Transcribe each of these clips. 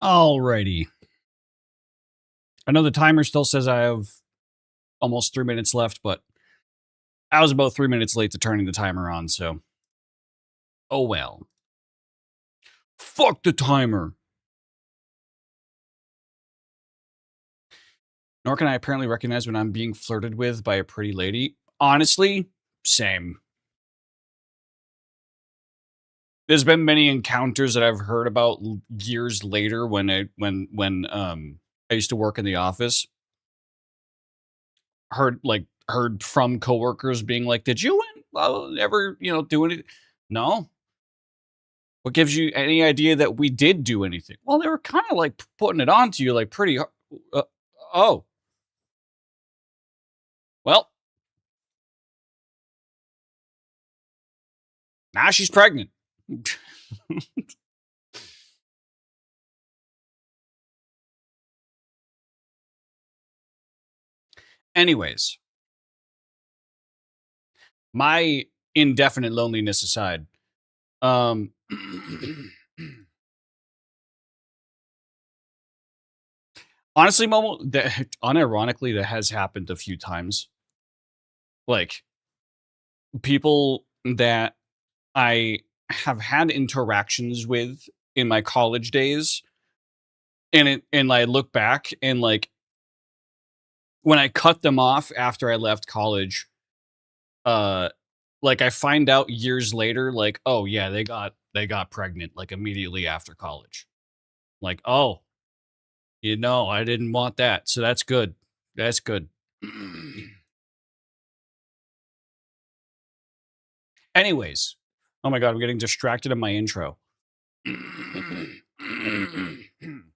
Alrighty. I know the timer still says I have almost 3 minutes left, but I was about 3 minutes late to turning the timer on, so oh well. Fuck the timer. Nor can I apparently recognize when I'm being flirted with by a pretty lady. Honestly, same. There's been many encounters that I've heard about years later when I used to work in the office. Heard from coworkers being like, "Did you ever do anything?" No. What gives you any idea that we did do anything? Well, they were kind of like putting it on to you, like pretty. Uh, oh, well, now she's pregnant. Anyways, my indefinite loneliness aside, um, honestly, Momo, that unironically, that has happened a few times. Like people that I have had interactions with in my college days, and I look back and like when I cut them off after I left college, uh, like I find out years later, like, oh yeah, they got pregnant like immediately after college. Like, oh, I didn't want that. So that's good. That's good. Anyways, oh my god, I'm getting distracted in my intro.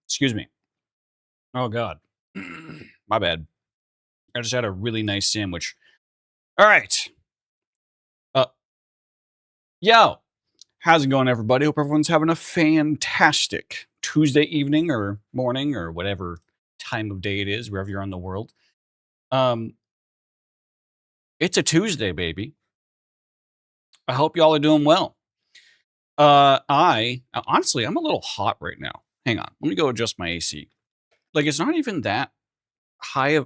Excuse me. Oh god. My bad. I just had a really nice sandwich. All right. Uh yo, how's it going, everybody? Hope everyone's having a fantastic Tuesday evening or morning or whatever time of day it is, wherever you're in the world. Um, it's a Tuesday, baby. I hope y'all are doing well. I honestly, I'm a little hot right now. Hang on, let me go adjust my AC. Like, it's not even that higher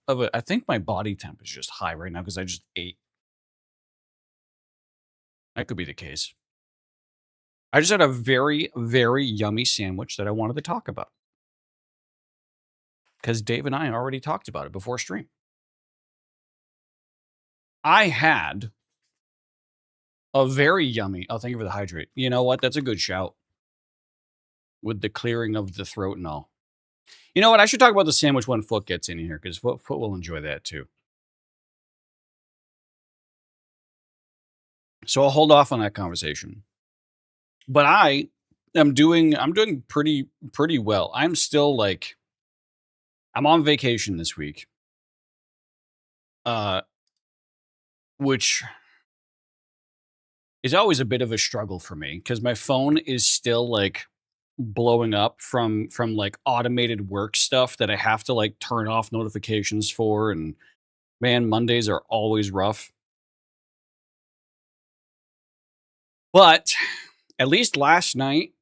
of a. I think my body temp is just high right now because I just ate. That could be the case. I just had a very, very yummy sandwich that I wanted to talk about because Dave and I already talked about it before stream. I had a very yummy. Oh, thank you for the hydrate. You know what? That's a good shout with the clearing of the throat and all. You know what? I should talk about the sandwich when Foot gets in here because Foot will enjoy that too. So I'll hold off on that conversation. But I'm doing pretty well. I'm still like I'm on vacation this week. Uh which is always a bit of a struggle for me because my phone is still like blowing up from like automated work stuff that I have to like turn off notifications for, and man, Mondays are always rough. But at least last night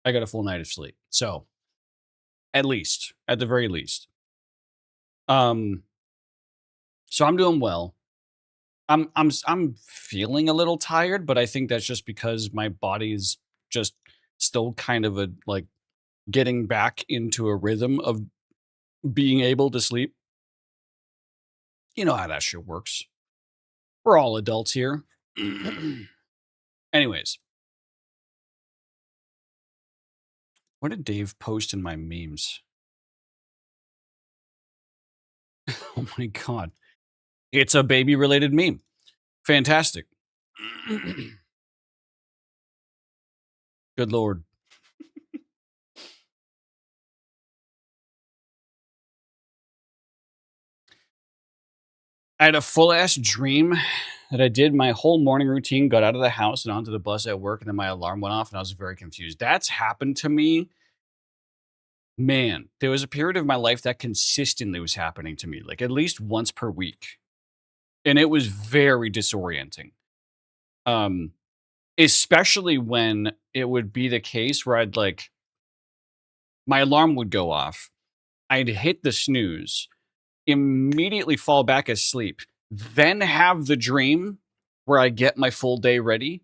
I got a full night of sleep. So, at the very least. Um so I'm doing well. I'm feeling a little tired, but I think that's just because my body's just still kind of a like getting back into a rhythm of being able to sleep. You know how that shit works. We're all adults here. Anyways, what did Dave post in my memes? Oh my god. It's a baby related meme. Fantastic. Good lord. I had a full ass dream that I did my whole morning routine, got out of the house and onto the bus at work, and then my alarm went off and I was very confused. That's happened to me. Man, there was a period of my life that consistently was happening to me, like at least once per week. And it was very disorienting. Um, Especially when it would be the case where I'd like my alarm would go off. I'd hit the snooze, immediately fall back asleep, then have the dream where I get my full day ready,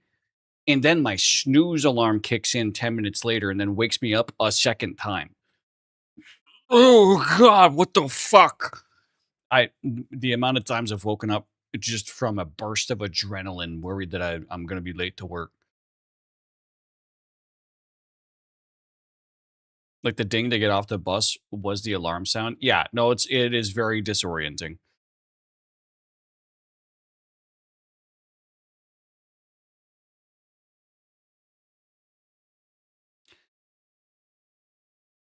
and then my snooze alarm kicks in 10 minutes later and then wakes me up a second time. Oh god, what the fuck? The amount of times I've woken up just from a burst of adrenaline, worried that I'm gonna be late to work. Like, the ding to get off the bus was the alarm sound. Yeah, no, it is very disorienting.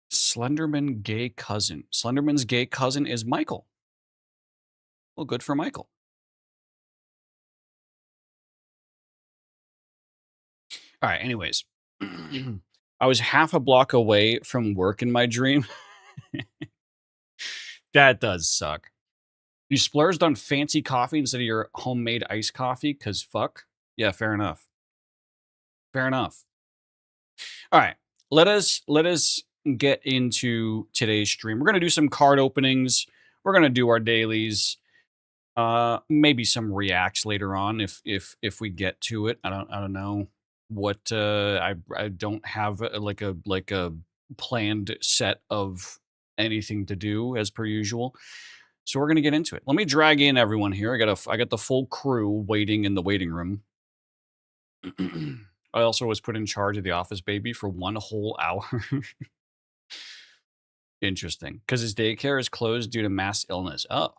Slenderman gay cousin. Slenderman's gay cousin is Michael. Well, good for Michael. All right, anyways. I was half a block away from work in my dream. That does suck. You splurged on fancy coffee instead of your homemade iced coffee, because fuck. Yeah, fair enough. Fair enough. All right. Let us get into today's stream. We're gonna do some card openings. We're gonna do our dailies. Maybe some reacts later on if we get to it. I don't know what I don't have like a planned set of anything to do as per usual. So we're gonna get into it. Let me drag in everyone here. I got the full crew waiting in the waiting room. I also was put in charge of the office baby for 1 whole hour. Interesting, because his daycare is closed due to mass illness. Oh,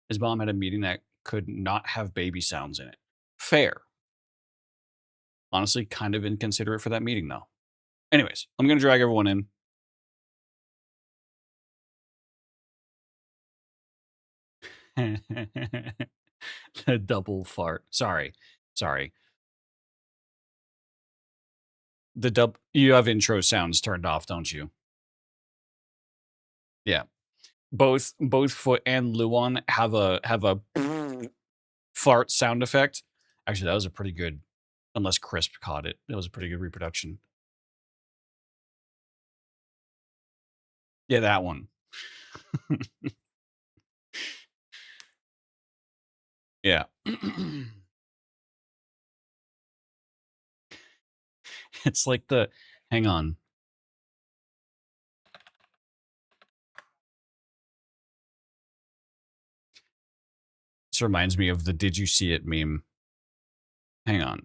his mom had a meeting that could not have baby sounds in it. Fair. Honestly, kind of inconsiderate for that meeting, though. Anyways, I'm going to drag everyone in. The double fart. Sorry. You have intro sounds turned off, don't you? Yeah. Both Foot and Luan have a fart sound effect. Actually, that was a pretty good, unless Crisp caught it. That was a pretty good reproduction. Yeah, that one. Yeah. It's like hang on. This reminds me of the "Did you see it" meme. Hang on.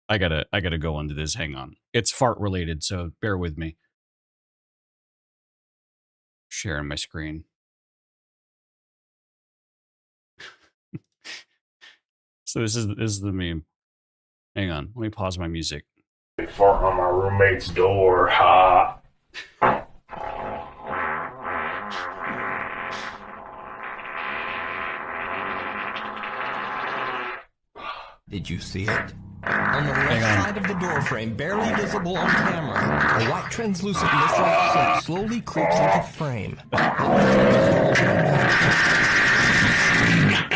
I gotta go into this. Hang on. It's fart related, so bear with me. Sharing my screen. So this is the meme. Hang on. Let me pause my music. Fart on my roommate's door, ha. Did you see it? On the left side of the door frame, barely visible on camera, a white translucent mist-like shape slowly creeps into frame.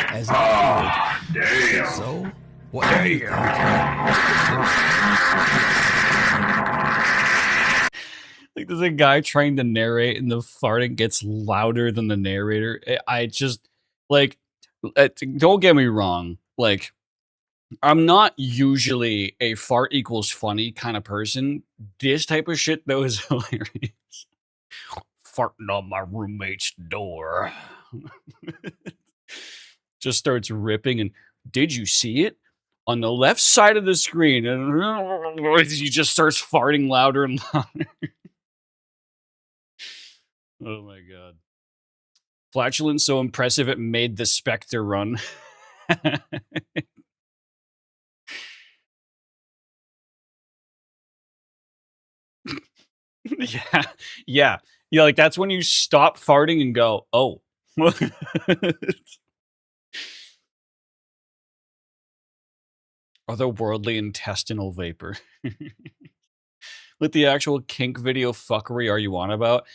As it appeared. Damn. So, what do you think? Like, there's a guy trying to narrate and the farting gets louder than the narrator. I just, like, don't get me wrong. Like, I'm not usually a fart equals funny kind of person. This type of shit, though, is hilarious. Farting on my roommate's door. Just starts ripping. And did you see it? On the left side of the screen. And he just starts farting louder and louder. Oh my god. Flatulence so impressive it made the Spectre run. Yeah. Like that's when you stop farting and go, oh. Otherworldly intestinal vapor. With the actual kink video fuckery are you on about?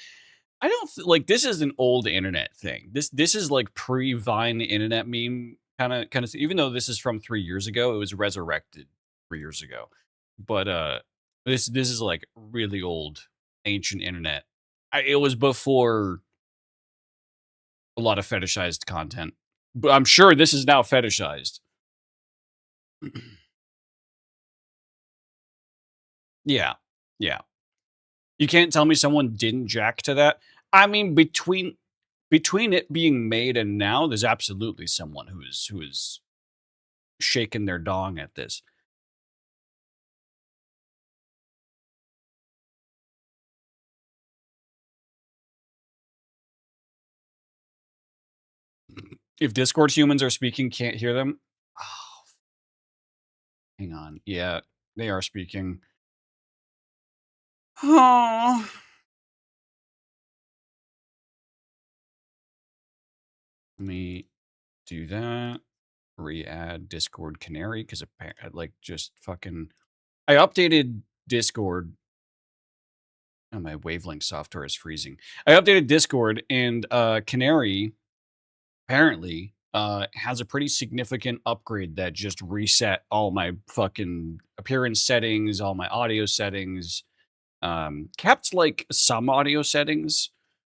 I don't like this is an old internet thing. This is like pre-Vine internet meme kind of even though this is from 3 years ago, it was resurrected 3 years ago. But this is like really old ancient internet. it was before a lot of fetishized content. But I'm sure this is now fetishized. Yeah. Yeah. You can't tell me someone didn't jack to that. I mean, between it being made and now, there's absolutely someone who is shaking their dong at this. If Discord humans are speaking, can't hear them. Oh, hang on. Yeah, they are speaking. Oh. Let me do that. Re-add Discord Canary because like just fucking. I updated Discord. Oh, my wavelength software is freezing. I updated Discord and Canary apparently has a pretty significant upgrade that just reset all my fucking appearance settings, all my audio settings. Kept like some audio settings,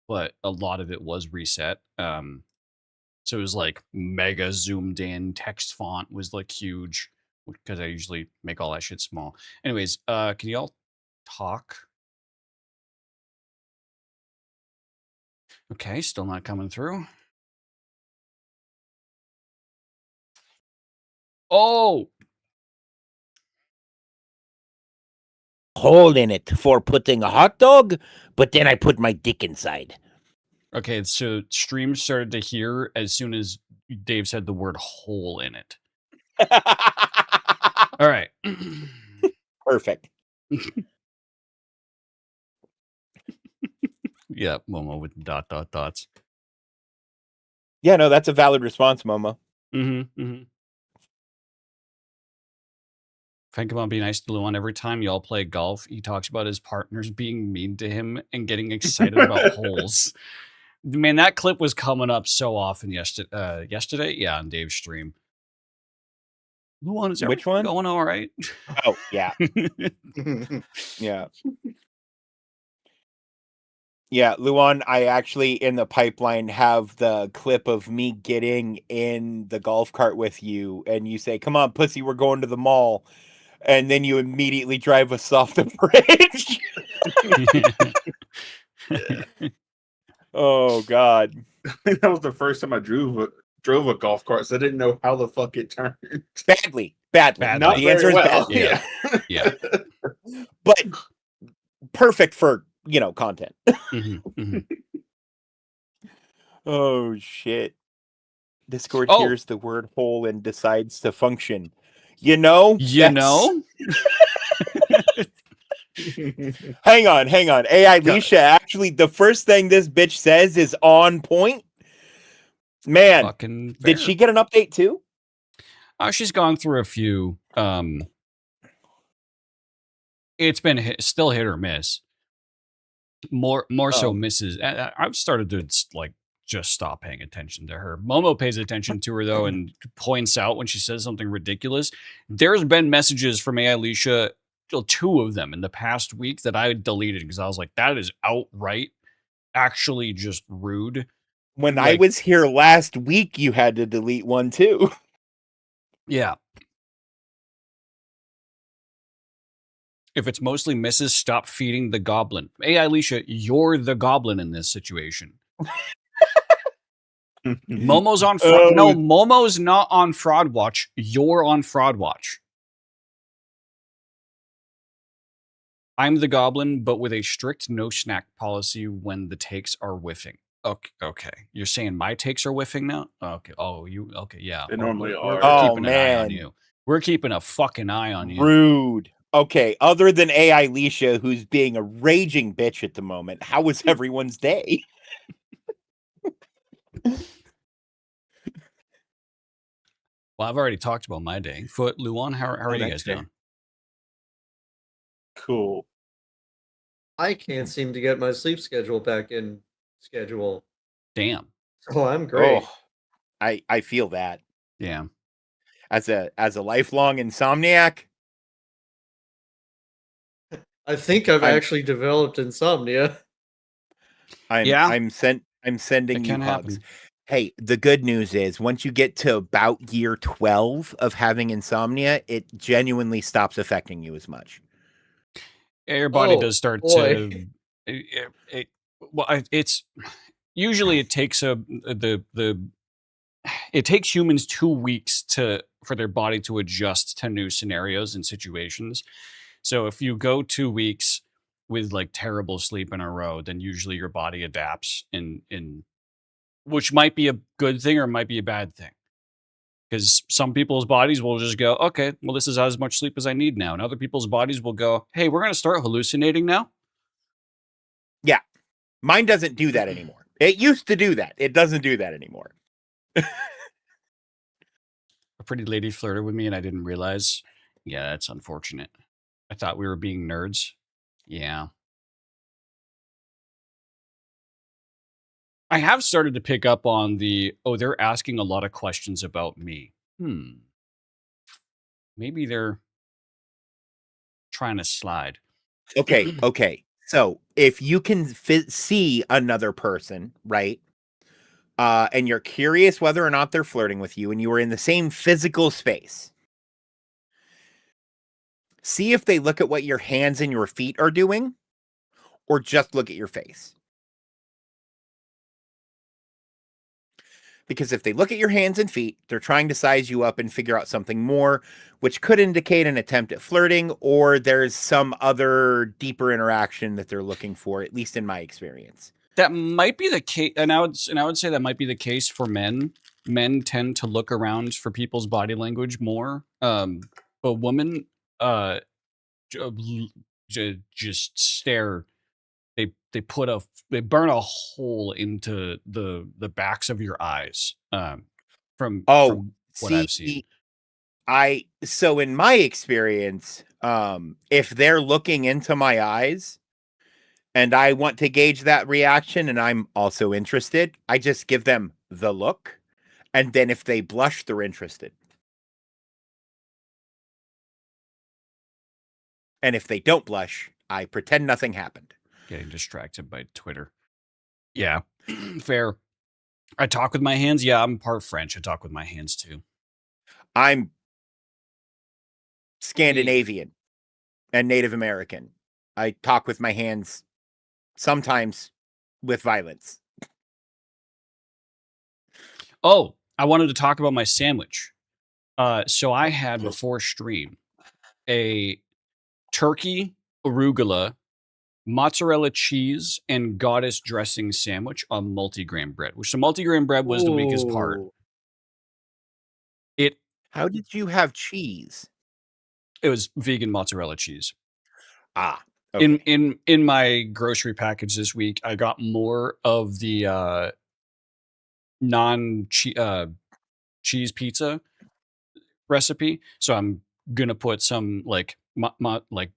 but a lot of it was reset. So it was like mega zoomed in, text font was like huge because I usually make all that shit small. Anyways, can y'all talk? Okay, still not coming through. Oh, hole in it for putting a hot dog, but then I put my dick inside. okay. So stream started to hear as soon as Dave said the word hole in it. All right. Perfect. Yeah, Momo with dots. Yeah, no, that's a valid response, Momo. Think about being nice to Luan every time y'all play golf. He talks about his partners being mean to him and getting excited about holes. Man, that clip was coming up so often yesterday. Yeah, on Dave's stream. Luan, is Which one? going all right? Oh, yeah. Yeah. Yeah, Luan, I actually, in the pipeline, have the clip of me getting in the golf cart with you, and you say, come on, pussy, we're going to the mall. And then you immediately drive us off the bridge. Oh, God. I think that was the first time I drove a golf cart, so I didn't know how the fuck it turned. Badly. Not the answer is well. badly. Yeah. Yeah. But perfect for, content. Oh, shit. Discord hears the word hole and decides to function. You know? Hang on. AI Leisha, actually, the first thing this bitch says is on point. Man, did she get an update too? She's gone through a few. It's been still hit or miss. More so misses. I've started to just stop paying attention to her. Momo pays attention to her though and points out when she says something ridiculous. There's been messages from AI Leisha, 2 of them in the past week that I deleted because I was like, that is outright actually just rude. When I was here last week, you had to delete one too. Yeah. If it's mostly misses, stop feeding the goblin. AI Leisha, you're the goblin in this situation. Momo's on fraud. No, Momo's not on Fraud Watch. You're on Fraud Watch. I'm the goblin, but with a strict no snack policy when the takes are whiffing. Okay. You're saying my takes are whiffing now? Okay. Oh, okay, yeah. They normally are. We're keeping an eye on you. We're keeping a fucking eye on you. Rude. Okay, other than AI Leisha, who's being a raging bitch at the moment, how was everyone's day? Well, I've already talked about my day. Foot, Luan, how are you guys doing? Cool. I can't seem to get my sleep schedule back in schedule. Damn. Oh, I'm great. Oh, I feel that. Yeah. As a lifelong insomniac, I think I've actually developed insomnia. Yeah, I'm sending it you can hugs. happen. Hey, the good news is once you get to about year 12 of having insomnia, it genuinely stops affecting you as much. Yeah, your body Oh does start boy. to. Well, it's usually it takes it takes humans 2 weeks for their body to adjust to new scenarios and situations. So if you go 2 weeks with like terrible sleep in a row, then usually your body adapts in which might be a good thing or might be a bad thing. Because some people's bodies will just go, okay, well, this is as much sleep as I need now. And other people's bodies will go, hey, we're going to start hallucinating now. Yeah. Mine doesn't do that anymore. It used to do that. It doesn't do that anymore. A pretty lady flirted with me and I didn't realize. Yeah, that's unfortunate. I thought we were being nerds. Yeah. I have started to pick up on they're asking a lot of questions about me. Maybe they're trying to slide. Okay. So if you can see another person, right? And you're curious whether or not they're flirting with you, and you are in the same physical space, see if they look at what your hands and your feet are doing, or just look at your face. Because if they look at your hands and feet, they're trying to size you up and figure out something more, which could indicate an attempt at flirting, or there's some other deeper interaction that they're looking for, at least in my experience. That might be the case, and I would say that might be the case for men. Men tend to look around for people's body language more. But women just stare. They burn a hole into the backs of your eyes. From Oh, what I've seen. So in my experience, if they're looking into my eyes and I want to gauge that reaction and I'm also interested, I just give them the look. And then if they blush, they're interested. And if they don't blush, I pretend nothing happened. Getting distracted by Twitter. Yeah, fair. I talk with my hands. Yeah, I'm part French. I talk with my hands too. I'm Scandinavian and Native American. I talk with my hands sometimes with violence. Oh, I wanted to talk about my sandwich. So I had before stream a turkey, arugula, mozzarella cheese, and goddess dressing sandwich on multigrain bread, which the multigrain bread was the weakest part. Ooh. How did you have cheese? It was vegan mozzarella cheese. Ah, okay. In my grocery package this week, I got more of the non cheese pizza recipe. So I'm gonna put some like like.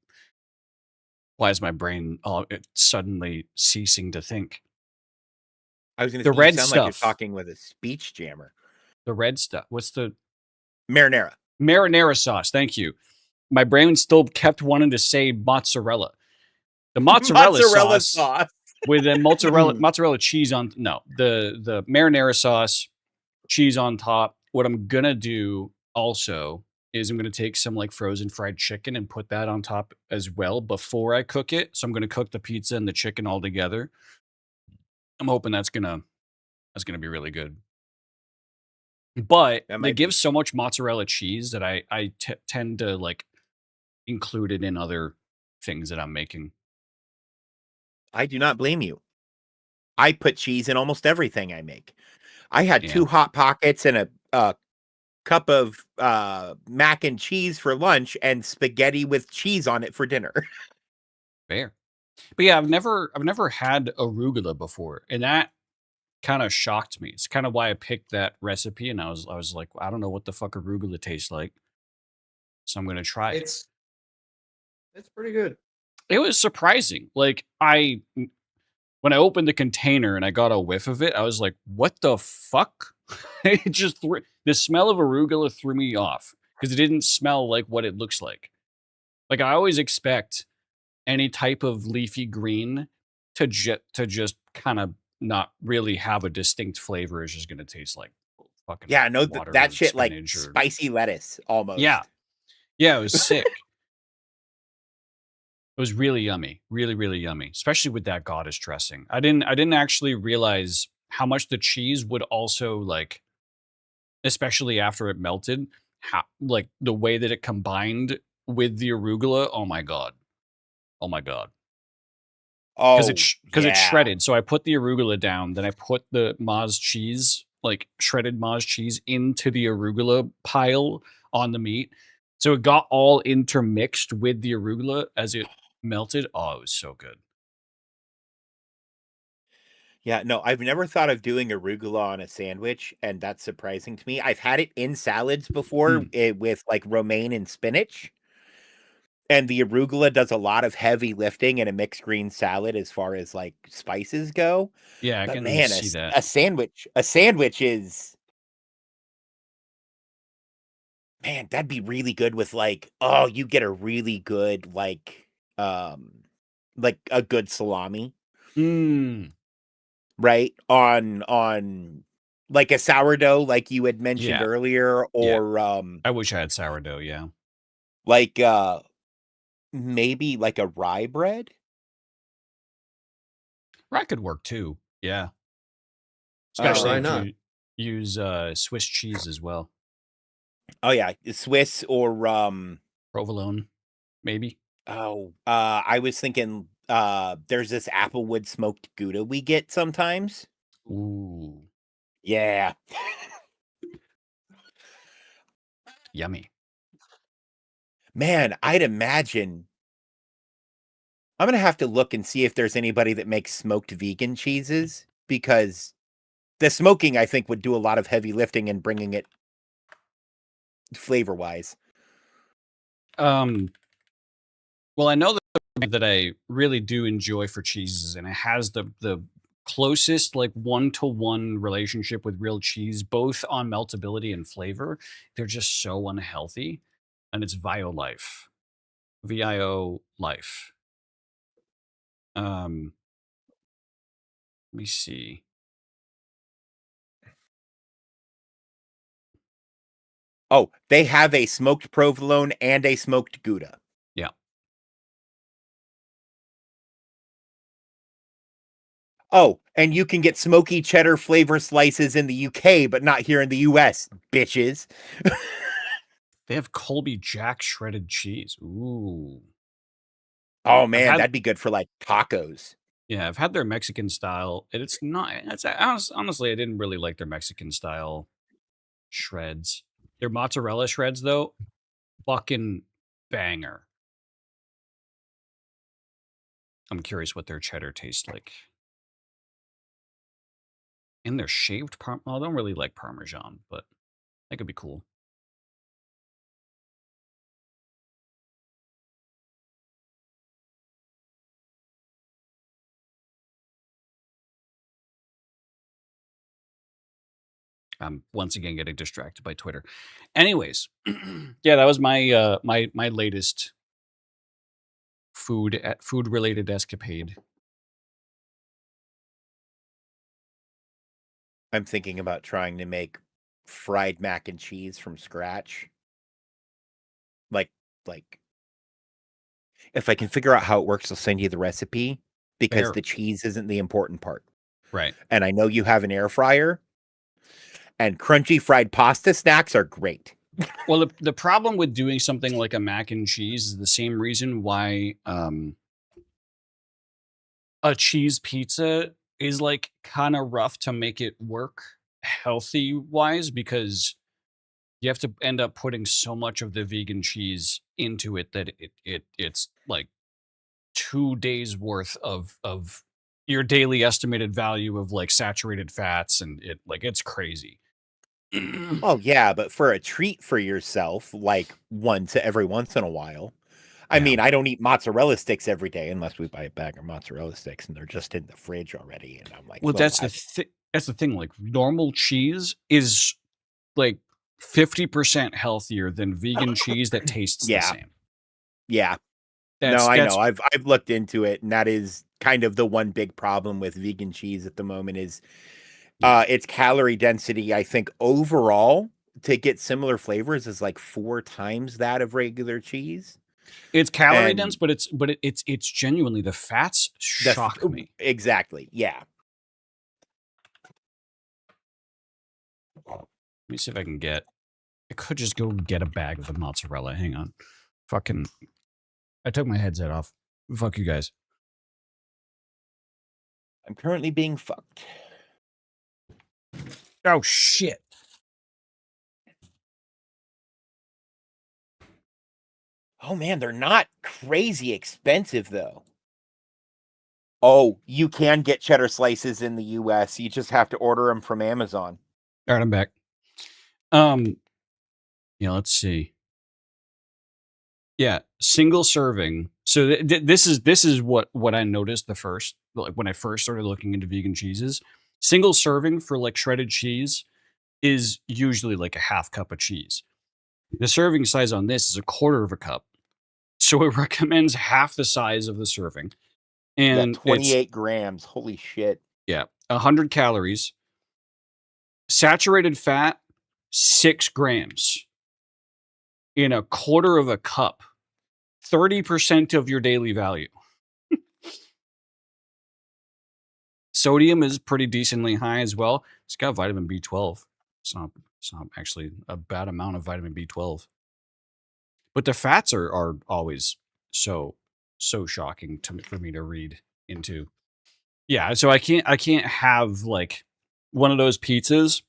Why is my brain suddenly ceasing to think? I was going The to say, you red sound like you're stuff. talking with a speech jammer. The red stuff. What's the Marinara. marinara sauce? Thank you. My brain still kept wanting to say mozzarella. The mozzarella sauce with the mozzarella cheese on. No, the marinara sauce, cheese on top. What I'm gonna do also is I'm gonna take some like frozen fried chicken and put that on top as well before I cook it. So I'm gonna cook the pizza and the chicken all together. I'm hoping that's gonna be really good. But they give so much mozzarella cheese that I tend to like include it in other things that I'm making. I do not blame you. I put cheese in almost everything I make. I had 2 Hot Pockets and a cup of mac and cheese for lunch and spaghetti with cheese on it for dinner. Fair. But yeah, I've never had arugula before, and that kind of shocked me. It's kind of why I picked that recipe, and I was like, I don't know what the fuck arugula tastes like, so I'm gonna try it. It's pretty good. It was surprising. Like when I opened the container and I got a whiff of it, I was like, what the fuck? It just the smell of arugula threw me off because it didn't smell like what it looks like. Like I always expect any type of leafy green to just kind of not really have a distinct flavor is just going to taste like fucking Yeah, no, water that or shit like spinach or spicy lettuce almost. yeah. It was sick. It was really yummy, really, really yummy, especially with that goddess dressing. I didn't actually realize how much the cheese would also like, especially after it melted, how like the way that it combined with the arugula. Oh my god, oh my god, because Oh, because it's yeah. shredded. So I put the arugula down, then I put the Moz cheese, like shredded Moz cheese, into the arugula pile on the meat. So it got all intermixed with the arugula as it melted. Oh, it was so good. Yeah, no, I've never thought of doing arugula on a sandwich, and that's surprising to me. I've had it in salads before with like romaine and spinach. And the arugula does a lot of heavy lifting in a mixed green salad as far as like spices go. Yeah, I But can man, see that. a sandwich is, man, that'd be really good with like, oh, you get a really good like a good salami, Mm, right? On like a sourdough like you had mentioned yeah, earlier, yeah. or I wish I had sourdough. Yeah, like maybe like a rye bread. rye could work too. Yeah, Yeah, especially why if not? you use Swiss cheese as well, Oh yeah, Swiss or provolone, maybe. oh, I was thinking, there's this applewood smoked Gouda we get sometimes. Ooh, Yeah. yummy. Man, I'd imagine I'm gonna have to look and see if there's anybody that makes smoked vegan cheeses, because the smoking, I think, would do a lot of heavy lifting and bringing it flavor-wise. Well, I know that I really do enjoy for cheeses, and it has the closest like one-to-one relationship with real cheese, both on meltability and flavor. They're just so unhealthy, and it's Violife, VIO life. Let me see. Oh, they have a smoked provolone and a smoked Gouda. Yeah. Oh, and you can get smoky cheddar flavor slices in the UK, but not here in the US, bitches. They have Colby Jack shredded cheese. Ooh. Oh I've man, had that'd be good for like tacos. Yeah, I've had their Mexican style, and it's not. Honestly, I didn't really like their Mexican style shreds. Their mozzarella shreds, though, fucking banger. I'm curious what their cheddar tastes like. And their shaved well, I don't really like Parmesan, but that could be cool. I'm once again getting distracted by Twitter. Anyways, yeah, that was my my latest food related escapade. I'm thinking about trying to make fried mac and cheese from scratch. Like like if I can figure out how it works, I'll send you the recipe, because Fair. the cheese isn't the important part. Right. And I know you have an air fryer, and crunchy fried pasta snacks are great. Well, the problem with doing something like a mac and cheese is the same reason why a cheese pizza is like kind of rough to make it work healthy wise, because you have to end up putting so much of the vegan cheese into it that it's like 2 days worth of your daily estimated value of like saturated fats, and it's crazy. Oh yeah, but for a treat for yourself, like every once in a while. I Yeah. mean, I don't eat mozzarella sticks every day unless we buy a bag of mozzarella sticks and they're just in the fridge already. And I'm like, Well, that's the thing. Like normal cheese is like 50% healthier than vegan cheese that tastes the Yeah. same. Yeah. That's No, I know. I've looked into it, and that is kind of the one big problem with vegan cheese at the moment is Yeah. its calorie density, I think overall to get similar flavors is like 4 times that of regular cheese. It's calorie And dense, but it's genuinely the fats shock me. Exactly. Yeah. Let me see if I can get. I could just go get a bag of the mozzarella. Hang on. Fucking. I took my headset off. Fuck you guys. I'm currently being fucked. Oh shit. Oh man, they're not crazy expensive though. Oh, you can get cheddar slices in the US. You just have to order them from Amazon. All right, I'm back. Yeah, let's see. Yeah, single serving. So this is what I noticed the first, like when I first started looking into vegan cheeses. Single serving for like shredded cheese is usually like a half cup of cheese. The serving size on this is a quarter of a cup. So it recommends half the size of the serving. And yeah, 28 grams. Holy shit. Yeah, 100 calories. Saturated fat, 6 grams. In a quarter of a cup. 30% of your daily value. Sodium is pretty decently high as well. It's got vitamin B12. It's not actually a bad amount of vitamin B12. But the fats are always so shocking for me to read into. Yeah, so I can't have like one of those pizzas.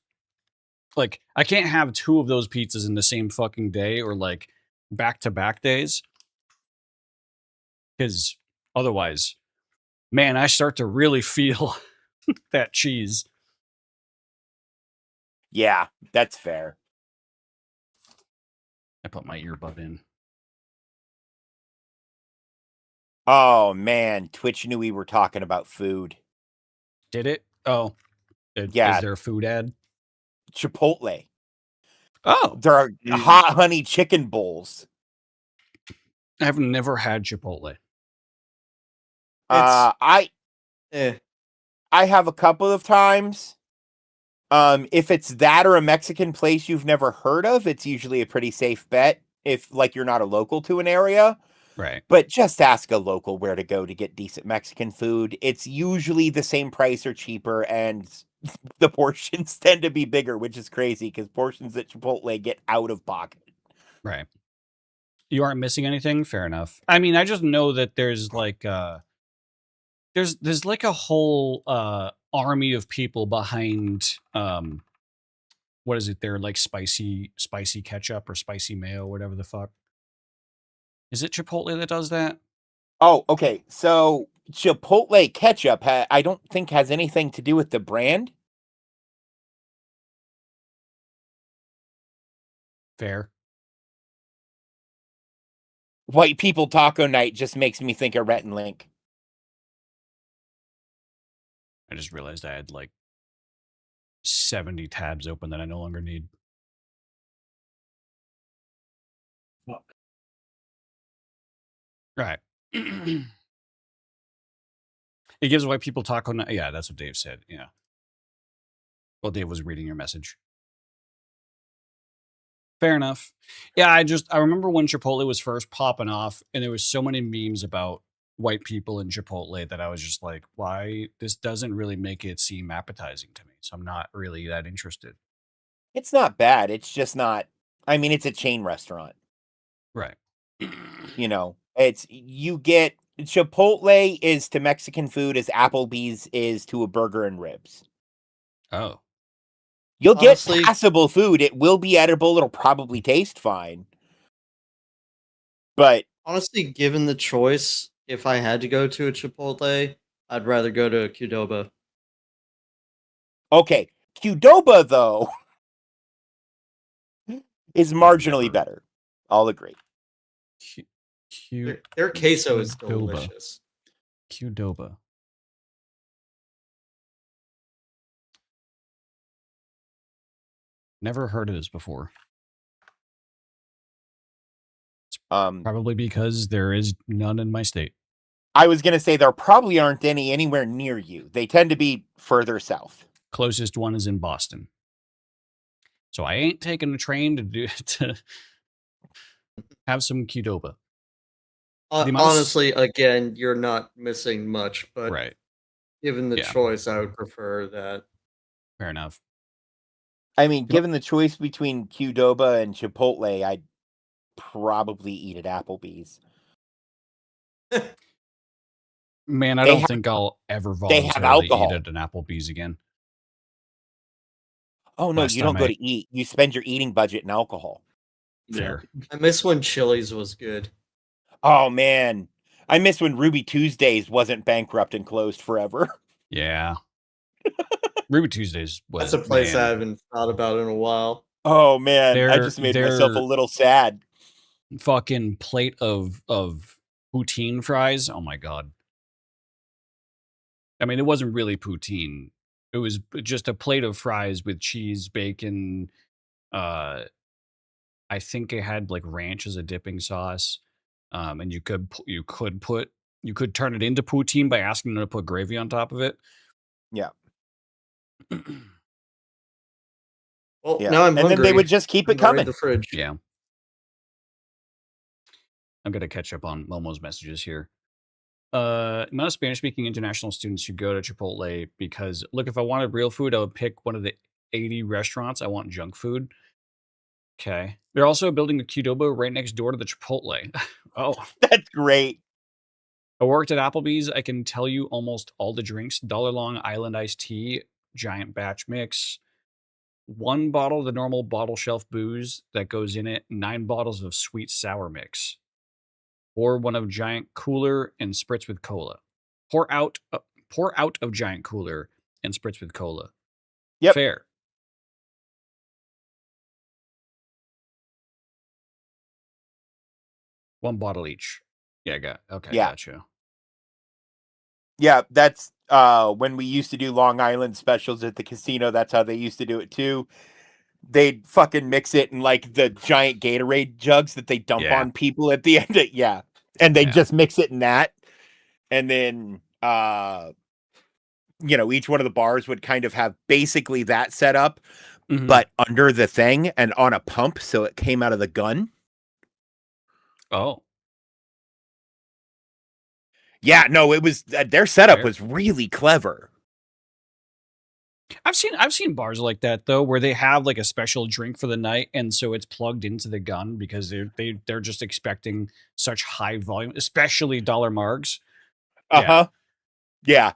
Like I can't have 2 of those pizzas in the same fucking day or like back-to-back days. Cuz otherwise, man, I start to really feel that cheese. Yeah, that's fair. I put my earbud in. Oh man, Twitch knew we were talking about food. Did it? Oh. Yeah. Is there a food ad? Chipotle. Oh. There are hot honey chicken bowls. I've never had Chipotle. I have a couple of times. If it's that or a Mexican place you've never heard of, it's usually a pretty safe bet if like you're not a local to an area. Right. But just ask a local where to go to get decent Mexican food. It's usually the same price or cheaper, and the portions tend to be bigger, which is crazy because portions at Chipotle get out of pocket. Right. You aren't missing anything? Fair enough. I mean, I just know that there's like there's like a whole army of people behind what is it? They're like spicy ketchup or spicy mayo, whatever the fuck. Is it Chipotle that does that? Oh, okay. So Chipotle ketchup, I don't think has anything to do with the brand. Fair. White people taco night just makes me think of Rhett and Link. I just realized I had like 70 tabs open that I no longer need. Fuck. Right. It gives white people taco night. Yeah, that's what Dave said. Yeah. Well, Dave was reading your message. Fair enough. Yeah, I remember when Chipotle was first popping off, and there was so many memes about white people in Chipotle that I was just like, why? This doesn't really make it seem appetizing to me. So I'm not really that interested. It's not bad. It's just not. I mean, it's a chain restaurant. Right. You know, you get Chipotle is to Mexican food as Applebee's is to a burger and ribs. Oh. You'll Honestly, get passable food. It will be edible. It'll probably taste fine. But honestly, given the choice, if I had to go to a Chipotle, I'd rather go to Qdoba. okay, Qdoba though is marginally better. I'll agree. Their queso is Qdoba. delicious. Qdoba. Never heard of this before. Probably because there is none in my state. I was gonna say there probably aren't any anywhere near you. They tend to be further south. Closest one is in Boston. So I ain't taking a train to have some Qdoba. Honestly, again, you're not missing much, but Right. given the Yeah. choice, I would prefer that. Fair enough. I mean, given the choice between Qdoba and Chipotle, I'd probably eat at Applebee's. Man, I They don't have- think I'll ever they have voluntarily eat alcohol. at an Applebee's again. Oh no, Last you don't time go I- to eat. You spend your eating budget in alcohol. Fair. I miss when Chili's was good. Oh man, I miss when Ruby Tuesdays wasn't bankrupt and closed forever. Yeah. Ruby Tuesdays was That's a place man, I haven't thought about in a while. Oh man, I They're- just made myself a they're- little sad. fucking plate of poutine fries. Oh my god. I mean, it wasn't really poutine. It was just a plate of fries with cheese, bacon. I think it had like ranch as a dipping sauce. And you could turn it into poutine by asking them to put gravy on top of it. Yeah. Well, Yeah. now I'm and hungry. then they would just keep it I'm gonna raid coming. the fridge. Yeah. I'm gonna catch up on Momo's messages here. Amount of Spanish-speaking international students who go to Chipotle because look, if I wanted real food, I would pick one of the 80 restaurants. I want junk food. Okay. They're also building a Qdoba right next door to the Chipotle. Oh. That's great. I worked at Applebee's. I can tell you almost all the drinks. $1 Long Island iced tea, giant batch mix, 1 bottle of the normal bottle shelf booze that goes in it, 9 bottles of sweet sour mix, or one of giant cooler and spritz with cola. Pour out of giant cooler and spritz with cola. Yep. Fair. One bottle each. Yeah, gotcha. Yeah, that's when we used to do Long Island specials at the casino, that's how they used to do it too. They'd fucking mix it in like the giant Gatorade jugs that they dump Yeah. on people at the end. Yeah. And they Yeah. just mix it in that. And then each one of the bars would kind of have basically that set up, Mhm. but under the thing and on a pump, so it came out of the gun. Oh, Yeah, no, it was their setup Fair. was really clever. I've seen bars like that though, where they have like a special drink for the night, and so it's plugged into the gun because they're just expecting such high volume, especially dollar margs. Uh-huh. Yeah.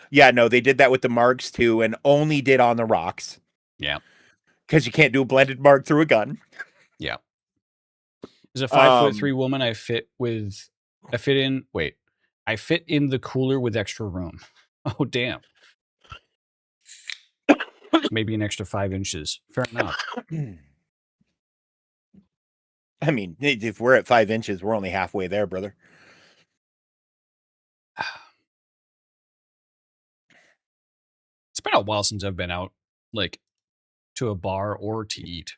Yeah, no, they did that with the margs too, and only did on the rocks. Yeah. Because you can't do a blended marg through a gun. Yeah. As a 5'3" woman, I fit in the cooler with extra room. Oh damn. Maybe an extra 5 inches. Fair enough. I mean, if we're at 5 inches, we're only halfway there, brother. It's been a while since I've been out, like, to a bar or to eat.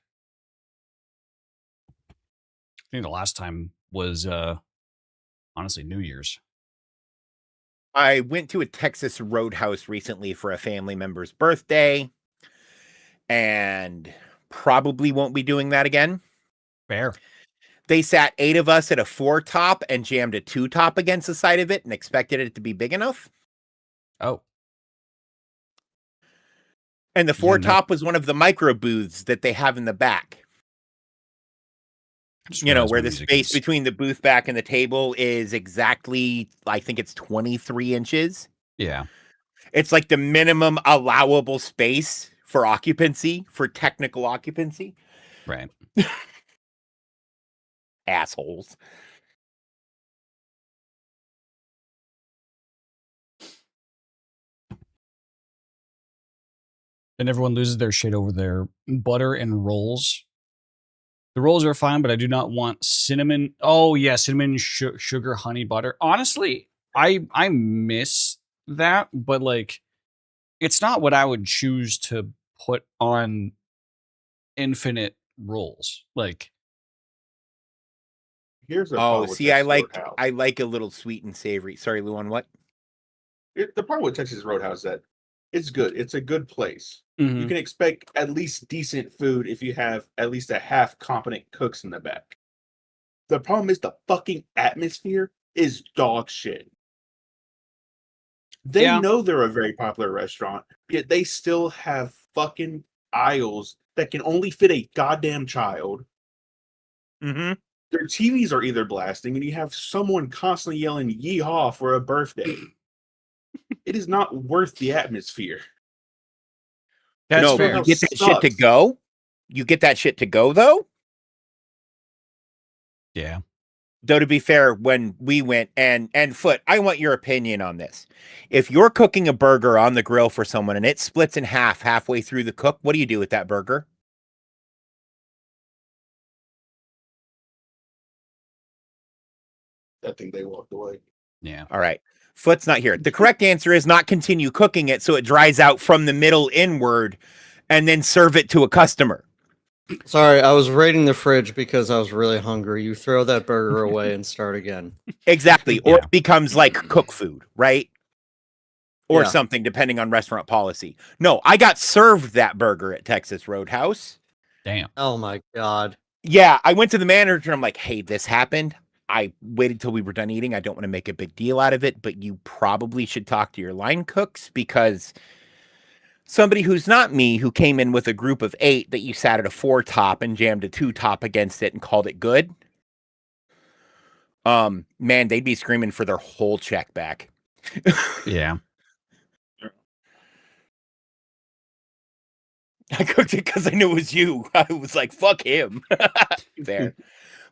I think the last time was, honestly, New Year's. I went to a Texas Roadhouse recently for a family member's birthday, and probably won't be doing that again. Fair. They sat 8 of us at a 4 top and jammed a 2 top against the side of it and expected it to be big enough. Oh. And the 4 no. top was one of the micro booths that they have in the back. I just You know, realized where my the music space is- between the booth back and the table is exactly, I think it's 23 inches. Yeah. It's like the minimum allowable space for occupancy, for technical occupancy. Right. Assholes. And everyone loses their shit over their butter and rolls. The rolls are fine, but I do not want cinnamon. Oh yeah, cinnamon, sugar, honey, butter. Honestly, I miss that, but like, it's not what I would choose to put on infinite rolls. Like, Here's a Oh, problem with see, I Texas Roadhouse. like a little sweet and savory. Sorry, Luan, what? The problem with Texas Roadhouse is that it's good. It's a good place. Mhm. You can expect at least decent food if you have at least a half competent cooks in the back. The problem is the fucking atmosphere is dog shit. They Yeah. know they're a very popular restaurant, yet they still have fucking aisles that can only fit a goddamn child. Mm-hmm. Their TVs are either blasting, and you have someone constantly yelling "yeehaw" for a birthday. It is not worth the atmosphere. That's No, fair. but you get that shit to Sucks. go. You get that shit to go though. Yeah. Though to be fair, when we went and Foot, I want your opinion on this. If you're cooking a burger on the grill for someone and it splits in half halfway through the cook, what do you do with that burger? I think they walked away. Yeah. All right. Foot's not here. The correct answer is not continue cooking it so it dries out from the middle inward and then serve it to a customer. Sorry, I was raiding the fridge because I was really hungry. You throw that burger away and start again. Exactly. Or Yeah. it becomes like cook food, right? Or Yeah. something, depending on restaurant policy. No, I got served that burger at Texas Roadhouse. Damn. Oh my god. Yeah, I went to the manager. I'm like, hey, this happened. I waited till we were done eating. I don't want to make a big deal out of it, but you probably should talk to your line cooks because somebody who's not me, who came in with a group of 8 that you sat at a 4 top and jammed a 2 top against it and called it good. Man, they'd be screaming for their whole check back. Yeah. I cooked it because I knew it was you. I was like, fuck him. There.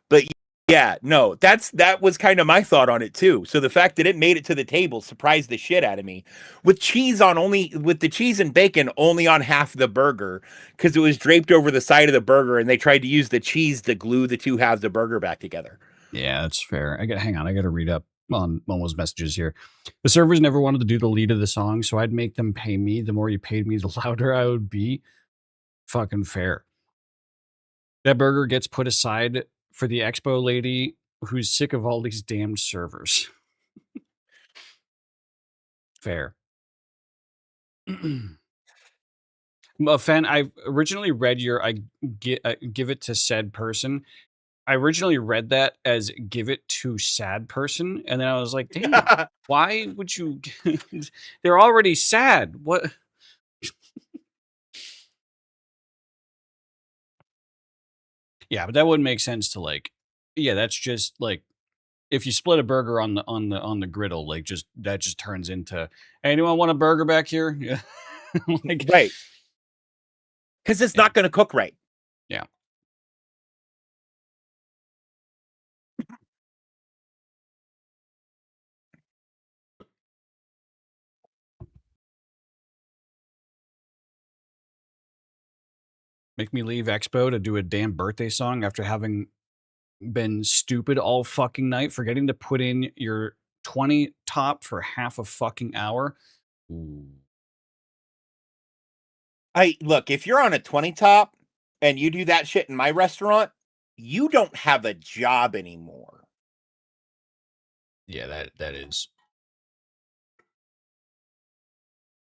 But yeah, no, that was kind of my thought on it too. So the fact that it made it to the table surprised the shit out of me. With the cheese and bacon only on half the burger, because it was draped over the side of the burger and they tried to use the cheese to glue the two halves of the burger back together. Yeah, that's fair. Hang on, I gotta read up on Momo's messages here. The servers never wanted to do the lead of the song, so I'd make them pay me. The more you paid me, the louder I would be. Fucking fair. That burger gets put aside for the expo lady who's sick of all these damned servers. Fair. Fan, I originally read your give it to said person. I originally read that as give it to sad person, and then I was like, damn, why would you? They're already sad. What? Yeah, but that wouldn't make sense to like. Yeah, that's just like if you split a burger on the griddle, like that just turns into, hey, anyone want a burger back here? Yeah, like, Right. Because it's not going to cook right. Yeah. Make me leave Expo to do a damn birthday song after having been stupid all fucking night, forgetting to put in your 20 top for half a fucking hour. Ooh. Look, if you're on a 20 top and you do that shit in my restaurant, you don't have a job anymore. Yeah, that is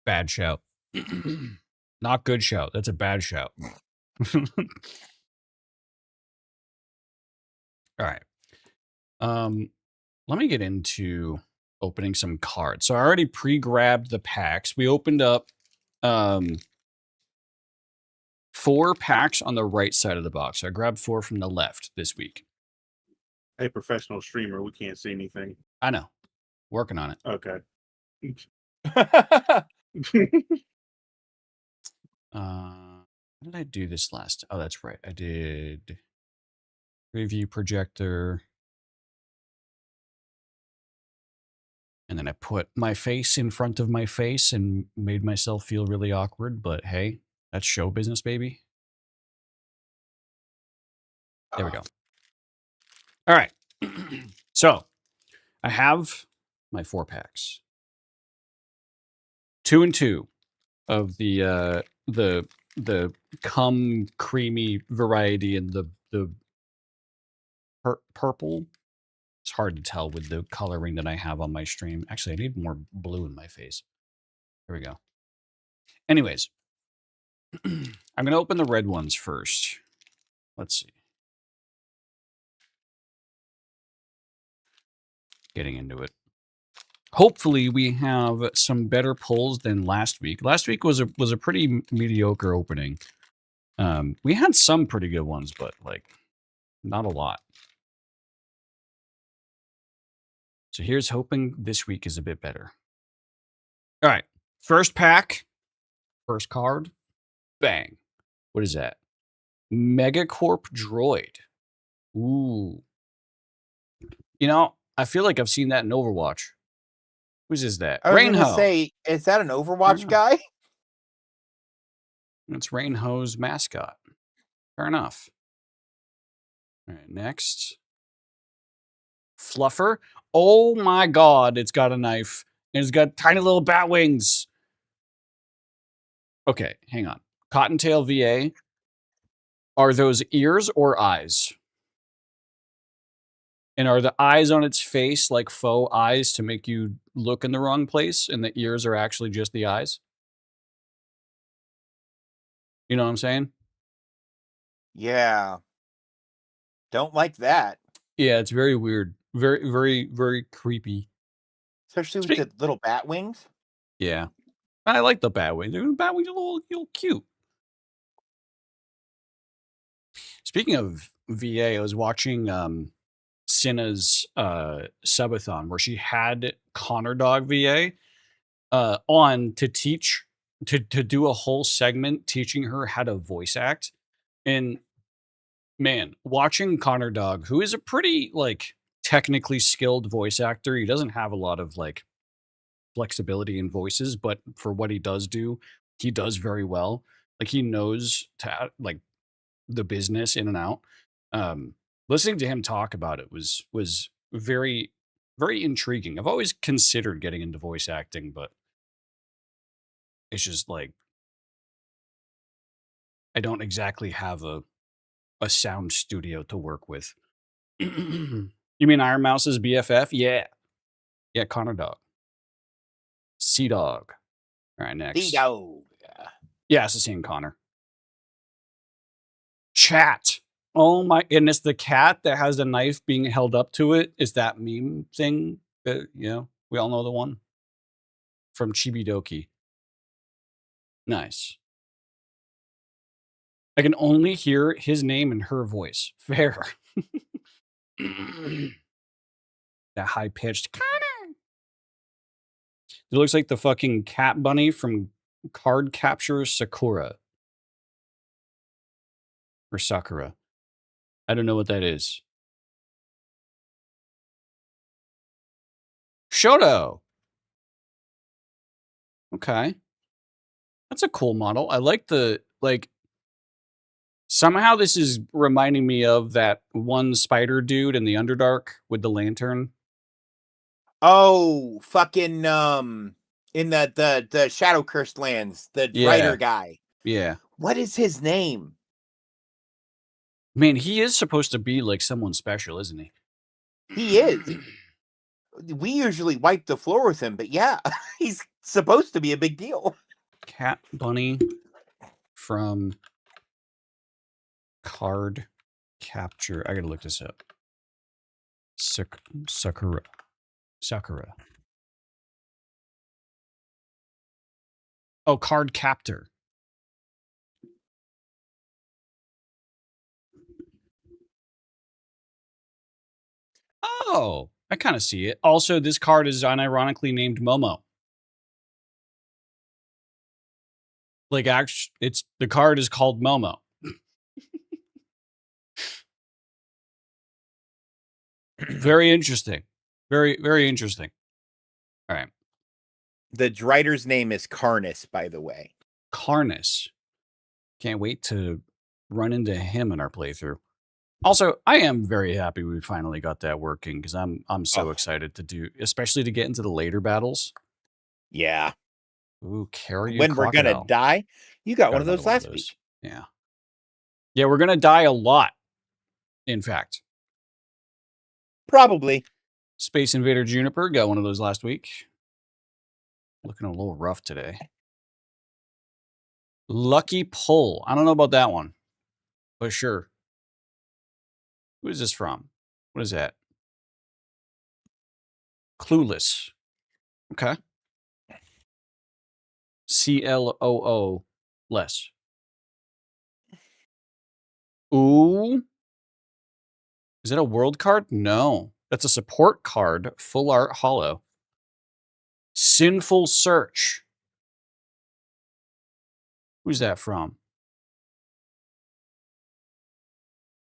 bad shout. Not good shout. That's a bad shout. All right. Let me get into opening some cards. So I already pre-grabbed the packs. We opened up 4 packs on the right side of the box. So I grabbed 4 from the left this week. Hey, professional streamer, we can't see anything. I know. Working on it. Okay. How did I do this last? Oh, that's right. I did preview projector. And then I put my face in front of my face and made myself feel really awkward. But hey, that's show business, baby. There we go. All right. So I have my 4 packs. 2 and 2 of the cum creamy variety and the purple. It's hard to tell with the coloring that I have on my stream. Actually, I need more blue in my face. There we go. Anyways, I'm going to open the red ones first. Let's see. Getting into it. Hopefully, we have some better pulls than last week. Last week was a pretty mediocre opening. We had some pretty good ones, but like not a lot. So here's hoping this week is a bit better. All right, first pack, first card, bang. What is that? Megacorp Droid. Ooh. You know, I feel like I've seen that in Overwatch. Whose is that? I was Rainho. gonna say, is that an Overwatch Yeah. guy? It's Rainho's mascot. Fair enough. All right, next. Fluffer. Oh my god, it's got a knife. And it's got tiny little bat wings. Okay, hang on. Cottontail VA. Are those ears or eyes? And are the eyes on its face like faux eyes to make you look in the wrong place? And the ears are actually just the eyes? You know what I'm saying? Yeah. Don't like that. Yeah, it's very weird. Very, very, very creepy. Especially with the little bat wings. Yeah. I like the bat wings. The bat wings are a little cute. Speaking of VA, I was watching Cinna's subathon where she had Connor Dog VA on to teach to do a whole segment teaching her how to voice act. And man, watching Connor Dog, who is a pretty like technically skilled voice actor, he doesn't have a lot of like flexibility in voices, but for what he does do, he does very well. Like he knows to like the business in and out. Listening to him talk about it was very, very intriguing. I've always considered getting into voice acting, but it's just like I don't exactly have a sound studio to work with. You mean Iron Mouse's BFF? Yeah. Yeah, Connor Dog. Sea Dog. All right, next. Sea Dog. Yeah, it's the same Connor. Chat. Oh my, and it's the cat that has the knife being held up to it. Is that meme thing that, you know, we all know the one from Chibidoki. Nice. I can only hear his name and her voice. Fair. That high pitched Connor. It looks like the fucking cat bunny from Card Capture Sakura. Or Sakura. I don't know what that is. Shoto. Okay. That's a cool model. I like the, like, somehow this is reminding me of that one spider dude in the Underdark with the lantern. Oh, fucking in the Shadow Cursed lands, the writer guy. Yeah. What is his name? Man, he is supposed to be like someone special, isn't he? He is. We usually wipe the floor with him, but yeah, he's supposed to be a big deal. Cat bunny from Card Capture. I gotta look this up. Sakura. Oh, Card Captor. Oh, I kind of see it. Also, this card is unironically named Momo. Like, actually, the card is called Momo. Very interesting. Very, very interesting. All right. The writer's name is Carnus, by the way. Carnus. Can't wait to run into him in our playthrough. Also, I am very happy we finally got that working because I'm so excited to do, especially to get into the later battles. Yeah. Ooh, carry when we're gonna die. You got one of those last week. Yeah. Yeah, we're gonna die a lot. In fact. Probably. Space Invader Juniper got one of those last week. Looking a little rough today. Lucky Pull. I don't know about that one, but sure. Who is this from? What is that? Clueless. Okay. CLOO less. Ooh. Is it a world card? No. That's a support card. Full art hollow. Sinful Search. Who's that from?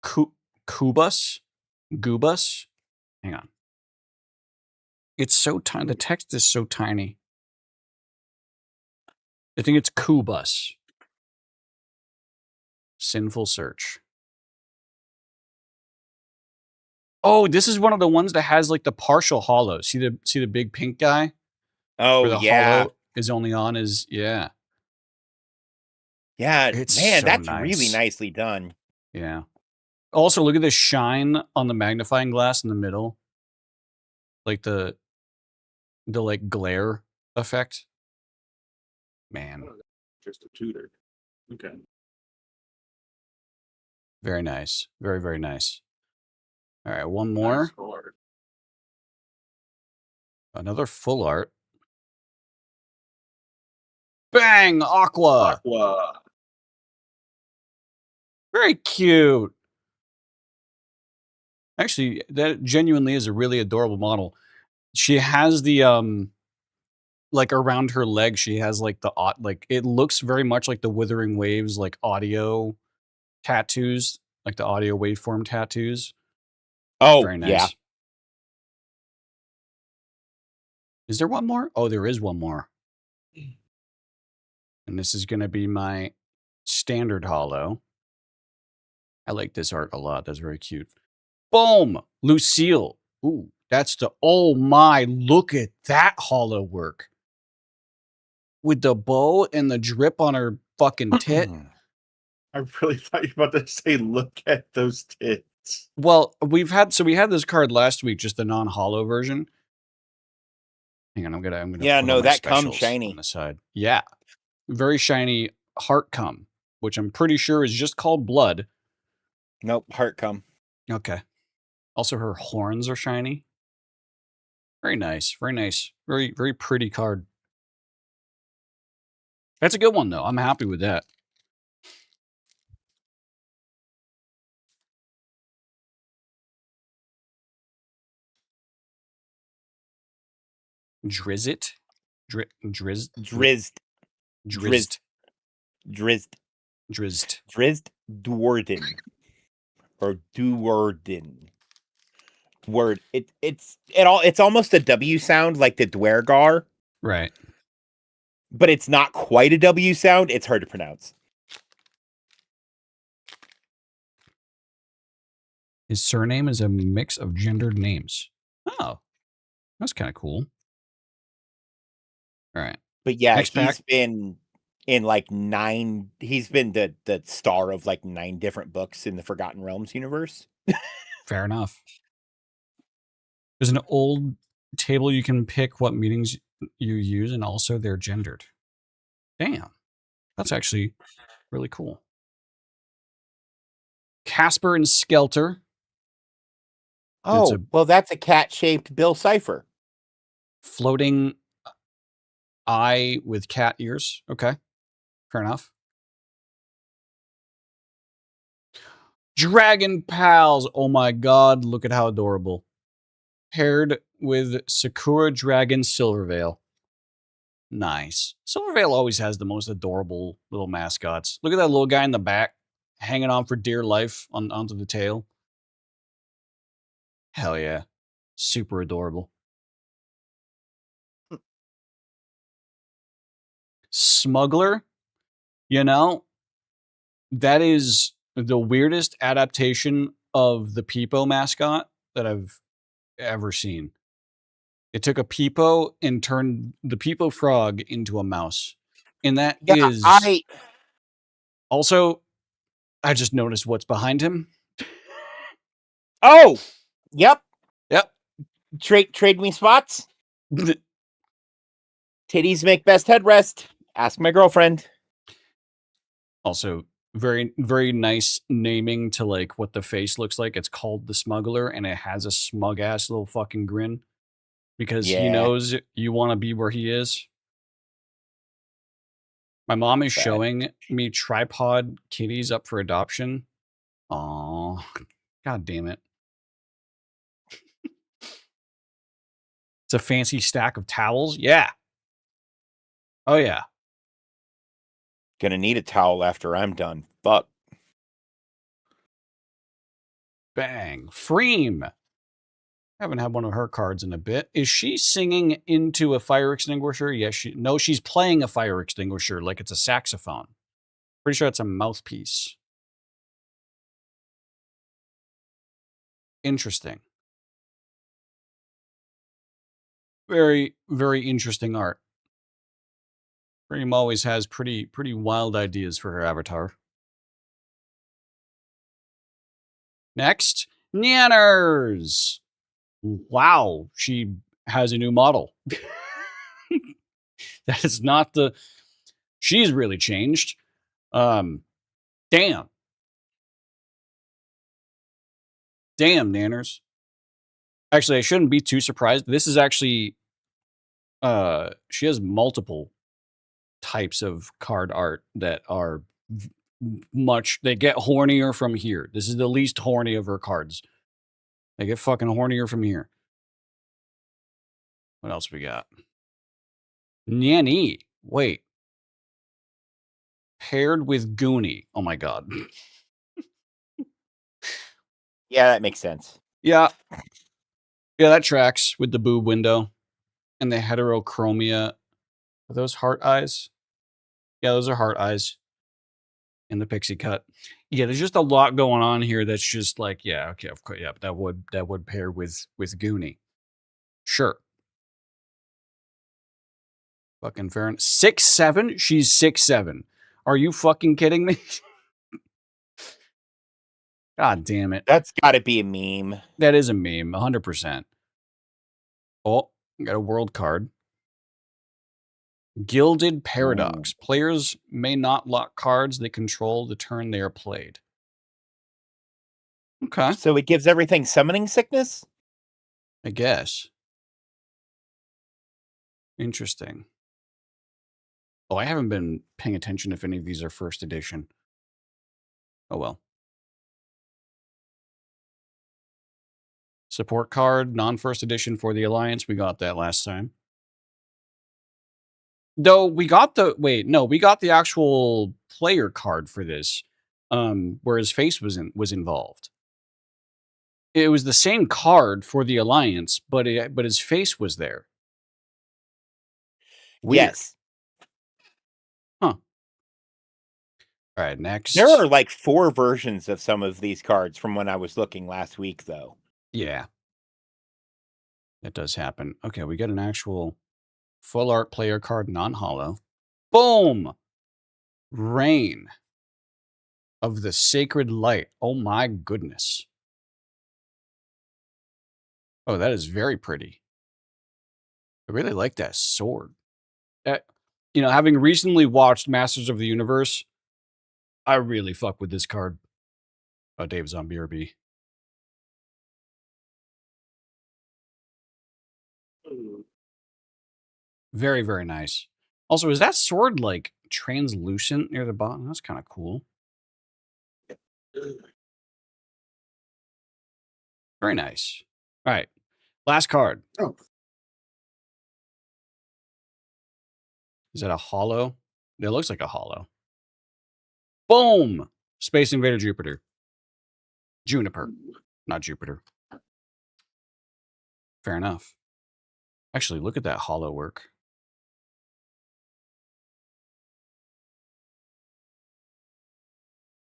Kubus? Goobus? Hang on. It's so tiny. The text is so tiny. I think it's Kubus. Sinful Search. Oh, this is one of the ones that has like the partial hollow. See the big pink guy? Oh, Where the yeah. hollow is only on is, yeah. Yeah, It's man, so that's nice. really nicely done. Yeah. Also, look at the shine on the magnifying glass in the middle. Like the like glare effect. Man. Just a tutor. Okay. Very nice. Very, very nice. All right, one more. Nice card. Another full art. Bang! Aqua! Aqua. Very cute. Actually, that genuinely is a really adorable model. She has the like around her leg, she has like the like it looks very much like the Withering Waves like audio tattoos, like the audio waveform tattoos. Oh, Very nice. yeah. Is there one more? Oh, there is one more. And this is going to be my standard hollow. I like this art a lot. That's very cute. Boom! Lucille. Ooh, that's the... Oh my, look at that hollow work. With the bow and the drip on her fucking tit. I really thought you were about to say, look at those tits. Well, we had this card last week, just the non-hollow version. Hang on, I'm gonna Yeah, put no, on my that cum specials shiny. on the side. Yeah. Very shiny heart cum, which I'm pretty sure is just called blood. Nope, heart cum. Okay. Also, her horns are shiny. Very nice. Very nice. Very, very pretty card. That's a good one, though. I'm happy with that. Drizzit? Drizzt? Drizzed. Drizzed. Drizzed. Drizzed. Drizzed Dwarden. Or Duwarden. Word. It's almost a W sound like the Dwergar. Right. But it's not quite a W sound. It's hard to pronounce. His surname is a mix of gendered names. Oh. That's kind of cool. All right. But yeah, Next pack. he's been in like 9. He's been the star of like 9 different books in the Forgotten Realms universe. Fair enough. There's an old table you can pick what meanings you use, and also they're gendered. Damn. That's actually really cool. Casper and Skelter. Oh, well, that's a cat-shaped Bill Cipher. Floating eye with cat ears. Okay. Fair enough. Dragon Pals. Oh my god, look at how adorable. Paired with Sakura Dragon Silverveil. Nice. Silverveil always has the most adorable little mascots. Look at that little guy in the back, hanging on for dear life onto the tail. Hell yeah. Super adorable. Smuggler, you know, that is the weirdest adaptation of the Peepo mascot that I've ever seen. It took a Peepo and turned the Peepo frog into a mouse. And that is... Also, I just noticed what's behind him. Oh! Yep. Trade me spots. Titties make best headrest. Ask my girlfriend. Also, very, very nice naming to like what the face looks like. It's called the Smuggler, and it has a smug ass little fucking grin because he Yeah. knows you want to be where he is. My mom is Bad. showing me tripod kitties up for adoption. Aw, god damn it. It's a fancy stack of towels. Yeah. Oh, yeah. Gonna need a towel after I'm done. Fuck. Bang. Freem. Haven't had one of her cards in a bit. Is she singing into a fire extinguisher? Yes. No, she's playing a fire extinguisher like it's a saxophone. Pretty sure it's a mouthpiece. Interesting. Very, very interesting art. Freem always has pretty wild ideas for her avatar. Next, Nanners. Wow, she has a new model. That is not the... She's really changed. Damn. Damn, Nanners. Actually, I shouldn't be too surprised. This is actually... she has multiple types of card art that are much... They get hornier from here. This is the least horny of her cards. They get fucking hornier from here. What else we got? Nanny. Wait. Paired with Goonie. Oh my god. Yeah, that makes sense. Yeah. Yeah, that tracks with the boob window and the heterochromia. Are those heart eyes? Yeah, those are heart eyes. And the pixie cut. Yeah, there's just a lot going on here that's just like, yeah, okay, of course, yeah, that would pair with Goonie. Sure. Fucking fair. 6'7"? She's 6'7". Are you fucking kidding me? God damn it. That's gotta be a meme. That is a meme, 100%. Oh, got a world card. Gilded Paradox. Ooh. Players may not lock cards they control the turn they are played. Okay. So it gives everything summoning sickness? I guess. Interesting. Oh, I haven't been paying attention if any of these are first edition. Oh well. Support card, non-first edition for the Alliance. We got that last time. Though we got the... Wait, no, we got the actual player card for this. Where his face was involved. It was the same card for the Alliance, but his face was there. Weird. Yes. Huh. All right, next. There are like 4 versions of some of these cards from when I was looking last week, though. Yeah. That does happen. Okay, we got an actual full art player card, non-hollow. Boom! Rain of the Sacred Light. Oh my goodness. Oh, that is very pretty. I really like that sword. You know, having recently watched Masters of the Universe, I really fuck with this card. Oh, Dave's on BRB. Very, very nice. Also, is that sword like translucent near the bottom? That's kind of cool. Very nice. All right. Last card. Oh. Is that a hollow? It looks like a hollow. Boom! Space Invader Jupiter. Juniper, not Jupiter. Fair enough. Actually, look at that hollow work.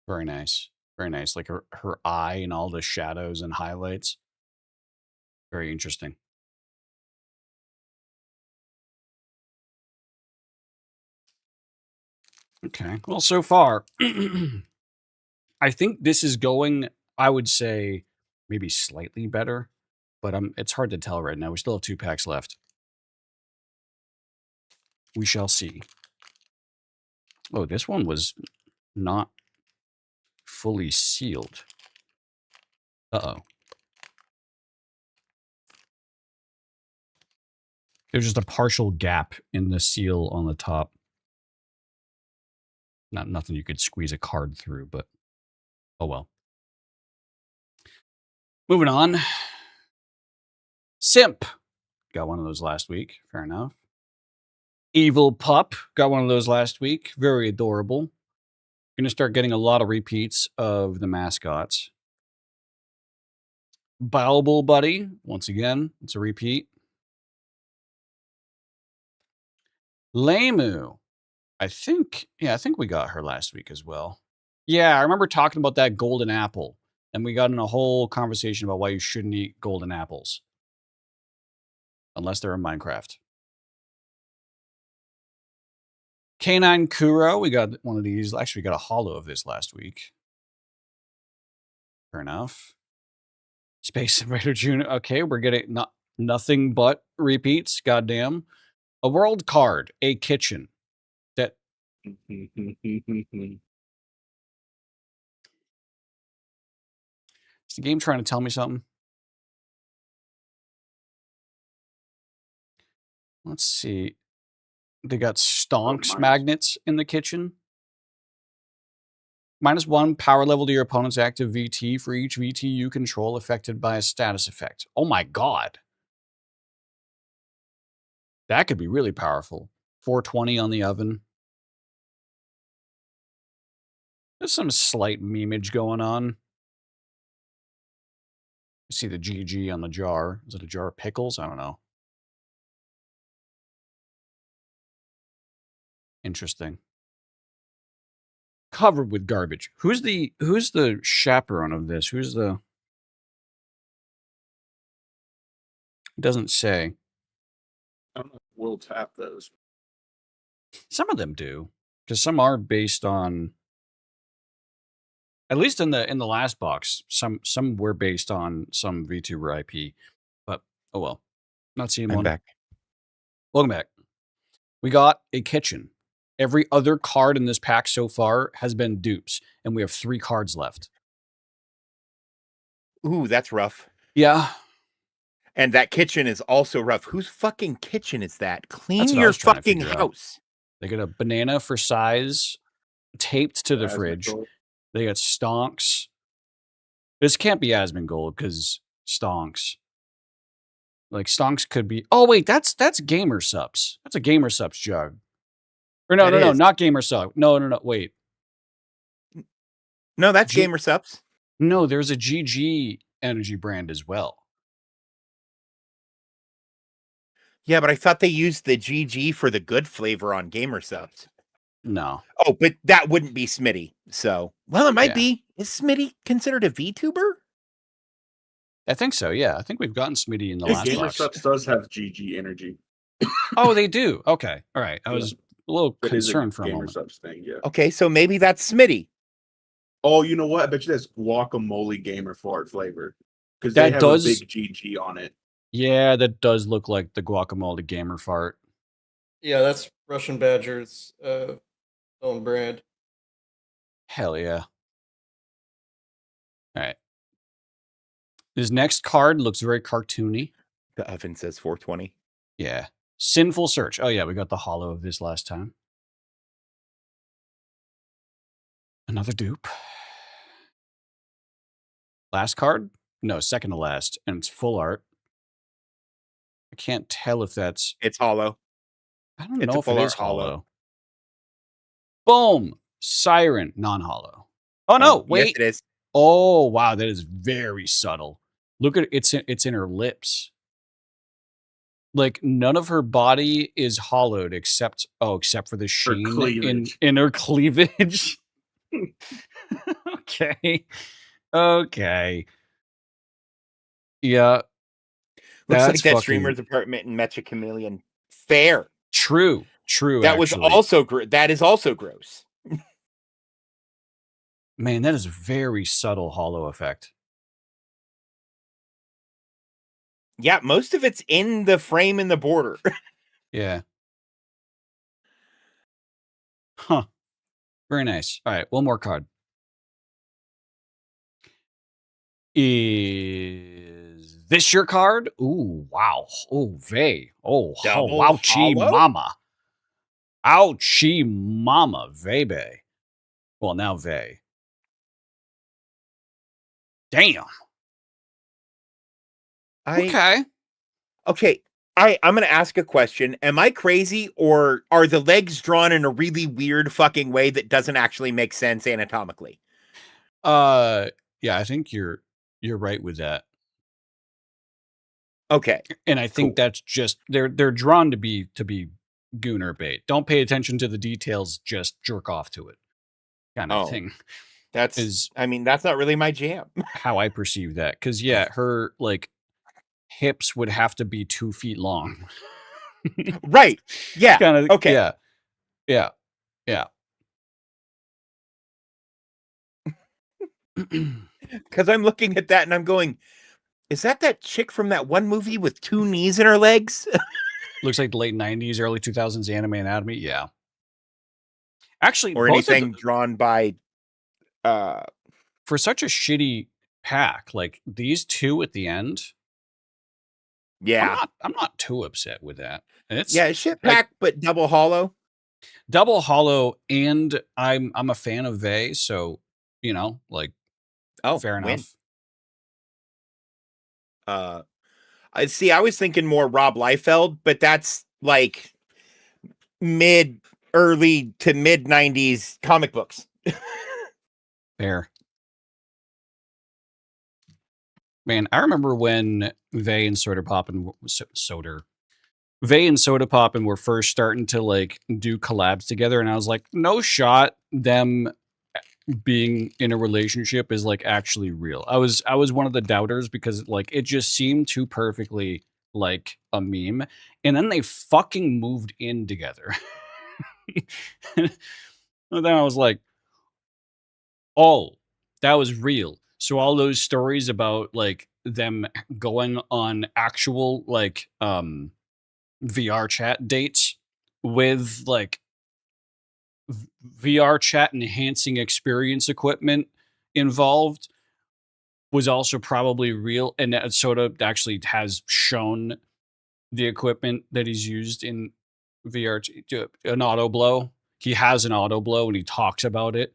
Very nice. Very nice. Like her eye and all the shadows and highlights. Very interesting. Okay. Well, so far, I think this is going, I would say, maybe slightly better but it's hard to tell right now. We still have 2 packs left. We shall see. Oh, this one was not fully sealed. Uh-oh. There's just a partial gap in the seal on the top. Nothing you could squeeze a card through, but oh well. Moving on. Simp. Got one of those last week. Fair enough. Evil Pup. Got one of those last week. Very adorable. Going to start getting a lot of repeats of the mascots. Bowel Buddy. Once again, it's a repeat. Lamu. I think we got her last week as well. Yeah, I remember talking about that golden apple. And we got in a whole conversation about why you shouldn't eat golden apples. Unless they're in Minecraft. Canine Kuro. We got one of these. Actually, we got a holo of this last week. Fair enough. Space Invader June. Okay, we're getting nothing but repeats. Goddamn. A world card. A kitchen. That. Is the game trying to tell me something? Let's see. They got stonks magnets in the kitchen. -1 power level to your opponent's active VT for each VT you control affected by a status effect. Oh my god. That could be really powerful. 420 on the oven. There's some slight memeage going on. You see the GG on the jar. Is it a jar of pickles? I don't know. Interesting. Covered with garbage. Who's the chaperone of this? Who's the... It doesn't say. I don't know if we'll tap those. Some of them do. Because some are based on... At least in the last box, some were based on some VTuber IP. But, oh well. Not seeing one. I'm back. Welcome back. We got a kitchen. Every other card in this pack so far has been dupes, and we have 3 cards left. Ooh, that's rough. Yeah. And that kitchen is also rough. Whose fucking kitchen is that? Clean That's what I your was trying to fucking figure out. house. They got a banana for size taped to the fridge. They got stonks. This can't be Asmongold because stonks. Like stonks could be. Oh wait, that's Gamer Subs. That's a Gamer Subs jug. Or no, not Gamer Sub. No, wait. No, that's Gamer Subs. No, there's a GG energy brand as well. Yeah, but I thought they used the GG for the good flavor on Gamer Subs. No. Oh, but that wouldn't be Smitty. So, well, it might be. Is Smitty considered a VTuber? I think so, yeah. I think we've gotten Smitty in the last Gamer box. Subs does have GG energy. Oh, they do? Okay. All right. I was a little concerned for a moment. Subs thing, yeah. Okay, so maybe that's Smitty. Oh, you know what? I bet you that's guacamole gamer fart flavor. Because That they have does- a big GG on it. Yeah, that does look like the guacamole gamer fart. Yeah, that's Russian Badger's own brand. Hell yeah. All right. This next card looks very cartoony. The oven says 420. Yeah. Sinful Search. Oh, yeah, we got the holo of this last time. Another dupe. Last card? No, second to last. And it's full art. I can't tell if that's... It's hollow. I don't It's know a if it full is art holo. holo. Boom! Siren, non-holo. Oh, no, wait. Yes, it is. Oh, wow, that is very subtle. Look at it's in her lips. Like none of her body is hollowed except for the sheen cleavage. in her cleavage. Okay. Yeah. Looks like That's that fucking- streamer's apartment in Mecha Chameleon. Fair. True. That was actually. also that is also gross. Man, that is a very subtle hollow effect. Yeah, most of it's in the frame in the border. Yeah. Huh. Very nice. All right, one more card. Is this your card? Ooh, wow. Oh, vey. Oh, Double ouchie hollow? mama. Ouchie mama, vebe. Well, now vey. Damn. Okay. Okay. I'm going to ask a question. Am I crazy, or are the legs drawn in a really weird fucking way that doesn't actually make sense anatomically? Yeah, I think you're right with that. Okay. And I think Cool. that's just they're drawn to be gooner bait. Don't pay attention to the details, just jerk off to it. Kind of Oh. thing. That's Is that's not really my jam. how I perceive that. Cause yeah, her like hips would have to be 2 feet long. Right. Yeah. Kind of Okay. yeah. Yeah. Yeah. Because I'm looking at that and I'm going, is that chick from that one movie with 2 knees in her legs? Looks like the late 90s, early 2000s anime anatomy. Yeah. Actually, Or both of anything drawn by for such a shitty pack, like these two at the end, yeah. I'm not too upset with that. And it's Yeah, shit like pack, but double hollow. double hollow, and I'm a fan of Vey, so you know, like fair Win. enough. I see. I was thinking more Rob Liefeld, but that's like early to mid 90s comic books. Fair. Man, I remember when Vey and Soda Poppin' Vey and Soda Poppin' were first starting to like do collabs together, and I was like, no shot them being in a relationship is like actually real. I was one of the doubters because like it just seemed too perfectly like a meme, and then they fucking moved in together. And then I was like, oh, that was real. So all those stories about like them going on actual like VR chat dates with like VR chat enhancing experience equipment involved was also probably real. And Soda actually has shown the equipment that he's used in VR, an auto blow. He has an auto blow and he talks about it.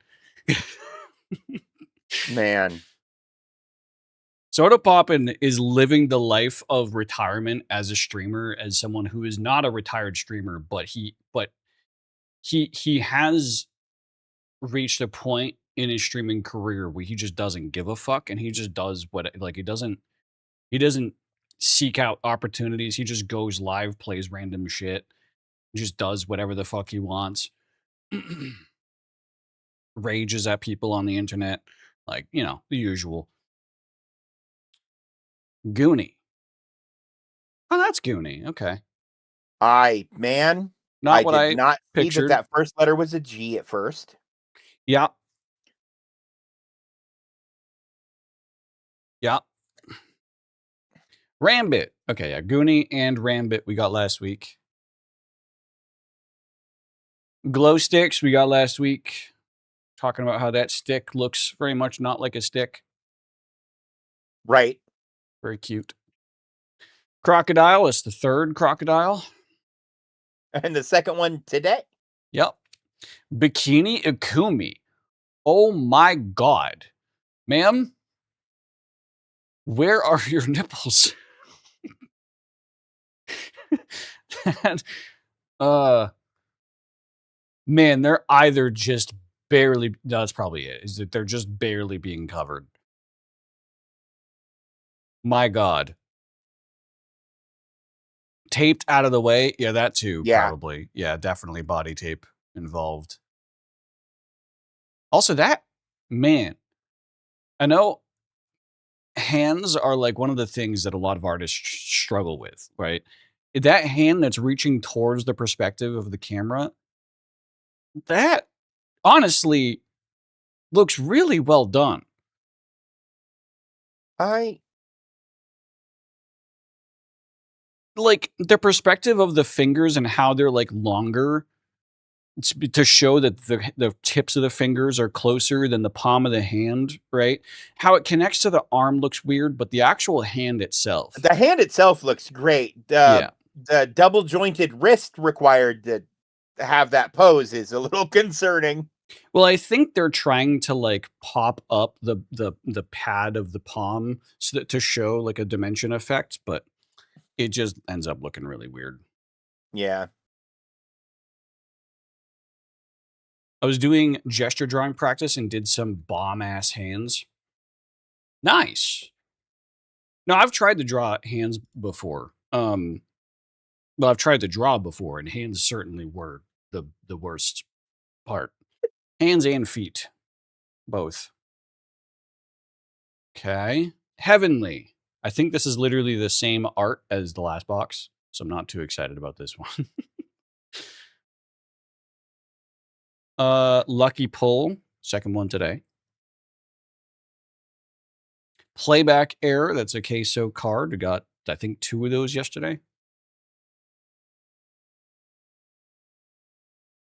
Man. Soda Poppin' is living the life of retirement as a streamer, as someone who is not a retired streamer, but he has reached a point in his streaming career where he just doesn't give a fuck, and he just does what like he doesn't seek out opportunities. He just goes live, plays random shit, just does whatever the fuck he wants. Rages at people on the internet, like, you know, the usual. Goonie. Oh, that's Goonie. Okay. Man. Not what I did not see pictured. that first letter was a G at first. Yeah. Yeah. Rambit. Okay, yeah. Goonie and Rambit we got last week. Glow sticks we got last week. Talking about how that stick looks very much not like a stick. Right. Very cute. Crocodile is the third crocodile. And the second one today. Yep. Bikini Ikumi. Oh my god. Ma'am, where are your nipples? And, man, they're either just barely, that's probably it, is that they're just barely being covered. My god. Taped out of the way? Yeah, that too, Yeah. probably. Yeah, definitely body tape involved. Also, that, man, I know hands are like one of the things that a lot of artists struggle with, right? That hand that's reaching towards the perspective of the camera, that honestly looks really well done. like the perspective of the fingers and how they're like longer to show that the tips of the fingers are closer than the palm of the hand, right? How it connects to the arm looks weird, but the actual hand itself. The hand itself looks great. Yeah. The double jointed wrist required to have that pose is a little concerning. Well, I think they're trying to like pop up the pad of the palm so that to show like a dimension effect, but it just ends up looking really weird. Yeah. I was doing gesture drawing practice and did some bomb ass hands. Nice. No, I've tried to draw hands before. Well, I've tried to draw before, and hands certainly were the worst part. Hands and feet, both. Okay. Heavenly. I think this is literally the same art as the last box, so I'm not too excited about this one. Lucky Pull, second one today. Playback Error, that's a queso card. We got, I think, 2 of those yesterday.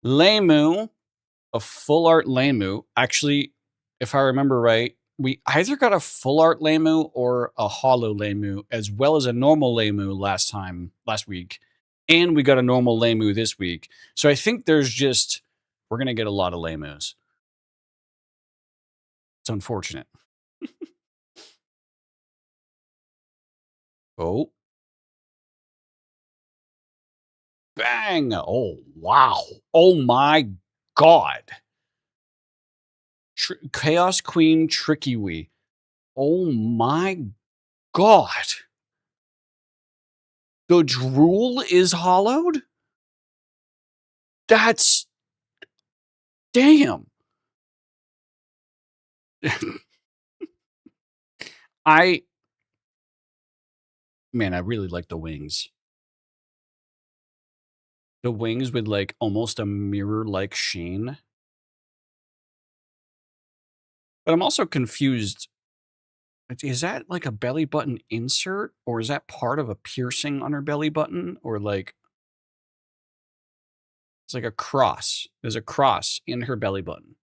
Lemu, a full art Lemu. Actually, if I remember right, we either got a full art Lemu or a hollow Lemu, as well as a normal Lemu last week. And we got a normal Lemu this week. So I think we're going to get a lot of Lemus. It's unfortunate. Oh. Bang. Oh, wow. Oh, my God. Chaos Queen Tricky Wee. Oh, my God. The drool is hollowed? That's... Damn. Man, I really like the wings. The wings with like almost a mirror-like sheen. But I'm also confused. Is that like a belly button insert? Or is that part of a piercing on her belly button? Or like... It's like a cross. There's a cross in her belly button.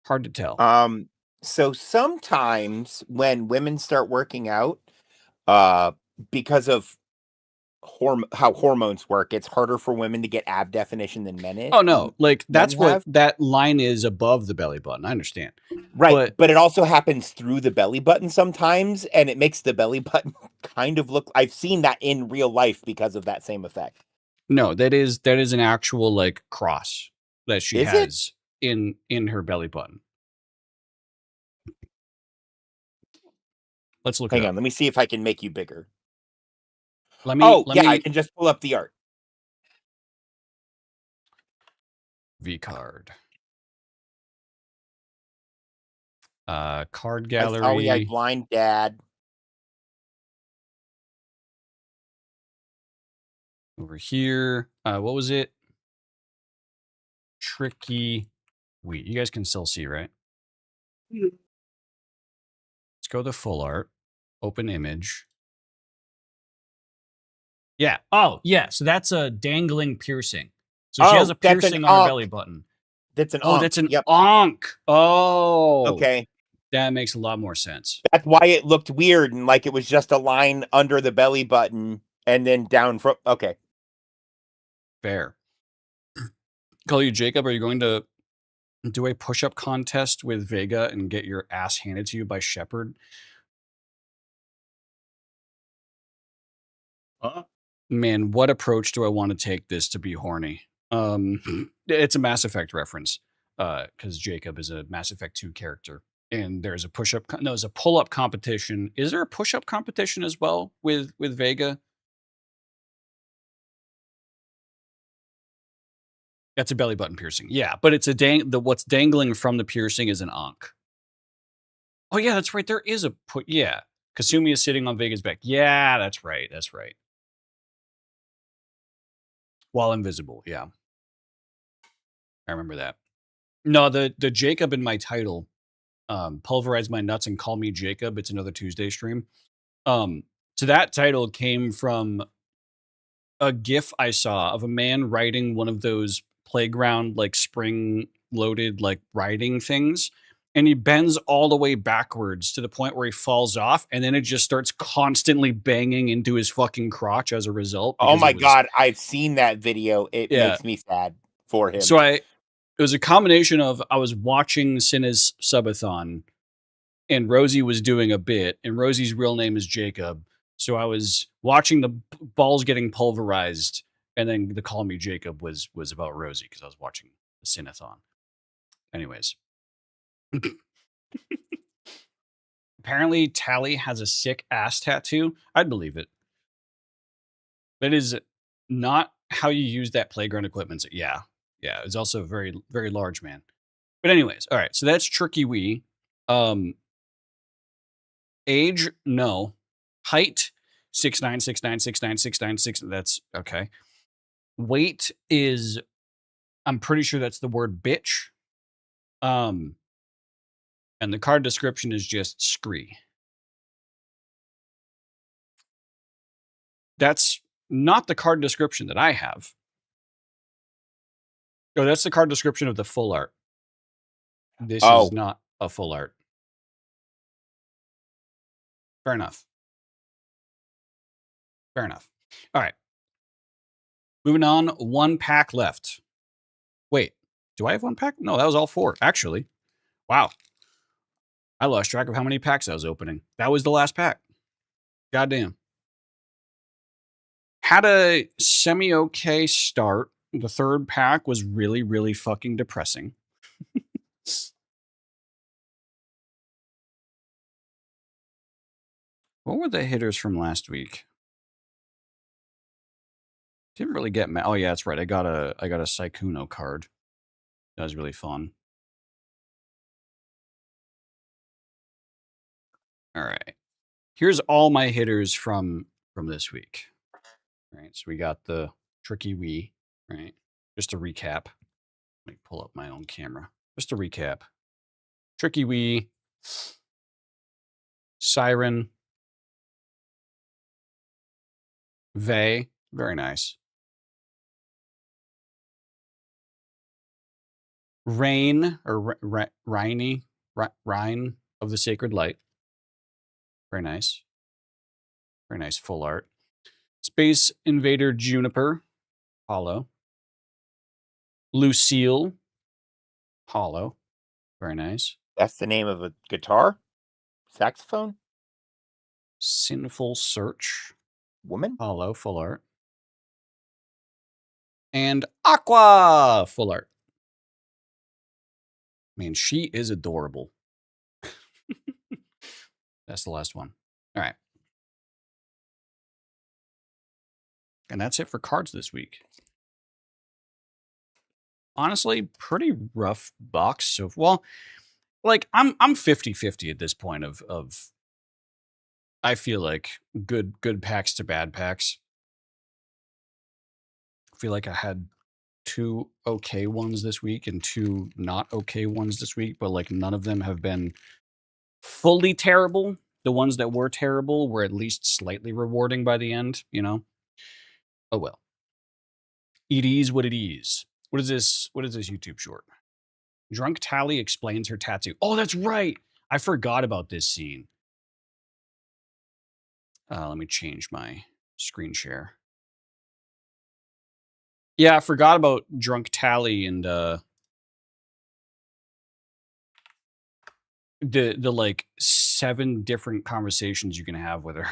Hard to tell. So sometimes when women start working out, because of how hormones work, it's harder for women to get ab definition than men. Oh no, like that's what have. that line is above the belly button. I understand. Right, but it also happens through the belly button sometimes, and it makes the belly button kind of look... I've seen that in real life because of that same effect. No, that is an actual like cross that she Is has in her belly button. Let's look. Hang on, let me see if I can make you bigger. I can just pull up the art. V card. Card gallery. Sorry, I blind dad. Over here. What was it? Tricky Wheat. You guys can still see, right? Yeah. Let's go to full art. Open image. Yeah. Oh, yeah. So that's a dangling piercing. So she has a piercing on her belly button. That's an onk. That's an onk. Oh. Okay. That makes a lot more sense. That's why it looked weird and like it was just a line under the belly button and then down from... Okay. Fair. Call you Jacob. Are you going to do a push-up contest with Vega and get your ass handed to you by Shepard? Man, what approach do I want to take this to be horny? It's a Mass Effect reference, because Jacob is a Mass Effect 2 character, and there's a there's a pull-up competition. Is there a push-up competition as well with Vega? That's a belly button piercing. Yeah, but it's what's dangling from the piercing is an ankh. Oh yeah, that's right. There is a yeah. Kasumi is sitting on Vega's back. Yeah, that's right. That's right. While invisible, yeah. I remember that. No, the Jacob in my title Pulverize My Nuts and Call Me Jacob. It's another Tuesday stream. So that title came from a GIF I saw of a man riding one of those playground, like spring loaded, like riding things. And he bends all the way backwards to the point where he falls off. And then it just starts constantly banging into his fucking crotch as a result. Oh my God. I've seen that video. It makes me sad for him. So it was a combination of, I was watching Cinna's subathon and Rosie was doing a bit, and Rosie's real name is Jacob. So I was watching the balls getting pulverized, and then the Call Me Jacob was about Rosie because I was watching the Cineathon. Anyways. Apparently Tally has a sick ass tattoo. I'd believe it. That is not how you use that playground equipment. So yeah. It's also a very, very large man. But anyways, all right. So that's Tricky Wee. Age, no. Height, 6'9", 6'9", 6'9", 6'9", 6. That's okay. Weight is, I'm pretty sure that's the word bitch. And the card description is just scree. That's not the card description that I have. Oh, that's the card description of the full art. This is not a full art. Fair enough. Fair enough. All right. Moving on. 1 pack left. Wait, do I have 1 pack? No, that was all 4, actually. Wow. I lost track of how many packs I was opening. That was the last pack. Goddamn. Had a semi-okay start. The 3rd pack was really, really fucking depressing. What were the hitters from last week? Didn't really get oh yeah, that's right. I got a Saikuno card. That was really fun. All right. Here's all my hitters from this week. All right. So we got the Tricky Wee, right? Just to recap. Let me pull up my own camera. Just to recap. Tricky Wee, Siren, Vey, very nice. Rain, or Rhine of the Sacred Light. Very nice. Very nice full art. Space Invader Juniper, hollow. Lucille, hollow. Very nice. That's the name of a guitar? Saxophone? Sinful Search. Woman? Hollow, full art. And Aqua, full art. Man, she is adorable. That's the last one. All right. And that's it for cards this week. Honestly, pretty rough box. So, well, like I'm 50-50 at this point of I feel like good packs to bad packs. I feel like I had 2 okay ones this week and 2 not okay ones this week, but like none of them have been fully terrible. The ones that were terrible were at least slightly rewarding by the end, you know? Oh well. It is what it is. What is this YouTube short? Drunk Tally explains her tattoo. Oh, that's right. I forgot about this scene. Let me change my screen share. Yeah, I forgot about Drunk Tally and the like 7 different conversations you can have with her.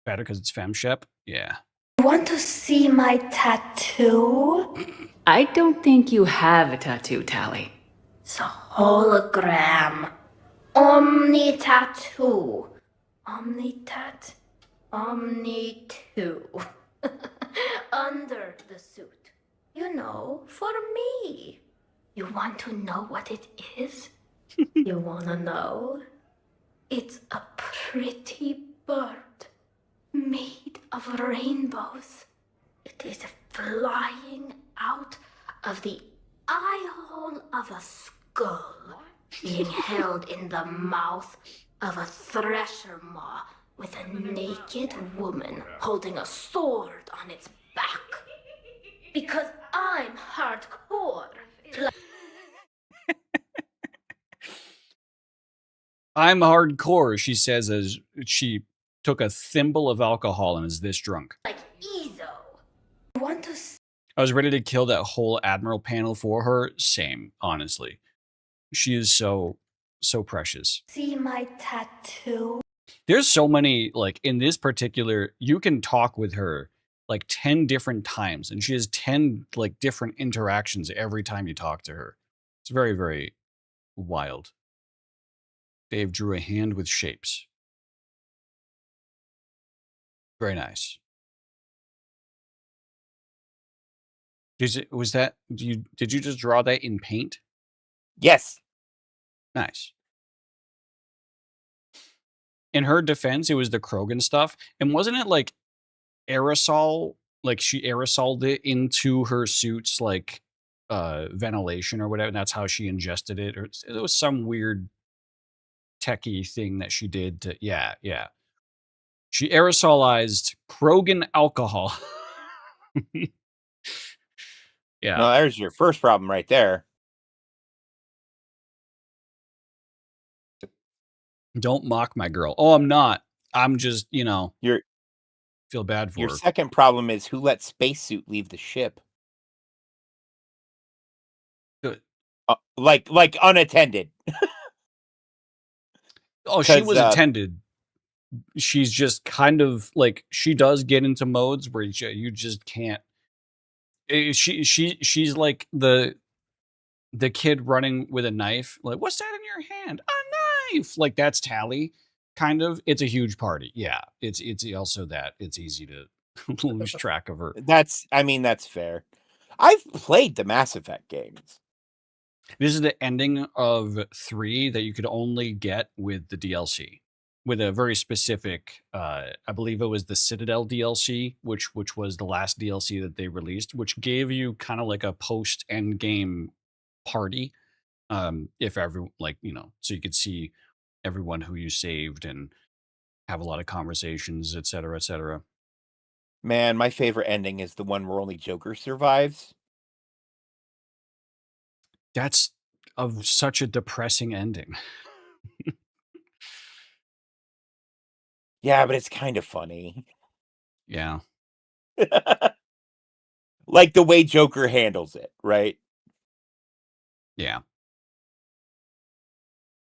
Better because it's femshep? Yeah. Want to see my tattoo? I don't think you have a tattoo, Tally. It's a hologram. Omni tattoo. Omni-tat. Omni-2. Under the suit. You know, for me. You want to know what it is? You wanna know? It's a pretty bird made of rainbows. It is flying out of the eye hole of a skull being held in the mouth of a thresher maw with a naked woman holding a sword on its back. Because I'm hardcore. I'm hardcore, she says as she took a thimble of alcohol and is this drunk. Like Ezo. Want to I was ready to kill that whole Admiral panel for her. Same, honestly. She is so precious. see my tattoo? There's so many, like, in this particular, you can talk with her like 10 different times, and she has 10, like, different interactions every time you talk to her. It's very, very wild. Dave drew a hand with shapes. Very nice. Did you just draw that in paint? Yes. Nice. In her defense, it was the Krogan stuff. And wasn't it like aerosol? Like she aerosoled it into her suit's like ventilation or whatever. And that's how she ingested it. Or it was some weird techie thing that she did to, yeah. She aerosolized Krogan alcohol. Yeah. No, there's your first problem right there. Don't mock my girl. Oh, I'm not. I'm just, Your feel bad for your her. second problem is who let Spacesuit leave the ship? Good. Like unattended. Oh, she 'Cause, was attended. She's just kind of like, she does get into modes where you just can't. She's like the kid running with a knife. Like, what's that in your hand? A knife. Like that's Tally, kind of. It's a huge party. Yeah, it's also that it's easy to lose track of her. That's fair. I've played the Mass Effect games. This is the ending of 3 that you could only get with the DLC, with a very specific. I believe it was the Citadel DLC, which was the last DLC that they released, which gave you kind of like a post end game party. If everyone so you could see everyone who you saved and have a lot of conversations, etc., etc. Man, my favorite ending is the one where only Joker survives. That's of such a depressing ending. Yeah, but it's kind of funny. Yeah. Like the way Joker handles it, right? Yeah.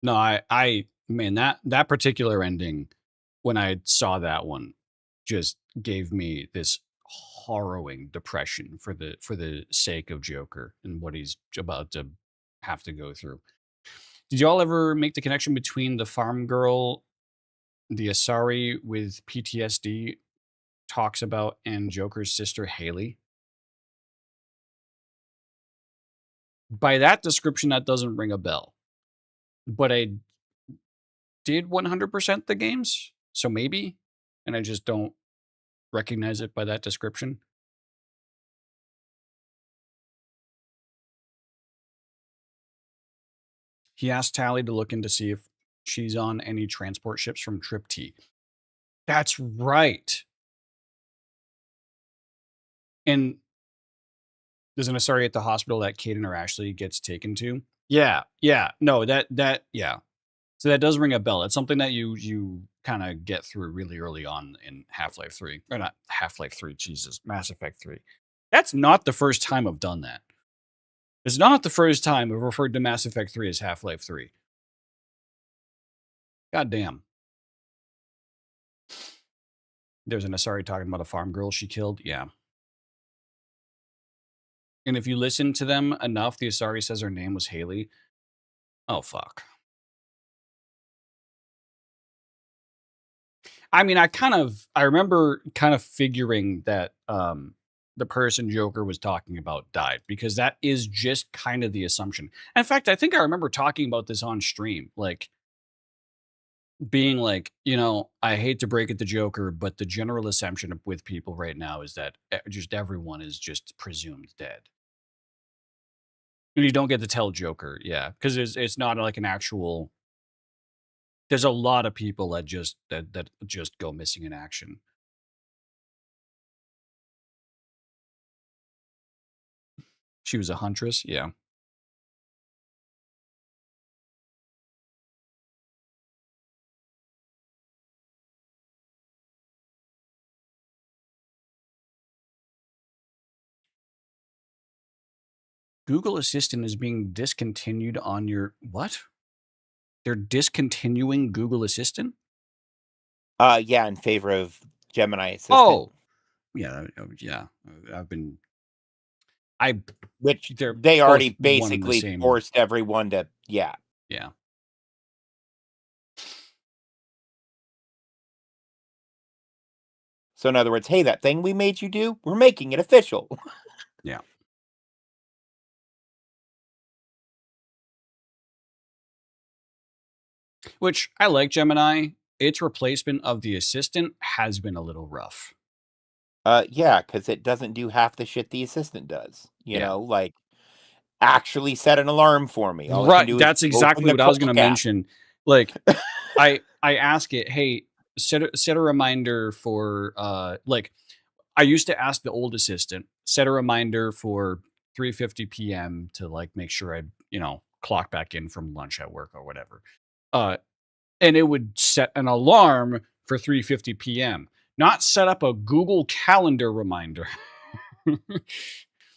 No, I man, that particular ending, when I saw that one, just gave me this harrowing depression for the sake of Joker and what he's about to have to go through. Did y'all ever make the connection between the farm girl, the Asari with PTSD talks about, and Joker's sister Haley? By that description, that doesn't ring a bell. But I did 100% the games, so maybe, and I just don't recognize it by that description. He asked Tally to look in to see if she's on any transport ships from Trip T. That's right. And there's an Asari at the hospital that Caden or Ashley gets taken to. Yeah. No, that yeah. So that does ring a bell. It's something that you kind of get through really early on in Half-Life 3. Or not Half-Life 3, Jesus. Mass Effect 3. That's not the first time I've done that. It's not the first time I've referred to Mass Effect 3 as Half-Life 3. God damn. There's an Asari talking about a farm girl she killed. Yeah. And if you listen to them enough, the Asari says her name was Haley. Oh, fuck. I mean, I remember kind of figuring that the person Joker was talking about died, because that is just kind of the assumption. In fact, I think I remember talking about this on stream, like being like, I hate to break it to Joker, but the general assumption with people right now is that just everyone is just presumed dead. You don't get to tell Joker, yeah, because it's not like an actual. There's a lot of people that just go missing in action. She was a huntress, yeah. Google Assistant is being discontinued on your what? They're discontinuing Google Assistant? Yeah, in favor of Gemini Assistant. Oh, yeah, yeah. I've been. Which they're they both already one and the basically same. forced everyone to, yeah. Yeah. So in other words, hey, that thing we made you do, we're making it official. Yeah. Which I like Gemini. Its replacement of the assistant has been a little rough. Yeah, because it doesn't do half the shit the assistant does. You Yeah. know, like actually set an alarm for me. All it can Right. do is That's open exactly the what I was going to Chrome app. mention. Like, I ask it, hey, set a reminder for like I used to ask the old assistant, set a reminder for 3:50 p.m. to like make sure I, clock back in from lunch at work or whatever. And it would set an alarm for 3:50 p.m. Not set up a Google Calendar reminder.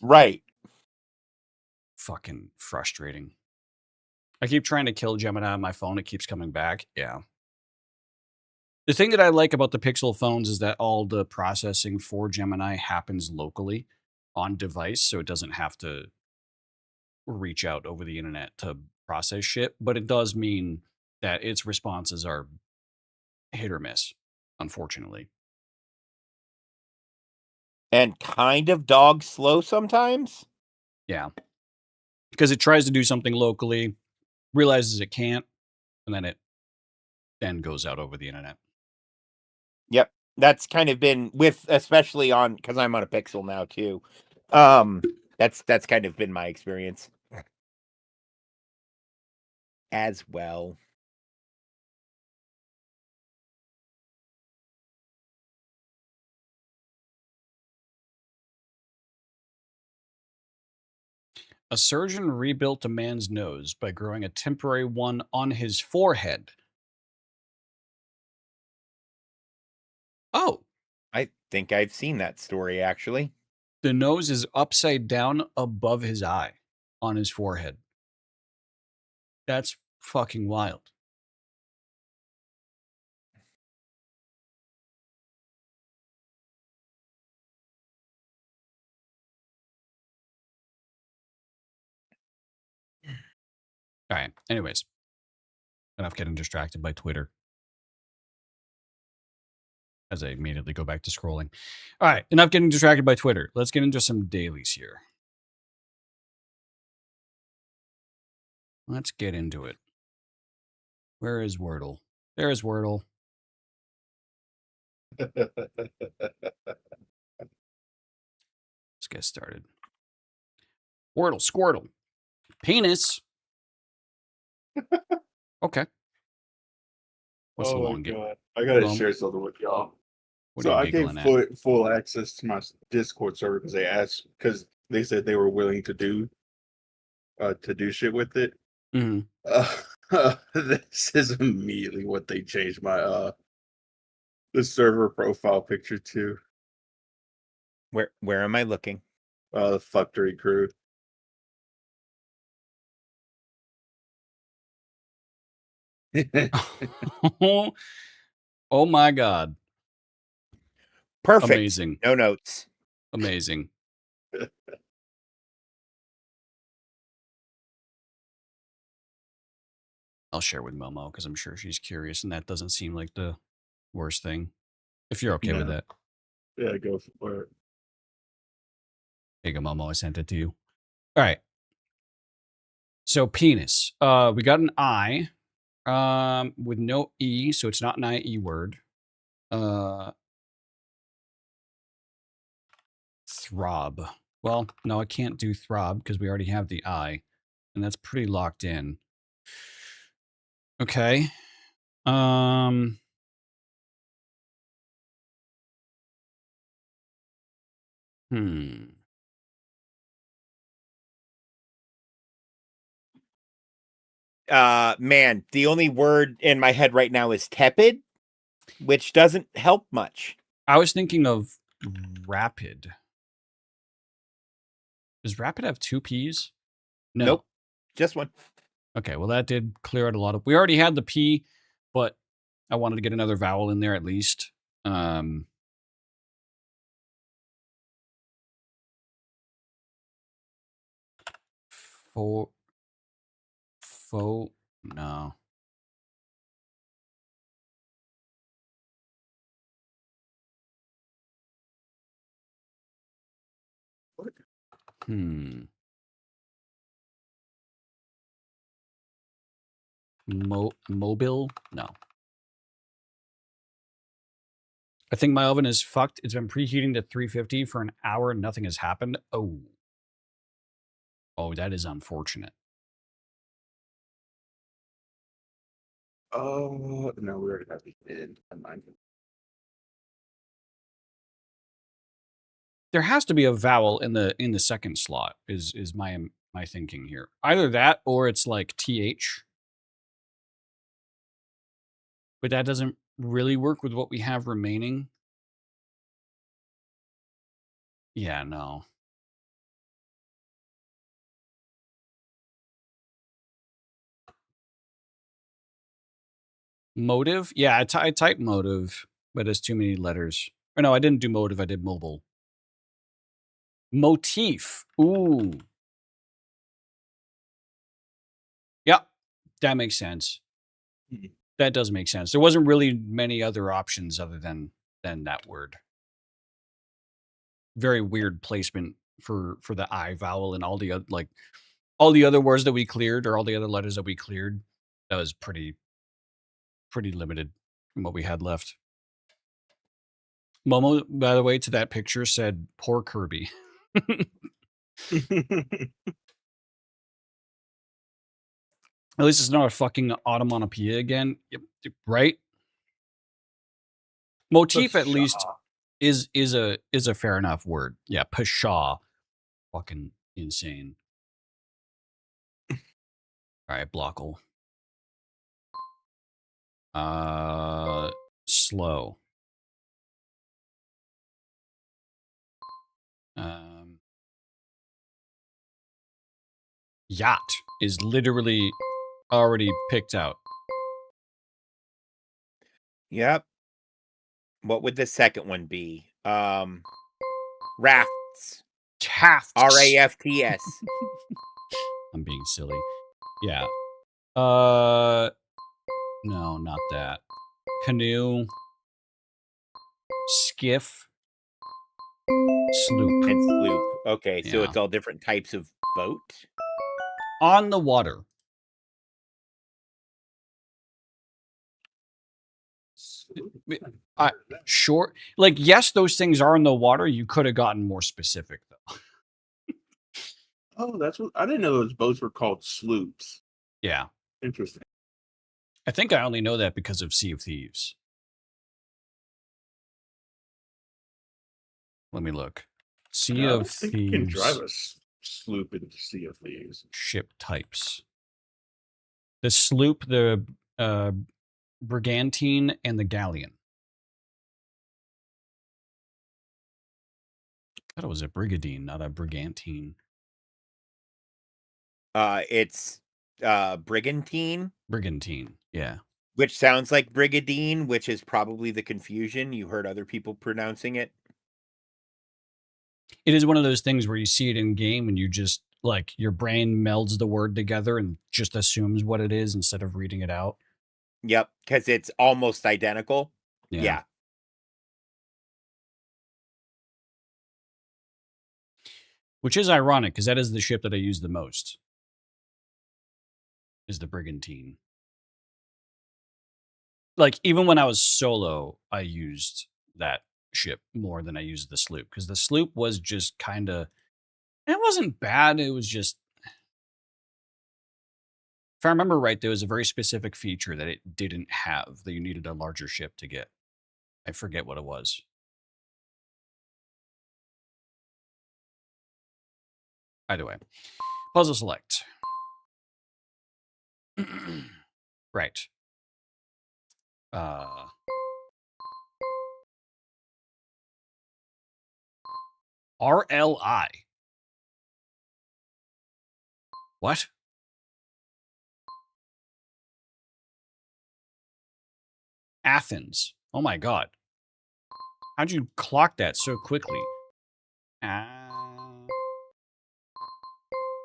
Right. Fucking frustrating. I keep trying to kill Gemini on my phone. It keeps coming back. Yeah. The thing that I like about the Pixel phones is that all the processing for Gemini happens locally on device, so it doesn't have to reach out over the internet to process shit. But it does mean that its responses are hit or miss, unfortunately. And kind of dog slow sometimes. Yeah. Because it tries to do something locally, realizes it can't, and then it then goes out over the internet. Yep. That's kind of been with, especially on, because I'm on a Pixel now too. That's kind of been my experience as well. A surgeon rebuilt a man's nose by growing a temporary one on his forehead. Oh, I think I've seen that story actually. the nose is upside down above his eye on his forehead. That's fucking wild. All right. Anyways, enough getting distracted by Twitter. As I immediately go back to scrolling. All right. Enough getting distracted by Twitter. Let's get into some dailies here. Let's get into it. Where is Wordle? There is Wordle. Let's get started. Wordle, Squirtle. Penis. Okay. What's the long game? God. I gotta Well, share something with y'all. What So are I you gave giggling at? full access to my Discord server because they said they were willing to do shit with it. Mhm. This is immediately what they changed my the server profile picture to. Where am I looking? The Factory Crew. Oh my God. Perfect. Amazing. No notes. Amazing. I'll share with Momo because I'm sure she's curious, and that doesn't seem like the worst thing. If you're okay with No. that. Yeah, go for it. There you go, Momo. I sent it to you. All right. So penis. We got an I with no E, so it's not an IE word. Throb. Well, no, I can't do throb because we already have the I. and that's pretty locked in. Okay. Man, the only word in my head right now is tepid, which doesn't help much. I was thinking of rapid. Does rapid have 2 P's? No. Nope. Just one. Okay, well that did clear out a lot of. We already had the P, but I wanted to get another vowel in there at least. No. Mobile? No. I think my oven is fucked. It's been preheating to 350 for an hour and nothing has happened. Oh. Oh, that is unfortunate. Oh, no, we already have the in. There has to be a vowel in the second slot is my thinking here. Either that or it's like TH. But that doesn't really work with what we have remaining. Yeah, no. Motive? Yeah, I typed motive, but it's too many letters. Or no, I didn't do motive, I did mobile. Motif. Ooh. Yep, that makes sense. That does make sense. There wasn't really many other options other than that word. Very weird placement for the I vowel and all the other all the other words that we cleared or all the other letters that we cleared. That was pretty limited from what we had left. Momo, by the way, to that picture said, "Poor Kirby." At least it's not a fucking onomatopoeia again, right? Motif at least is a fair enough word. Yeah, pshaw. Fucking insane. All right, Blockle. Slow. Yacht is literally already picked out. Yep. What would the second one be? Rafts. Tafts. RAFTS. I'm being silly. Yeah. No, not that. Canoe. Skiff. Sloop. And sloop. Okay, so Yeah. it's all different types of boat. On the water. Sure. Like, yes, those things are in the water. You could have gotten more specific, though. Oh, that's what I didn't know those boats were called sloops. Yeah. Interesting. I think I only know that because of Sea of Thieves. Let me look. Sea of Thieves. You can drive a sloop into Sea of Thieves. Ship types. The sloop, the brigantine, and the galleon. I thought it was a brigantine, not a brigantine. It's brigantine. Brigantine, yeah. Which sounds like brigadine, which is probably the confusion. You heard other people pronouncing it. It is one of those things where you see it in game and you just, like, your brain melds the word together and just assumes what it is instead of reading it out. Yep, because it's almost identical. Yeah. Which is ironic, because that is the ship that I use the most. Is the brigantine. Like, even when I was solo, I used that ship more than I used the sloop. Because the sloop was just kind of... It wasn't bad, it was just... If I remember right, there was a very specific feature that it didn't have that you needed a larger ship to get. I forget what it was. Either way. Puzzle select. Right. RLI. What? Athens. Oh my god. How'd you clock that so quickly?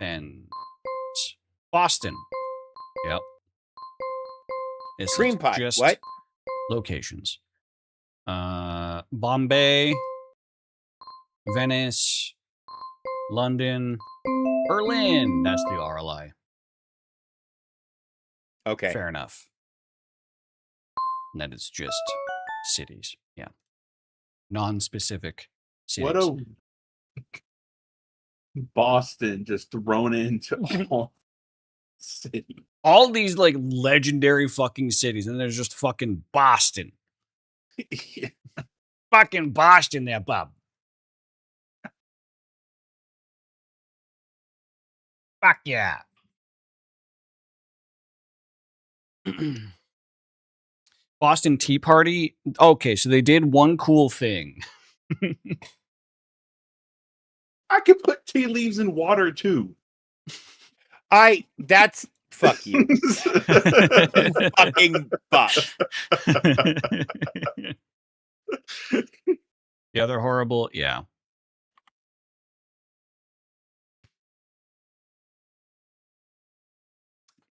And Boston. Yep. This Cream is pie. just What? locations. Bombay, Venice, London, Berlin. That's the RLI. Okay. Fair enough. And that is just cities. Yeah. Non-specific cities. What a Boston just thrown into all city. All these like legendary fucking cities, and there's just fucking Boston. Yeah. Fucking Boston there, Bob. Fuck yeah. Boston Tea Party. Okay, so they did one cool thing. I could put tea leaves in water too. That's fuck you. Fucking fuck. The other horrible, yeah.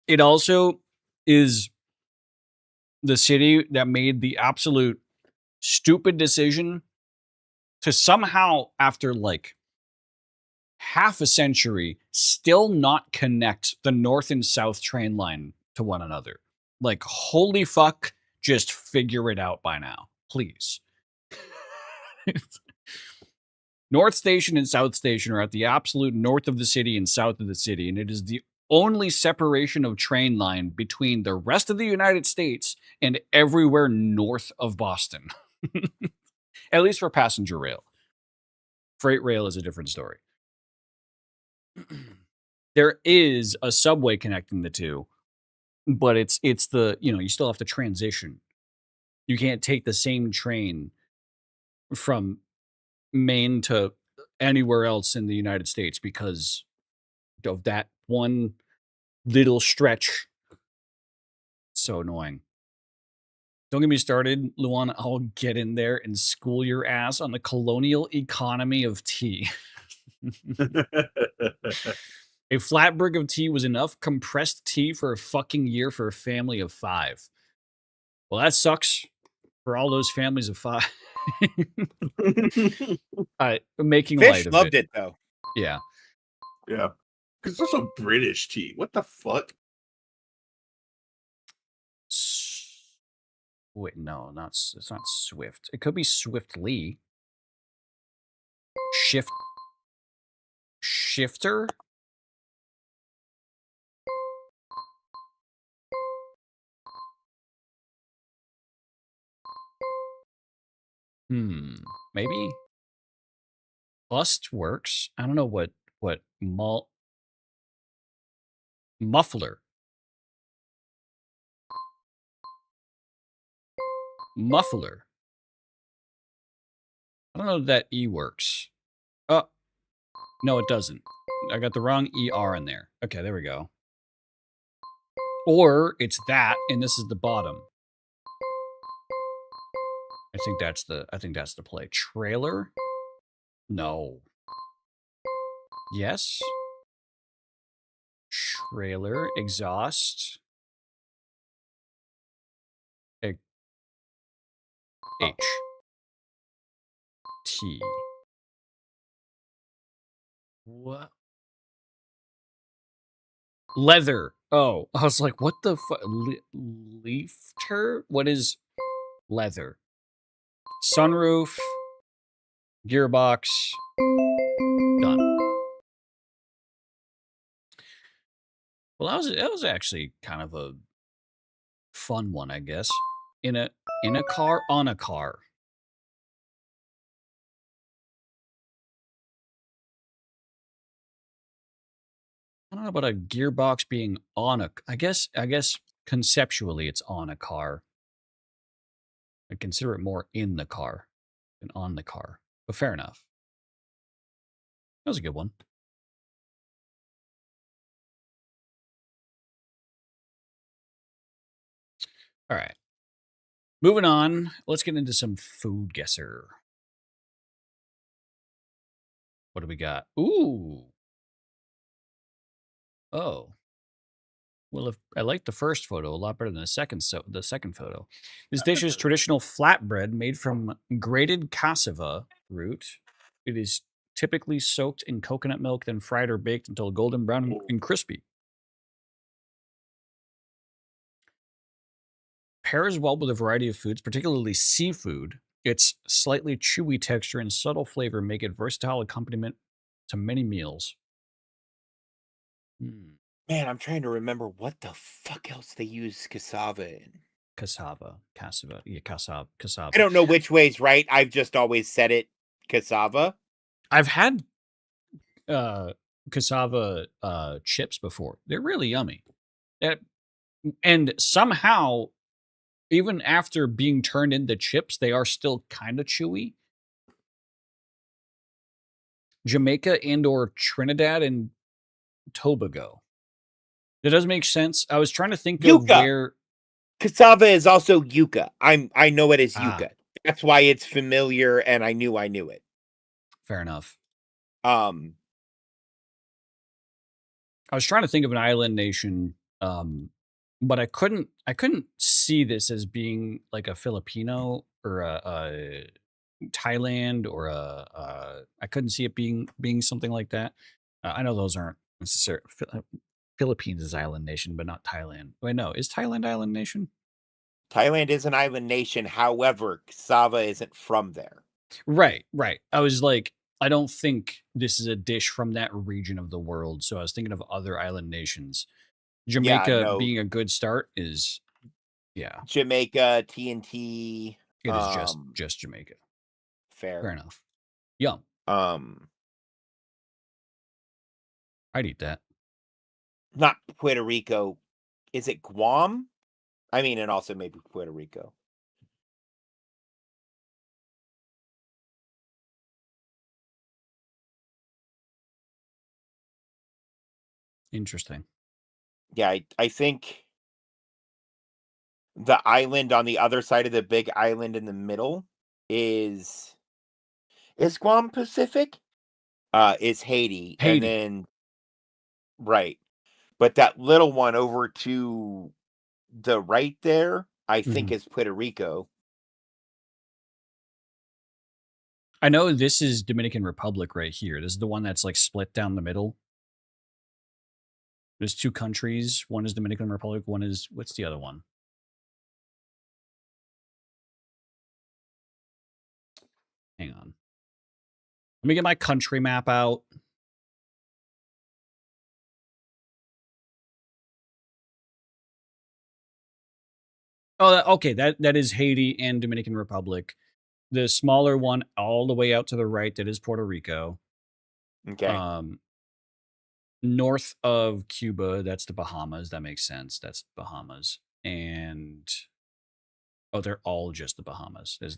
It also is the city that made the absolute stupid decision to somehow, after like half a century, still not connect the north and south train line to one another. Like, holy fuck, just figure it out by now, please. North Station and South Station are at the absolute north of the city and south of the city, and it is the only separation of train line between the rest of the United States and everywhere north of Boston. At least for passenger rail. Freight rail is a different story. There is a subway connecting the two, but it's the, you still have to transition. You can't take the same train from Maine to anywhere else in the United States because of that one little stretch. So annoying. Don't get me started, Luan. I'll get in there and school your ass on the colonial economy of tea. A flat brick of tea was enough compressed tea for a fucking year for a family of 5. Well, that sucks for all those families of 5. Making Fish light of loved it though. Yeah. Yeah. Because it's also British tea. What the fuck? Wait, no, it's not Swift. It could be Swiftly. Shifter? Maybe Bust works. I don't know what muffler. Muffler. I don't know if that E works. Oh, no, it doesn't. I got the wrong ER in there. Okay, there we go. Or it's that, and this is the bottom. I think that's the play. Trailer? No. Yes. Trailer, exhaust. H. T. What? Leather. Oh, I was like, what the fuck? Leafter? What is leather? Sunroof. Gearbox. Done. Well, that was actually kind of a fun one, I guess. In a car, on a car. I don't know about a gearbox being on a. I guess conceptually it's on a car. I consider it more in the car than on the car. But fair enough. That was a good one. All right. Moving on. Let's get into some food guesser. What do we got? Ooh. Oh. Well, if I like the first photo a lot better than the second photo. This dish is traditional flatbread made from grated cassava root. It is typically soaked in coconut milk, then fried or baked until golden brown and crispy. Pairs well with a variety of foods, particularly seafood. Its slightly chewy texture and subtle flavor make it versatile accompaniment to many meals. Man, I'm trying to remember what the fuck else they use cassava in. Cassava. Yeah, cassava. I don't know which way's right. I've just always said it cassava. I've had cassava chips before. They're really yummy. And somehow, even after being turned into chips, they are still kind of chewy. Jamaica and or Trinidad and Tobago. That does make sense. I was trying to think of where cassava is also yucca. I know it is yucca. That's why it's familiar, and I knew it. Fair enough. I was trying to think of an island nation, but I couldn't see this as being like a Filipino or a Thailand or I couldn't see it being something like that. I know those aren't necessarily. Philippines is island nation, but not Thailand. Wait, no, is Thailand island nation? Thailand is an island nation. However, cassava isn't from there. Right. I was like, I don't think this is a dish from that region of the world. So I was thinking of other island nations. Jamaica being a good start is, yeah. Jamaica, TNT. It is just Jamaica. Fair enough. Yum. I'd eat that. Not Puerto Rico. Is it Guam? I mean, and also maybe Puerto Rico. Interesting. Yeah, I think the island on the other side of the big island in the middle is Guam Pacific? Is Haiti. And then right. But that little one over to the right there, I think is Puerto Rico. I know this is Dominican Republic right here. This is the one that's like split down the middle. There's two countries. One is Dominican Republic. One is, what's the other one? Hang on. Let me get my country map out. Oh, okay. That is Haiti and Dominican Republic. The smaller one all the way out to the right, that is Puerto Rico. Okay. North of Cuba, that's the Bahamas. That makes sense. That's Bahamas. And they're all just the Bahamas. There's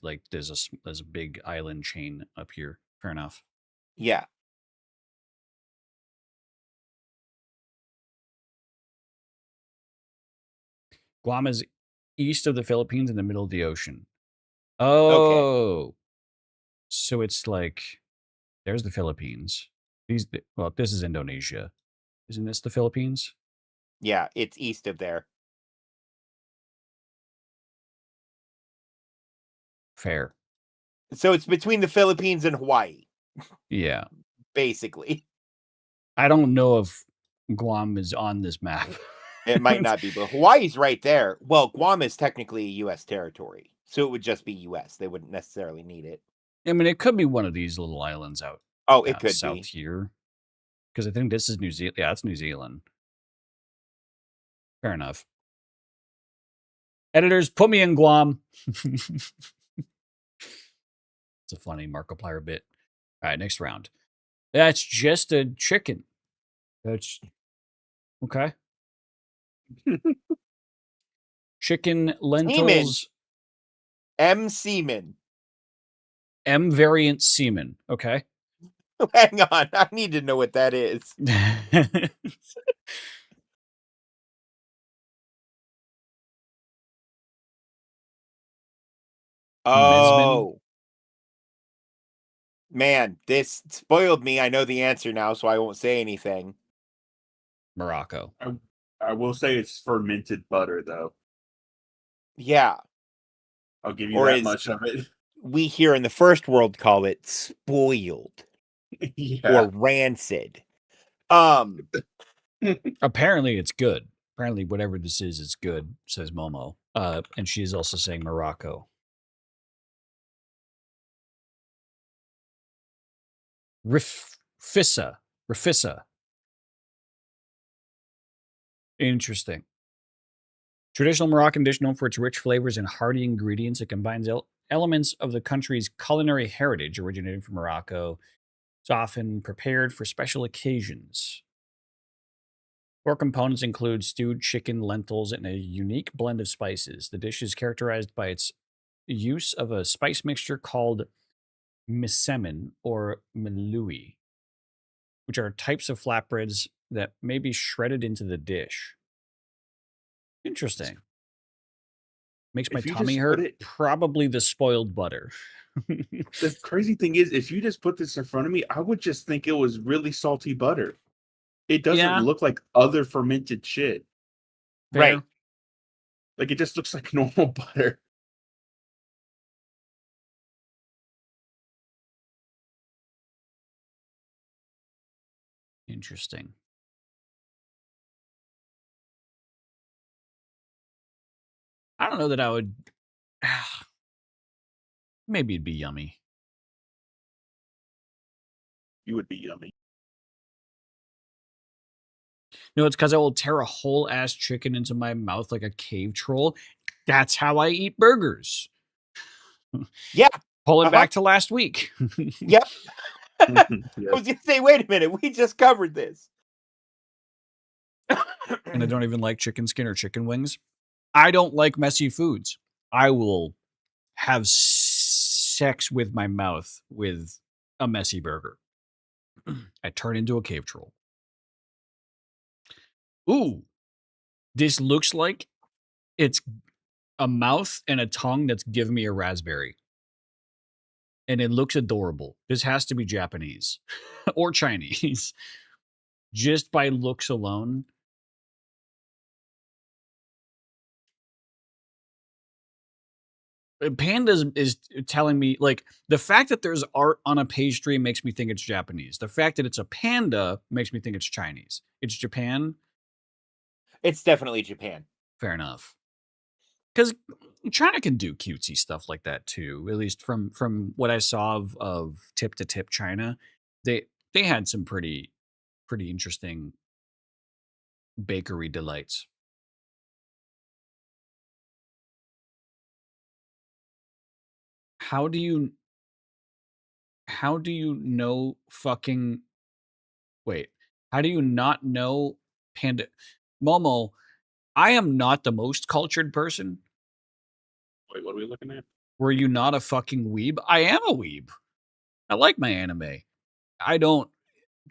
a big island chain up here. Fair enough. Yeah. Guam is east of the Philippines in the middle of the ocean. Oh. Okay. So it's like, there's the Philippines. This is Indonesia. Isn't this the Philippines? Yeah, it's east of there. Fair. So it's between the Philippines and Hawaii. Yeah. Basically. I don't know if Guam is on this map. It might not be, but Hawaii's right there. Well, Guam is technically a U.S. territory, so it would just be U.S. They wouldn't necessarily need it. I mean, it could be one of these little islands out. Oh, it could south be here, because I think this is New Zealand. Yeah, it's New Zealand. Fair enough. Editors, put me in Guam. It's a funny Markiplier bit. All right, next round. That's just a chicken. That's okay. Chicken, lentils, M. Seaman. M variant semen. Okay. Hang on. I need to know what that is. Oh. Man, this spoiled me. I know the answer now, so I won't say anything. Morocco. I will say it's fermented butter, though. Yeah. I'll give you Or that is- much of it. We here in the first world call it spoiled Yeah. or rancid. Apparently it's good. Apparently whatever this is, it's good, says Momo. And she is also saying Morocco. Rafissa. Interesting. Traditional Moroccan dish known for its rich flavors and hearty ingredients. It combines elements of the country's culinary heritage originating from Morocco. It's often prepared for special occasions. Core components include stewed chicken, lentils, and a unique blend of spices. The dish is characterized by its use of a spice mixture called misemen or meloui, which are types of flatbreads that may be shredded into the dish. Interesting. Makes my If you tummy just hurt. put it- Probably the spoiled butter. The crazy thing is, if you just put this in front of me, I would just think it was really salty butter. It doesn't Yeah. look like other fermented shit. Fair. Right. Like, it just looks like normal butter. Interesting. I don't know that I would. Maybe it'd be yummy. You would be yummy. No, it's because I will tear a whole ass chicken into my mouth like a cave troll. That's how I eat burgers. Yeah. Pull it back to last week. Yep. I Yeah. was gonna say, wait a minute, we just covered this. And I don't even like chicken skin or chicken wings. I don't like messy foods. I will have sex with my mouth with a messy burger. I turn into a cave troll. Ooh, this looks like it's a mouth and a tongue that's giving me a raspberry. And it looks adorable. This has to be Japanese or Chinese. Just by looks alone. Pandas is telling me, like, the fact that there's art on a pastry makes me think it's Japanese. The fact that it's a panda makes me think it's Chinese. It's Japan. It's definitely Japan. Fair enough. Because China can do cutesy stuff like that too. At least from what I saw of Tip to Tip China, they had some pretty interesting bakery delights. How do you know fucking wait? How do you not know panda? Momo, I am not the most cultured person. Wait, what are we looking at? Were you not a fucking weeb? I am a weeb. I like my anime. I don't.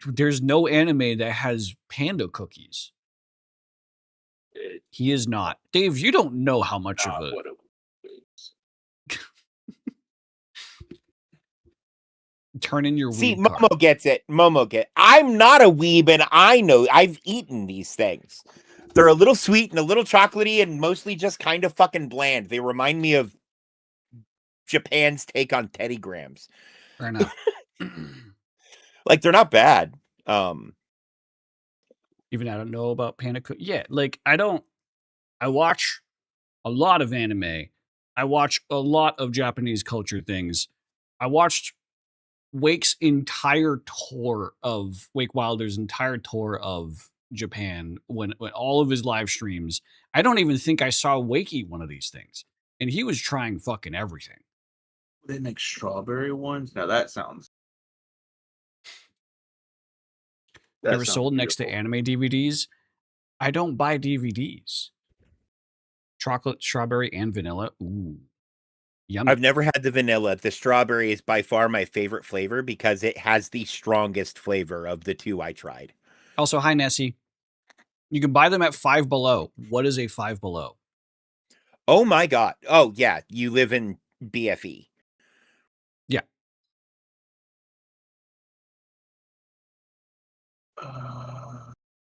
There's no anime that has panda cookies. He is not. Dave, you don't know how much of a. What a Turn in your See, weeb Momo card. gets it. Momo get. I'm not a weeb, and I know I've eaten these things. They're a little sweet and a little chocolatey, and mostly just kind of fucking bland. They remind me of Japan's take on Teddy Grahams. Fair enough. Like, they're not bad. Even I don't know about panda cookies. Yeah, like I watch a lot of anime. I watch a lot of Japanese culture things. I watched Wake Wilder's entire tour of Japan when all of his live streams. I don't even think I saw Wake eat one of these things, and he was trying fucking everything. They make strawberry ones. Now that sounds. They were sold next to anime DVDs. I don't buy DVDs. Chocolate, strawberry, and vanilla. Ooh, yummy. I've never had the vanilla. The strawberry is by far my favorite flavor because it has the strongest flavor of the two I tried. Also, hi, Nessie. You can buy them at Five Below. What is a Five Below? Oh my God. Oh, yeah. You live in BFE. Yeah.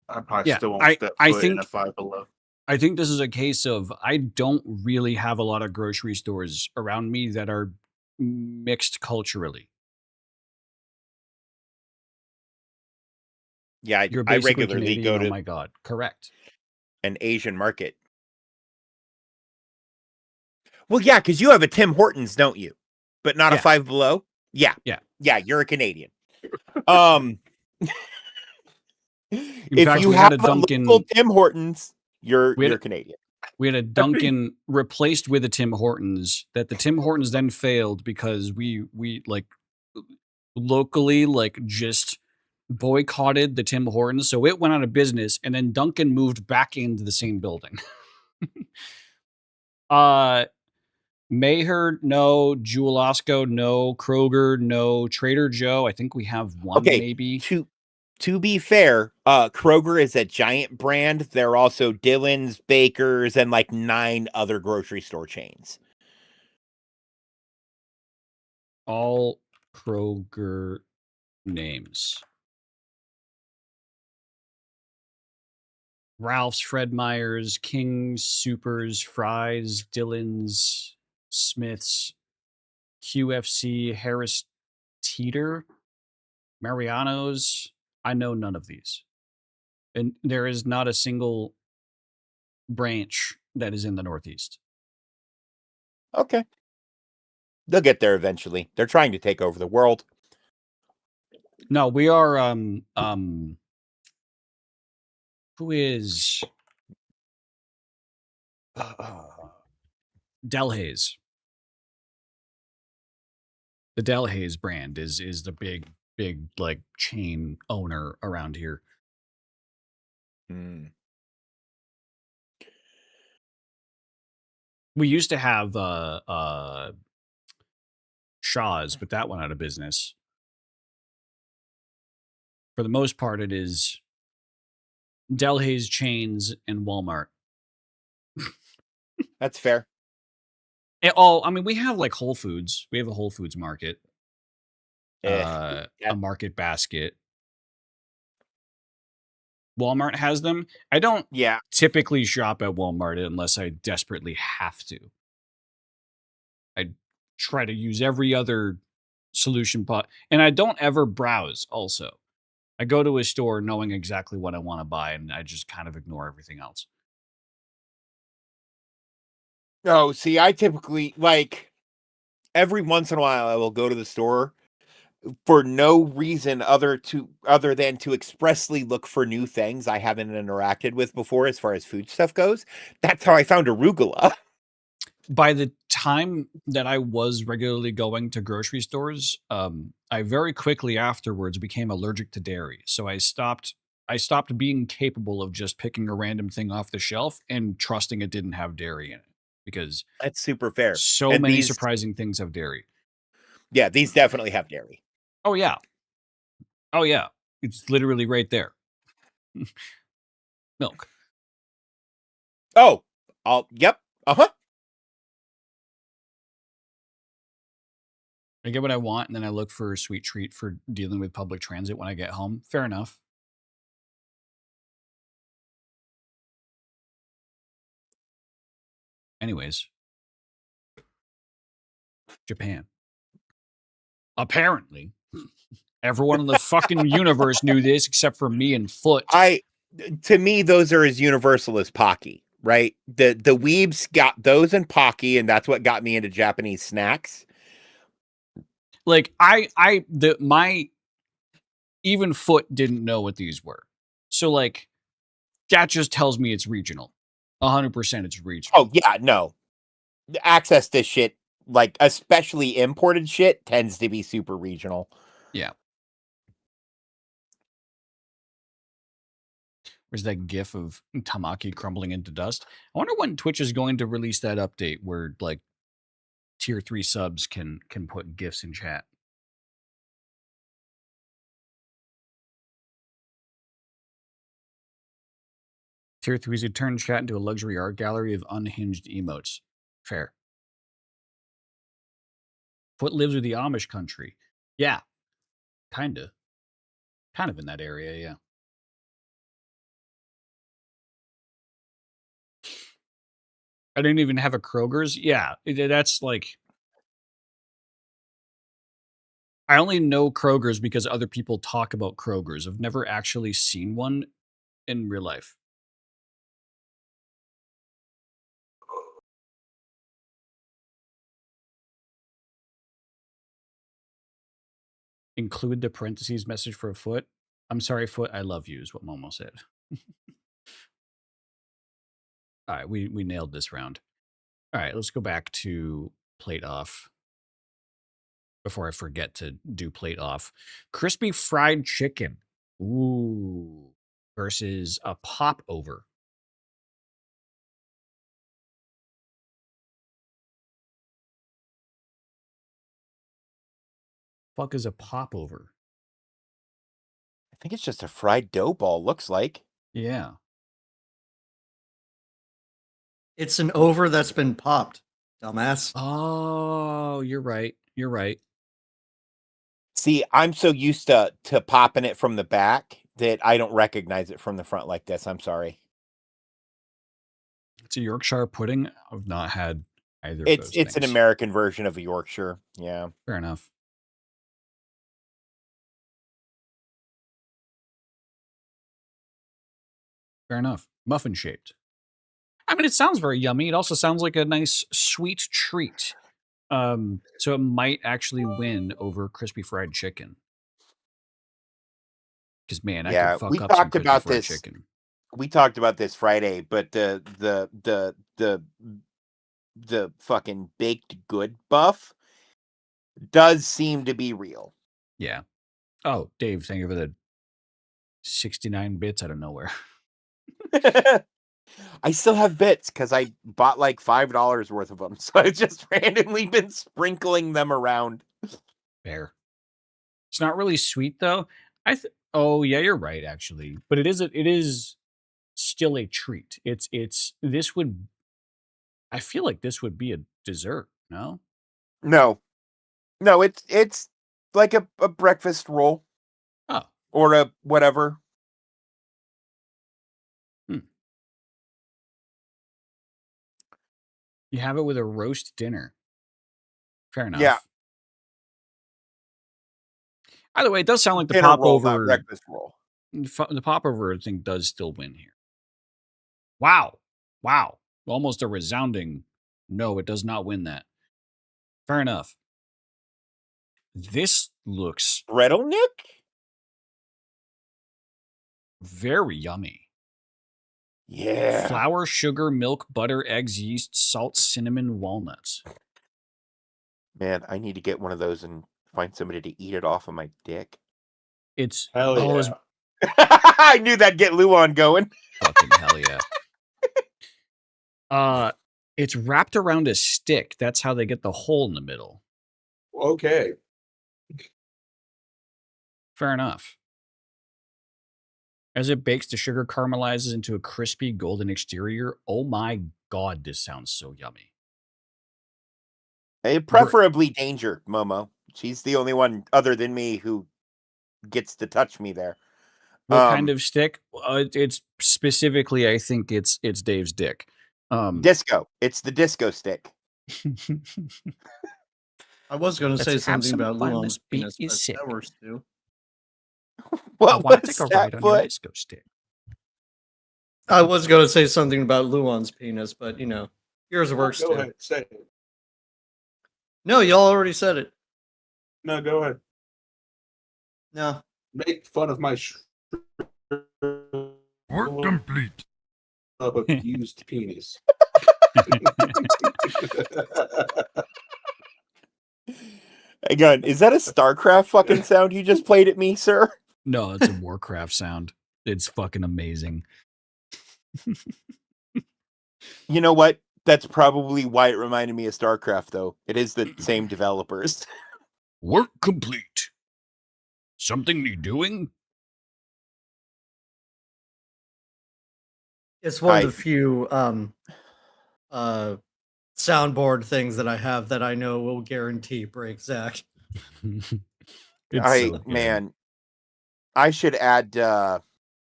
I probably still won't step foot in a Five Below. I think this is a case of I don't really have a lot of grocery stores around me that are mixed culturally. Yeah, You're I basically regularly Canadian, go to oh my God, correct. an Asian market. Well, yeah, because you have a Tim Hortons, don't you? But not a Five Below? Yeah. Yeah. Yeah, you're a Canadian. If you have a local Tim Hortons, you're Canadian. We had a Dunkin' replaced with a Tim Hortons that the Tim Hortons then failed because we like locally like just boycotted the Tim Hortons, so it went out of business, and then Dunkin' moved back into the same building. Maher, no. Jewel-Osco, no. Kroger, no. Trader Joe, I think we have one maybe. To be fair, Kroger is a giant brand. They're also Dillon's, Baker's, and like 9 other grocery store chains. All Kroger names. Ralph's, Fred Meyer's, King's, Supers, Fry's, Dillon's, Smith's, QFC, Harris Teeter, Mariano's. I know none of these. And there is not a single branch that is in the Northeast. Okay. They'll get there eventually. They're trying to take over the world. No, we are who is Delhaize. The Delhaize brand is the big like chain owner around here. We used to have Shaw's, but that went out of business. For the most part, it is Delhaize chains and Walmart. That's fair. I mean, we have like Whole Foods. We have a Whole Foods market. A market basket. Walmart has them. I don't typically shop at Walmart unless I desperately have to. I try to use every other solution and I don't ever browse also. I go to a store knowing exactly what I want to buy, and I just kind of ignore everything else. No, see, I typically, like, every once in a while I will go to the store for no reason other than to expressly look for new things I haven't interacted with before as far as food stuff goes. That's how I found arugula. By the time that I was regularly going to grocery stores, I very quickly afterwards became allergic to dairy. So I stopped being capable of just picking a random thing off the shelf and trusting it didn't have dairy in it. Because that's super fair. So many surprising things have dairy. Yeah, these definitely have dairy. Oh yeah. It's literally right there. Milk. Oh, yep. Uh-huh. I get what I want, and then I look for a sweet treat for dealing with public transit when I get home. Fair enough. Anyways. Japan. Apparently. Everyone in the fucking universe knew this except for me and Foot. To me, those are as universal as Pocky, right? The weebs got those and Pocky, and that's what got me into Japanese snacks. Like my even Foot didn't know what these were. So like that just tells me it's regional. 100% it's regional. Oh yeah, no. Access to shit, like especially imported shit, tends to be super regional. Yeah. Where's that gif of Tamaki crumbling into dust? I wonder when Twitch is going to release that update where like tier 3 subs can put gifs in chat. Tier 3s would turn chat into a luxury art gallery of unhinged emotes. Fair. Foot lives with the Amish country. Yeah. Kinda. Kind of in that area, yeah. I didn't even have a Kroger's. Yeah, that's like... I only know Kroger's because other people talk about Kroger's. I've never actually seen one in real life. Include the parentheses message for a Foot. I'm sorry, Foot. I love you is what Momo said. All right, we nailed this round. All right, let's go back to plate off. Before I forget to do plate off. Crispy fried chicken. Ooh. Versus a popover. Fuck is a popover? I think it's just a fried dough ball, looks like. Yeah. It's an over that's been popped, dumbass. Oh, you're right. You're right. See, I'm so used to popping it from the back that I don't recognize it from the front like this. I'm sorry. It's a Yorkshire pudding. I've not had either of those It's an things. American version of a Yorkshire. Yeah. Fair enough. Fair enough. Muffin shaped. I mean, it sounds very yummy. It also sounds like a nice sweet treat. So it might actually win over crispy fried chicken. Because man, I could fuck we up some talked crispy about fried this. chicken. We talked about this Friday, but the fucking baked good buff does seem to be real. Yeah. Oh, Dave, thank you for the 69 bits out of nowhere. I still have bits because I bought like $5 worth of them, so I've just randomly been sprinkling them around. Fair. It's not really sweet though. Oh yeah, you're right actually. But it is still a treat. This would, I feel like this would be a dessert, no? No, it's like a breakfast roll. Oh. Or a whatever. You have it with a roast dinner. Fair enough. Yeah. Either way, it does sound like the Dinner roll, popover. not breakfast roll. The popover, I think, does still win here. Wow. Wow. Almost a resounding no, it does not win that. Fair enough. This looks Brettleneck? very yummy. Yeah. Flour, sugar, milk, butter, eggs, yeast, salt, cinnamon, walnuts. Man, I need to get one of those and find somebody to eat it off of my dick. It's Hell yeah. I knew that'd get Luan going. Fucking hell yeah. It's wrapped around a stick. That's how they get the hole in the middle. Okay. Fair enough. As it bakes, the sugar caramelizes into a crispy golden exterior. Oh my god, this sounds so yummy. Preferably Danger, Momo. She's the only one other than me who gets to touch me there. What kind of stick? It's specifically, I think it's Dave's dick. Disco. It's the disco stick. I was going to say something about Luan's beat penis, is but sick. that works too. What want to was take a that ride on your foot? disco stick? I was going to say something about Luan's penis, but you know, yours works Go too. ahead, say it. No, y'all already said it. No, go ahead. No. Make fun of my. Work them Of a used penis. Again, is that a StarCraft fucking sound you just played at me, sir? No, it's a Warcraft sound. It's fucking amazing. You know what? That's probably why it reminded me of StarCraft, though. It is the same developers. Work complete. Something need doing? It's one I- of the few soundboard things that I have that I know will guarantee break Zach. It's so good. Man, I should add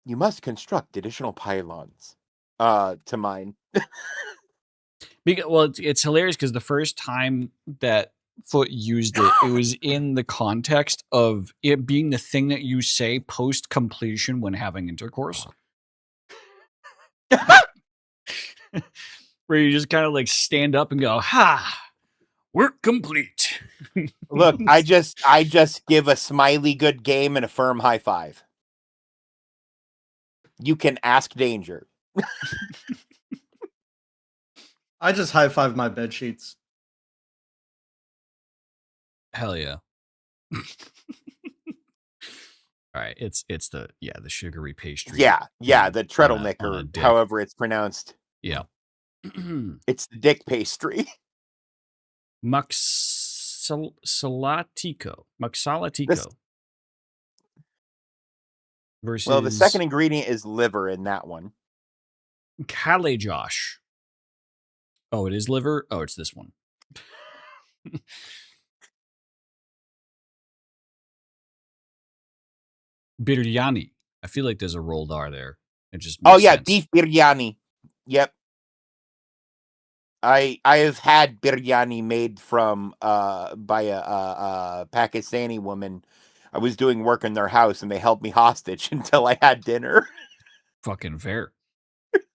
you must construct additional pylons to mine. Well, it's hilarious because the first time that Foot used it, it was in the context of it being the thing that you say post completion when having intercourse. Where you just kind of like stand up and go, "Ha, work complete." Look, I just give a smiley good game and a firm high five. You can ask danger. I just high five my bed sheets. Hell yeah. All right, it's the sugary pastry. Yeah, the treadle on knicker, a dick. however it's pronounced. Yeah. It's the dick pastry. Muxalatico. Versus Well, the second ingredient is liver in that one. Kalejosh. Oh, it is liver? Oh, it's this one. Biryani. I feel like there's a rolled R there. It just makes sense. Beef biryani. Yep. I have had biryani made from by a Pakistani woman. I was doing work in their house and they held me hostage until I had dinner. Fucking fair.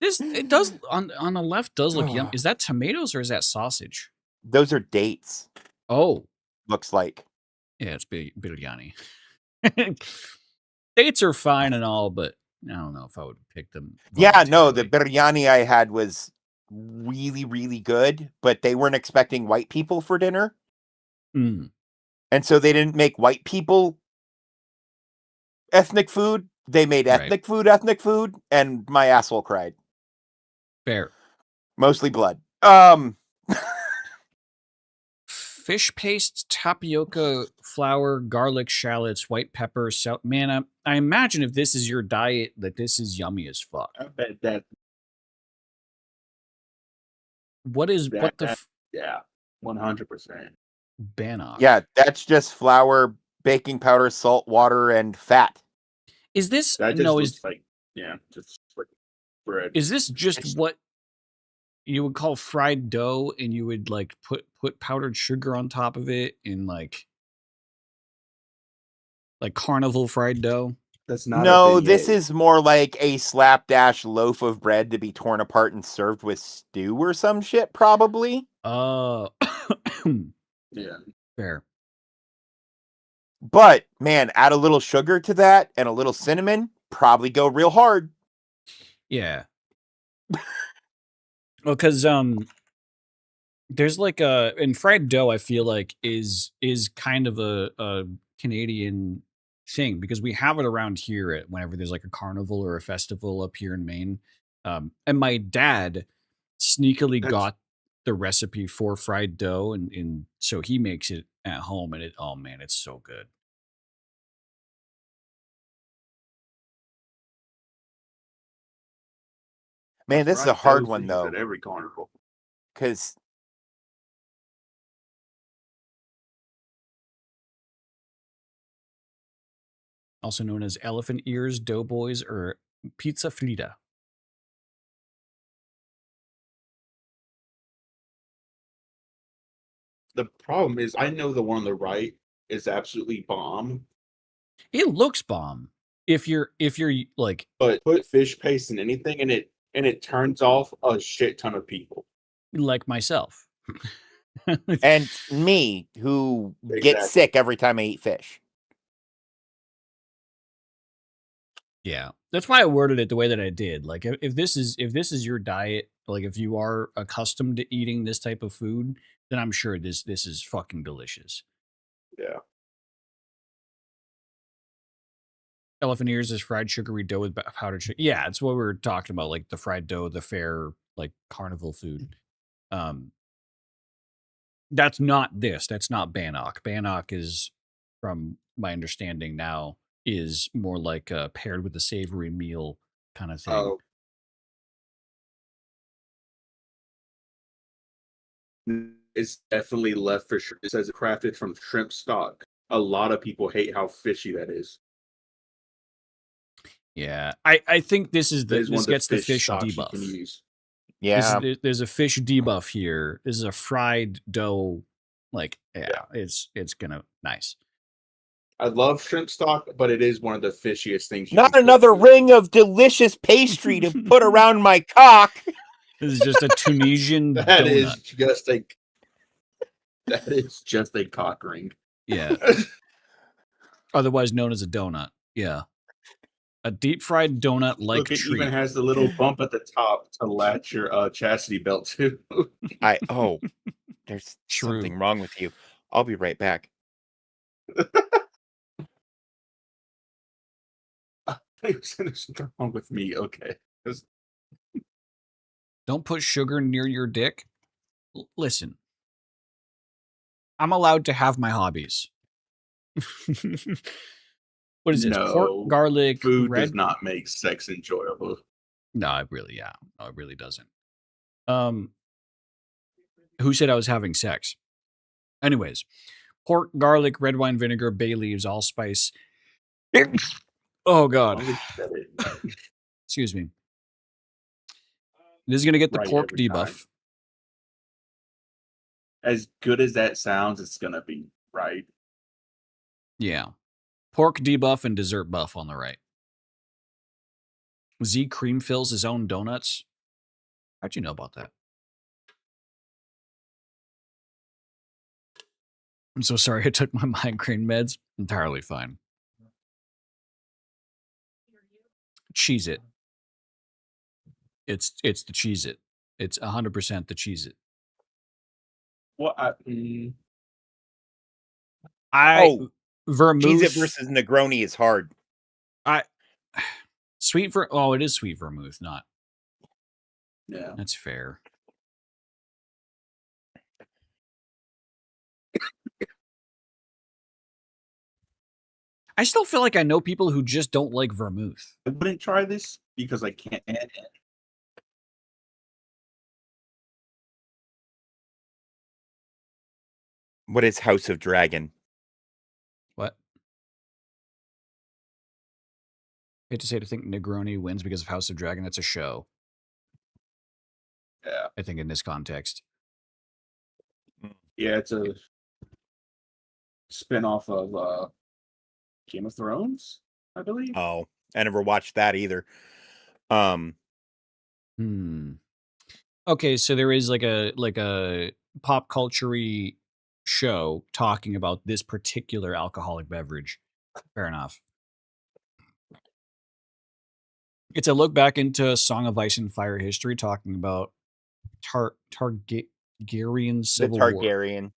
It does on the left does look yum. Is that tomatoes or is that sausage? Those are dates. Oh, looks like. Yeah, it's biryani. Dates are fine and all, but I don't know if I would pick them. Yeah, no, the biryani I had was really, really good, but they weren't expecting white people for dinner. Mm. And so they didn't make white people ethnic food. They made ethnic food, and my asshole cried. Fair. Mostly blood. Fish paste, tapioca, flour, garlic, shallots, white pepper, man, I imagine if this is your diet, that this is yummy as fuck. I bet that. What is yeah, 100%. Bannock? Yeah, that's just flour, baking powder, salt, water, and fat. Is this that just like just like bread? Is this just what you would call fried dough, and you would like put powdered sugar on top of it in like carnival fried dough? That's not. No, this is more like a slapdash loaf of bread to be torn apart and served with stew or some shit, probably. Yeah. Fair. But man, add a little sugar to that and a little cinnamon, probably go real hard. Yeah. Well, because there's like and fried dough, I feel like is kind of a Canadian thing, because we have it around here whenever there's like a carnival or a festival up here in Maine. And my dad sneakily got the recipe for fried dough, and so he makes it at home, and it's so good. Man, this is a hard one though. At every carnival. Because also known as elephant ears, doughboys, or pizza frita. The problem is, I know the one on the right is absolutely bomb. It looks bomb if you're like, but put fish paste in anything, and it turns off a shit ton of people, like myself. And me, who get sick every time I eat fish. Yeah, that's why I worded it the way that I did. Like, if this is your diet, like if you are accustomed to eating this type of food, then I'm sure this is fucking delicious. Yeah. Elephant ears is fried sugary dough with powdered sugar. Yeah, it's what we were talking about, like the fried dough, the fair like carnival food. That's not this. That's not bannock. Bannock is, from my understanding now, is more like paired with a savory meal kind of thing. Oh. It's definitely left for sure. It says crafted from shrimp stock. A lot of people hate how fishy that is. Yeah, I think this is That is one this of the gets the fish fish stocks you debuff. can use. Yeah. There's a fish debuff here. This is a fried dough. Like, Yeah. it's gonna nice. I love shrimp stock, but it is one of the fishiest things. Not another ring of delicious pastry to put around my cock. This is just a Tunisian That donut. is just a cock ring. Yeah. Otherwise known as a donut. Yeah. A deep fried donut like Look, it treat. even has the little bump at the top to latch your chastity belt too. There's True. something wrong with you. I'll be right back. There's something wrong with me. Okay. Don't put sugar near your dick. Listen. I'm allowed to have my hobbies. What is this? No, pork, garlic, food red? does not make sex enjoyable. No, it really doesn't. Who said I was having sex? Anyways, pork, garlic, red wine vinegar, bay leaves, allspice. Oh God. Excuse me. This is gonna get the Right pork every debuff. time. As good as that sounds, it's gonna be right. Yeah. Pork debuff and dessert buff on the right. Z cream fills his own donuts. How'd you know about that? I'm so sorry I took my migraine meds. Entirely fine. Cheese it. It's the Cheez It. It's 100% the Cheez It. What? Vermouth. Cheez It versus Negroni is hard. It is sweet vermouth, not. Yeah. That's fair. I still feel like I know people who just don't like vermouth. I wouldn't try this because I can't add it. What is House of Dragon? What? I hate to say to think Negroni wins because of House of Dragon. That's a show. Yeah. I think in this context. Yeah, it's a spinoff of Game of Thrones, I believe. Oh, I never watched that either. Okay, so there is like a pop culture-y show talking about this particular alcoholic beverage. Fair enough. It's a look back into Song of Ice and Fire history, talking about Targaryen Civil War. The Targaryen.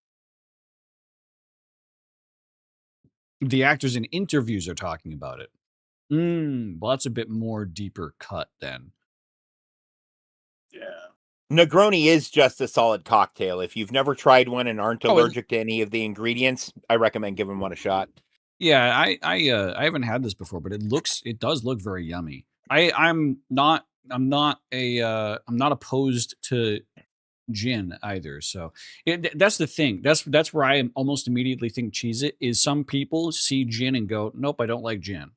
The actors in interviews are talking about it. Well, that's a bit more deeper cut then. Yeah. Negroni is just a solid cocktail. If you've never tried one and aren't allergic to any of the ingredients, I recommend giving one a shot. Yeah, I haven't had this before, but it does look very yummy. I'm not opposed to gin either. So that's the thing. That's where I almost immediately think Cheez It is. Some people see gin and go, nope, I don't like gin.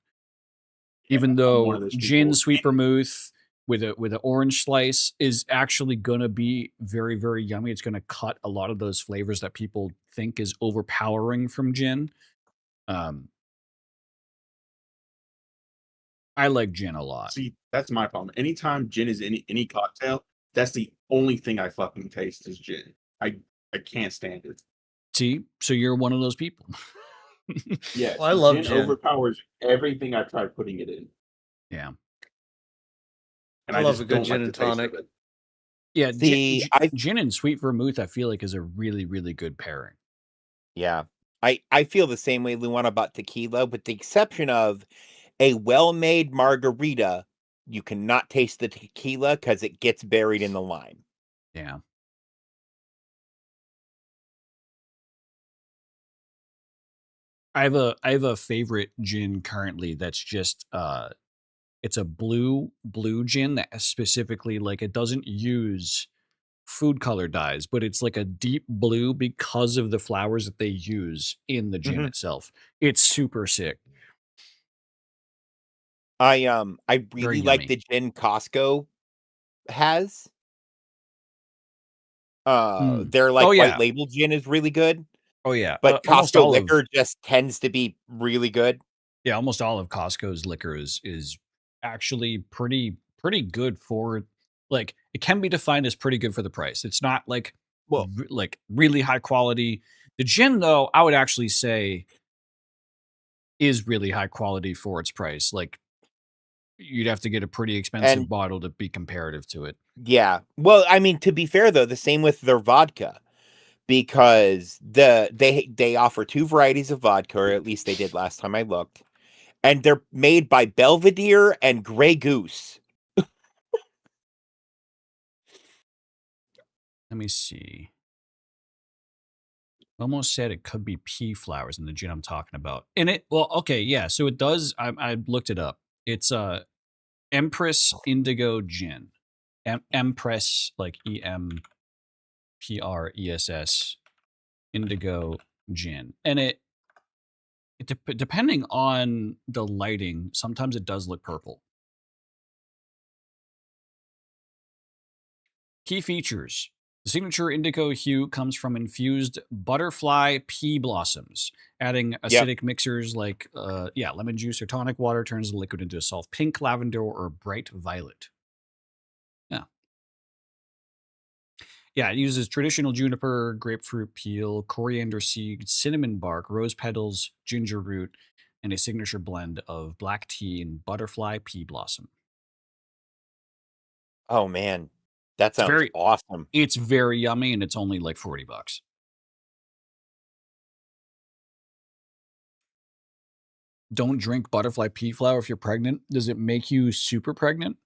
Yeah, even though gin sweet vermouth with an orange slice is actually gonna be very, very yummy. It's gonna cut a lot of those flavors that people think is overpowering from gin. I like gin a lot. See, that's my problem. Anytime gin is in any cocktail, that's the only thing I fucking taste is gin. I can't stand it. See, so you're one of those people. Yeah, Well, I love gin. Overpowers everything I tried putting it in. Yeah. And I love a just good don't gin like and the taste of tonic. it. Yeah, See, gin and sweet vermouth, I feel like is a really, really good pairing. Yeah. I feel the same way, Luana, about tequila, with the exception of a well-made margarita. You cannot taste the tequila because it gets buried in the lime. Yeah. I have a favorite gin currently that's just it's a blue gin that specifically like it doesn't use food color dyes, but it's like a deep blue because of the flowers that they use in the gin Mhm. itself. It's super sick. I Very really like yummy. the gin Costco has. Mm. Their like Oh white yeah. label gin is really good, Oh yeah. but Almost Costco all of liquor just tends to be really good. yeah, almost all of Costco's liquor is actually pretty good for like it can be defined as pretty good for the price. It's not like Well, like really high quality. The gin though, I would actually say is really high quality for its price. Like you'd have to get a pretty expensive and bottle to be comparative to it. yeah. Well, I mean, to be fair though, the same with their vodka because they offer two varieties of vodka, or at least they did last time I looked, and they're made by Belvedere and Grey Goose. Let me see. Almost said it could be pea flowers in the gin I'm talking about. And it well, okay, yeah. So it does. I looked it up. It's Empress Indigo Gin. Empress like EMPRESS Indigo Gin. And depending on the lighting, sometimes it does look purple. Key features. The signature indigo hue comes from infused butterfly pea blossoms. Adding Yep. acidic mixers like lemon juice or tonic water turns the liquid into a soft pink, lavender, or bright violet. Yeah. Yeah, it uses traditional juniper, grapefruit peel, coriander seeds, cinnamon bark, rose petals, ginger root, and a signature blend of black tea and butterfly pea blossom. Oh man, that sounds awesome. It's very yummy and it's only like $40. Don't drink butterfly pea flower if you're pregnant. Does it make you super pregnant?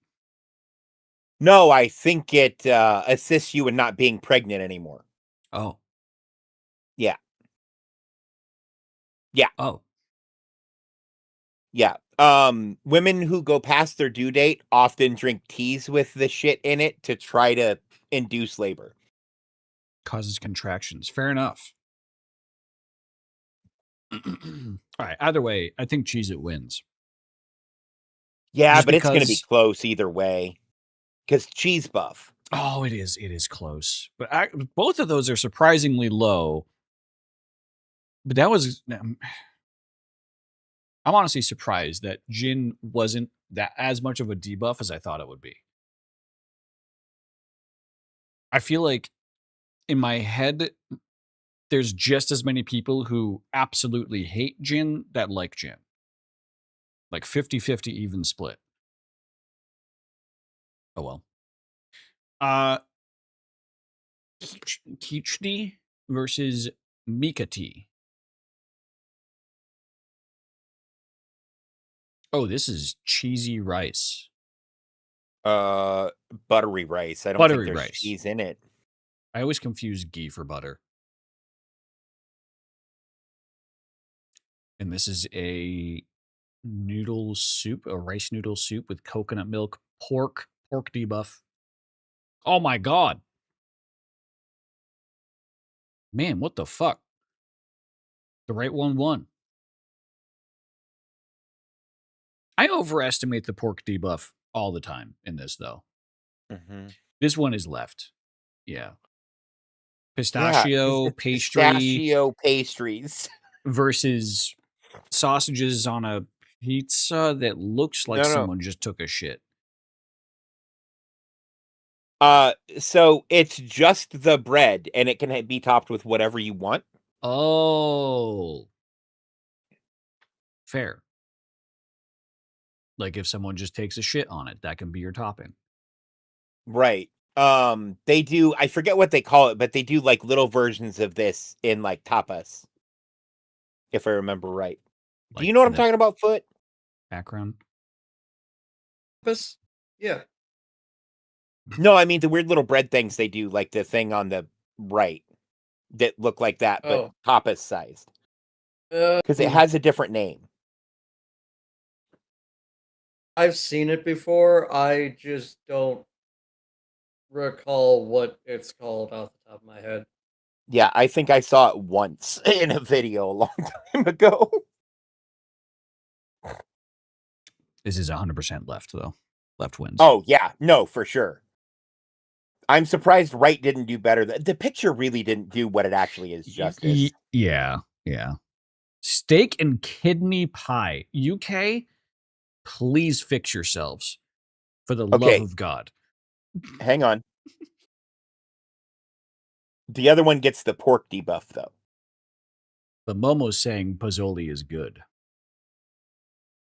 No, I think it assists you in not being pregnant anymore. Oh. Yeah. Yeah. Oh. Yeah. Women who go past their due date often drink teas with the shit in it to try to induce labor. Causes contractions. Fair enough. All right. Either way, I think Cheez It wins. Yeah, Just but it's going to be because- close either way. Because cheese buff. Oh, it is. It is close. But both of those are surprisingly low. But that was. I'm honestly surprised that gin wasn't that as much of a debuff as I thought it would be. I feel like in my head, there's just as many people who absolutely hate gin that like gin. Like 50-50 even split. Oh well. Kichdi versus Mikati. Oh, this is cheesy rice. Buttery rice. I don't Buttery think there's rice. cheese in it. I always confuse ghee for butter. And this is a noodle soup, a rice noodle soup with coconut milk, pork debuff. Oh my god. Man, what the fuck? The right one won. I overestimate the pork debuff all the time in this, though. Mm-hmm. This one is left. Yeah. Pistachio pastries versus sausages on a pizza that looks like No. someone just took a shit. So it's just the bread, and it can be topped with whatever you want. Oh. Fair. Like if someone just takes a shit on it, that can be your topping. Right. They do, I forget what they call it, but they do like little versions of this in like tapas. If I remember right. Do Like you know what in I'm the talking about, Foot? background. Yeah. No, I mean the weird little bread things they do, like the thing on the right that look like that, but Oh. tapas sized. Because it has a different name. I've seen it before. I just don't recall what it's called off the top of my head. Yeah, I think I saw it once in a video a long time ago. This is 100% left though. Left wins. Oh yeah, no, for sure. I'm surprised Right didn't do better. The picture really didn't do what it actually is justice. Yeah. Steak and kidney pie. UK, please fix yourselves. For the love Okay. of God. Hang on. The other one gets the pork debuff, though. But Momo's saying Pozzoli is good.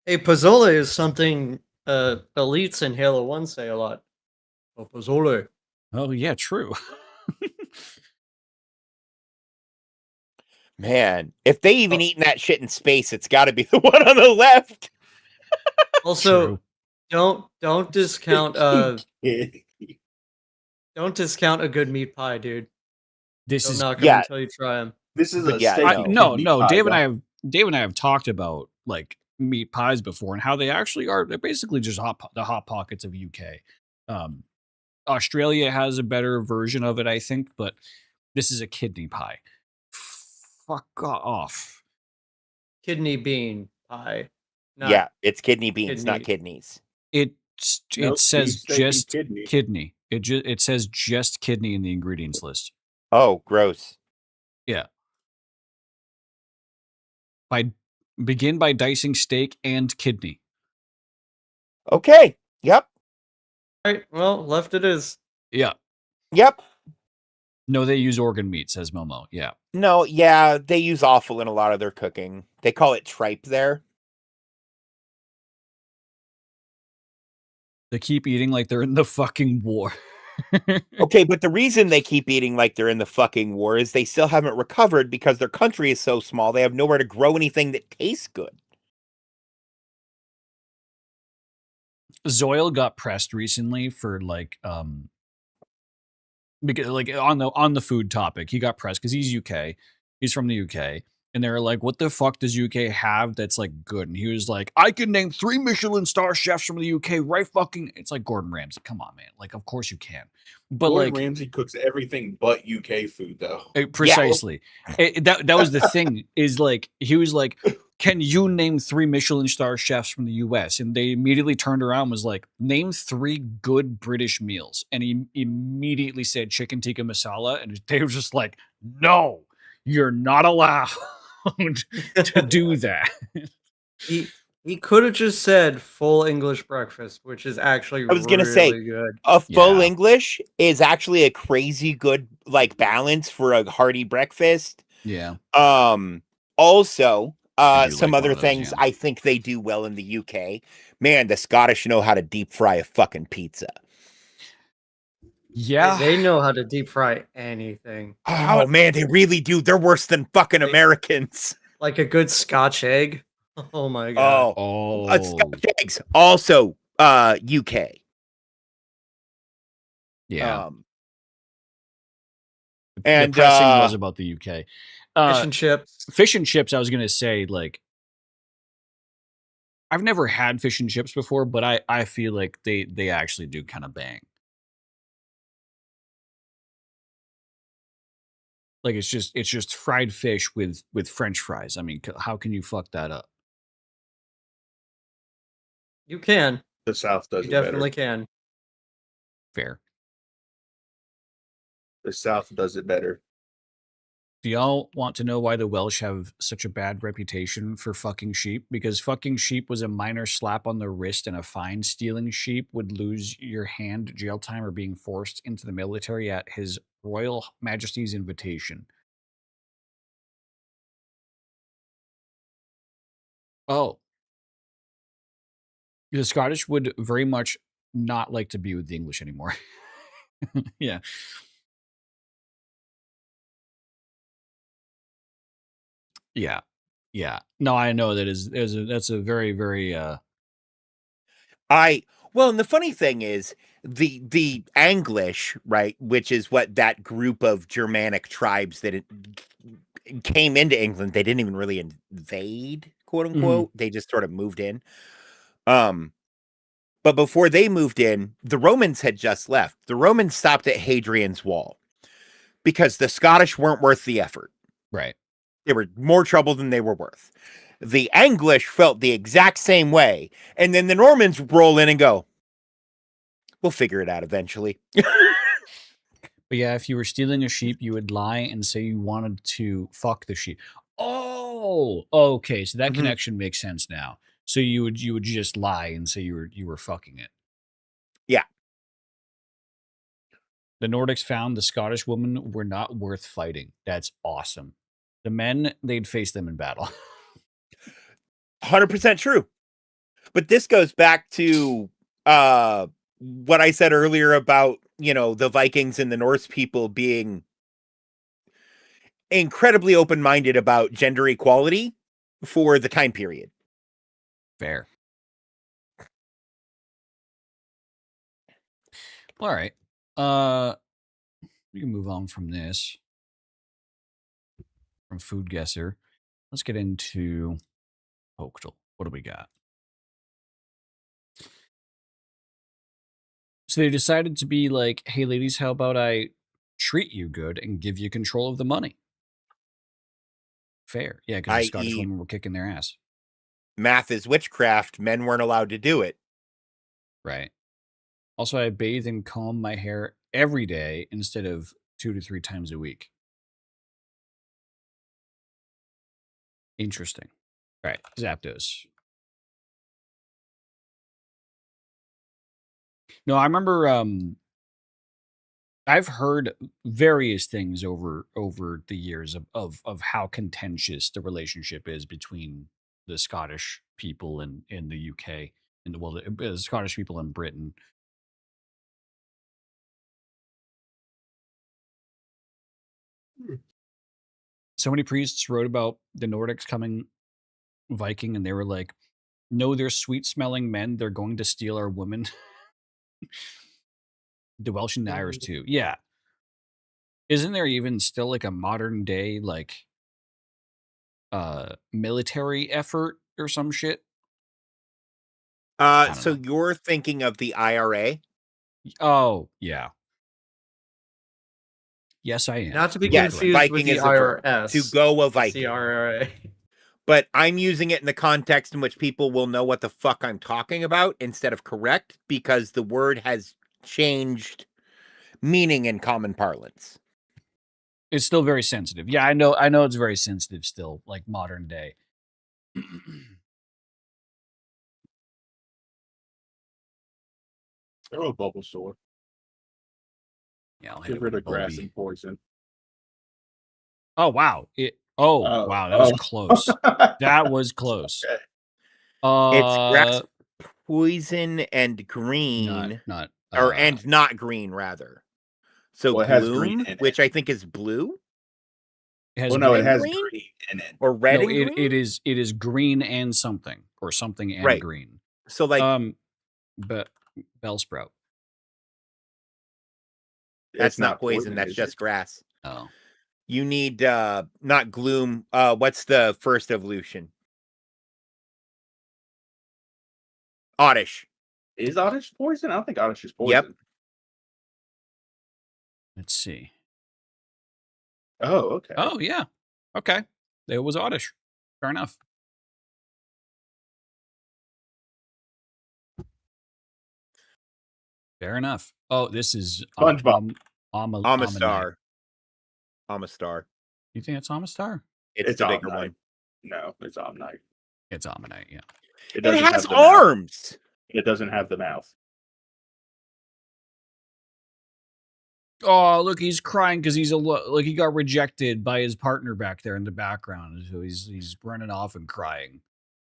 Hey, Pozzoli is something elites in Halo 1 say a lot. Oh, Pozzoli. Oh, yeah, true. Man, if they even eaten that shit in space, it's got to be the one on the left. Also, True. don't discount don't discount a good meat pie, dude. This Don't is knock them yeah. until you try them. This is But a yeah, steak no. and no. kidney pie, Dave and y'all. I have talked about like meat pies before and how they actually are. They're basically just the hot pockets of UK. Australia has a better version of it, I think, but this is a kidney pie. Fuck off. Kidney bean pie. Not Yeah, it's kidney beans, not kidney. kidneys. It Nope, says beef steak and just kidney. It says just kidney in the ingredients list. Oh, gross. Yeah. Begin by dicing steak and kidney. Okay. Yep. All right, well, left it is. Yeah. Yep. No, they use organ meat, says Momo. Yeah. No, yeah, they use offal in a lot of their cooking. They call it tripe there. They keep eating like they're in the fucking war. Okay, but the reason they keep eating like they're in the fucking war is they still haven't recovered because their country is so small. They have nowhere to grow anything that tastes good. Zoil got pressed recently for because like on the food topic, he got pressed because he's UK. He's from the UK. And they were like, what the fuck does UK have that's like good? And he was like, I can name 3 Michelin star chefs from the UK right fucking. It's like Gordon Ramsay. Come on, man. Like, of course you can. But Gordon like Ramsay cooks everything but UK food, though. precisely. That was the thing, is like he was like, can you name 3 Michelin star chefs from the US? And they immediately turned around and was like, name 3 good British meals. And he immediately said chicken tikka masala. And they were just like, no, you're not allowed to do that. He could have just said full English breakfast, which is actually I was gonna say good. a full Yeah. English is actually a crazy good like balance for a hearty breakfast. Yeah. Also, I do some like other one of those, things yeah. I think they do well in the UK. Man, the Scottish know how to deep fry a fucking pizza. Yeah. They know how to deep fry anything. Oh man, they really do. They're worse than fucking Americans. Like a good Scotch egg. Oh my god. Oh. Scotch eggs also UK. Yeah. And the pressing was about the UK. Fish and chips. Fish and chips, I was gonna say, like, I've never had fish and chips before, but I feel like they actually do kind of bang. Like it's just fried fish with French fries. I mean, how can you fuck that up? You can. The South does You it better. definitely can. Fair. The South does it better. Do y'all want to know why the Welsh have such a bad reputation for fucking sheep? Because fucking sheep was a minor slap on the wrist and a fine. Stealing sheep would lose your hand, jail time, or being forced into the military at His Royal Majesty's invitation. Oh. The Scottish would very much not like to be with the English anymore. Yeah. Yeah. Yeah. No, I know that's a very, very Well, and the funny thing is the Anglish, right, which is what that group of Germanic tribes that it came into England, they didn't even really invade, quote unquote. They just sort of moved in. But before they moved in, the Romans had just left. The Romans stopped at Hadrian's Wall because the Scottish weren't worth the effort. right. They were more trouble than they were worth. The English felt the exact same way. And then the Normans roll in and go, we'll figure it out eventually. But yeah, if you were stealing a sheep, you would lie and say you wanted to fuck the sheep. Oh, okay. So that Mhm. connection makes sense now. So you would just lie and say you were fucking it. Yeah. The Nordics found the Scottish women were not worth fighting. That's awesome. The men, they'd face them in battle. 100% true. But this goes back to what I said earlier about, the Vikings and the Norse people being incredibly open-minded about gender equality for the time period. Fair. All right. We can move on from this. From Food Guesser. Let's get into Hochtel. What do we got? So they decided to be like, hey, ladies, how about I treat you good and give you control of the money? Fair. Yeah, because the Scottish i.e. women were kicking their ass. math is witchcraft. Men weren't allowed to do it. Right. Also, I bathe and comb my hair every day instead of 2 to 3 times a week. Interesting. All right, Zapdos. No, I remember I've heard various things over the years of how contentious the relationship is between the Scottish people in the UK and the Scottish people in Britain. So many priests wrote about the Nordics coming Viking, and they were like, "No, they're sweet-smelling men. They're going to steal our women." The Welsh and the Irish too. Yeah. Isn't there even still like a modern day like military effort or some shit? I don't So know. you're thinking of the IRA? Oh, yeah. Yes, I am. Not to be Yes, confused Viking with the is a verb. IRS. To go a It's the Viking. IRA. But I'm using it in the context in which people will know what the fuck I'm talking about instead of correct, because the word has changed meaning in common parlance. It's still very sensitive. Yeah, I know it's very sensitive still, like modern day. Throw a bubble sword. Yeah, I'll hit Get it rid with of grass Bulby. and poison. Oh wow. Wow, that was close. That was close. Okay. It's grass, poison, and green. Not and not green, rather. So Well, it has gloom, green in it. which I think is blue it has Well, no, green. it has green? green in it. or red No, and green. it is green and something, or something and Right. green. So like But Bellsprout. that's It's not poison. That's is just it? grass. Oh. You need not gloom. What's the first evolution? Oddish. Is Oddish poison? I don't think Oddish is poison. Yep. Let's see. Oh, okay. Oh yeah. Okay. It was Oddish. Fair enough. Fair enough. Oh, this is SpongeBob. Amistar. Amistar. You think it's Amistar? It's the bigger Omnite. one. No, it's Omnite. It's Ammonite, yeah. It doesn't has have the mouth. arms. It doesn't have the mouth. Oh, look, he's crying because he's he got rejected by his partner back there in the background. So he's running off and crying.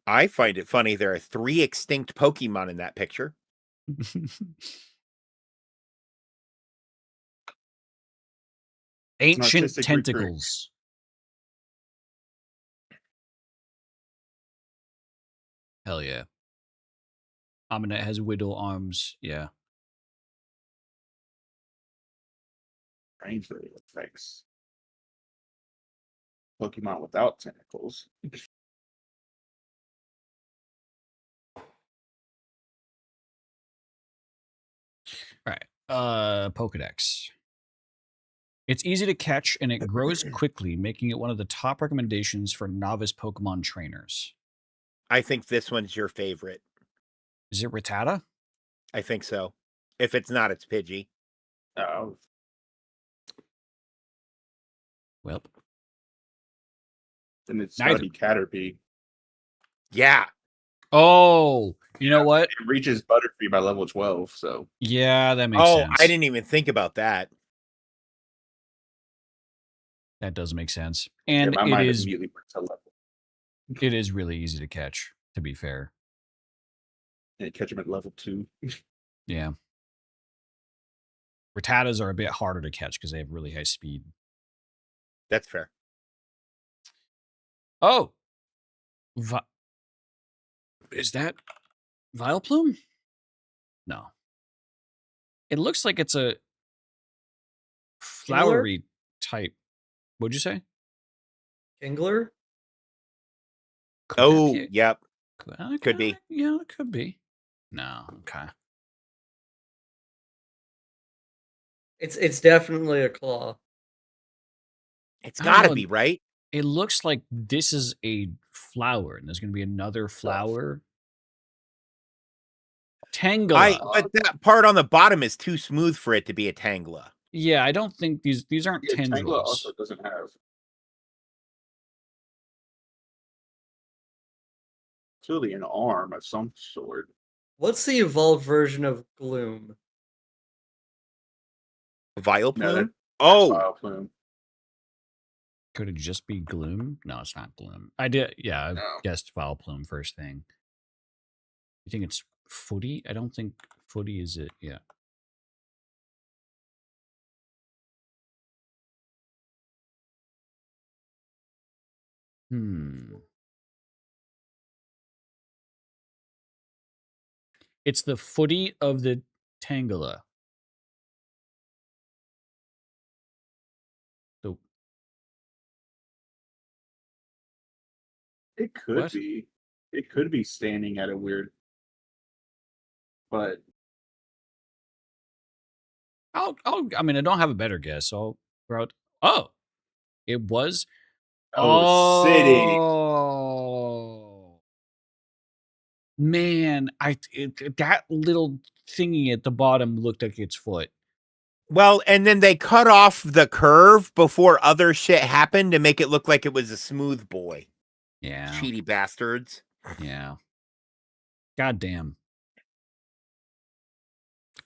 I find it funny there are 3 extinct Pokemon in that picture. Ancient artistic recruit. tentacles. Hell yeah. Aminette has widow arms. Yeah. Range effects. Pokemon without tentacles. All right. Pokedex. It's easy to catch and it grows quickly, making it one of the top recommendations for novice Pokemon trainers. I think this one's your favorite. Is it Rattata? I think so. If it's not, it's Pidgey. Oh, Well, then it's Neither. gotta be Caterpie. Yeah. oh, you know what? It reaches Butterfree by level 12, so Yeah, that makes Oh, sense. I didn't even think about that. That does make sense. yeah, And my it mind is immediately went to level. it is really easy to catch, to be fair. And catch him at level 2. Yeah. Rattatas are a bit harder to catch because they have really high speed. That's fair. Oh! Is that Vileplume? No. It looks like it's a flowery type. What'd you say? Kingler? Could that Oh, be a- yep. could be. Yeah, it could be. No, okay. It's definitely a claw. It's I don't gotta know. be, right? It looks like this is a flower, and there's going to be another flower. Tangela. But that part on the bottom is too smooth for it to be a Tangela. Yeah, I don't think these aren't Yeah, Tangela tendrils. also doesn't have. It's really an arm of some sort. What's the evolved version of Gloom? Vileplume? No, that- Oh, Vileplume. Could it just be Gloom? No, it's not Gloom. I did. Yeah, I No. guessed Vileplume first thing. You think it's Footy? I don't think Footy is it. Yeah. It's the Footy of the Tangela. So It could What? be. It could be standing at a weird. But I mean, I don't have a better guess. So I'll throw out. Oh, it was. City. Oh, man, that little thingy at the bottom looked like its foot. well, and then they cut off the curve before other shit happened to make it look like it was a smooth boy. Yeah, Cheaty bastards. yeah. God damn.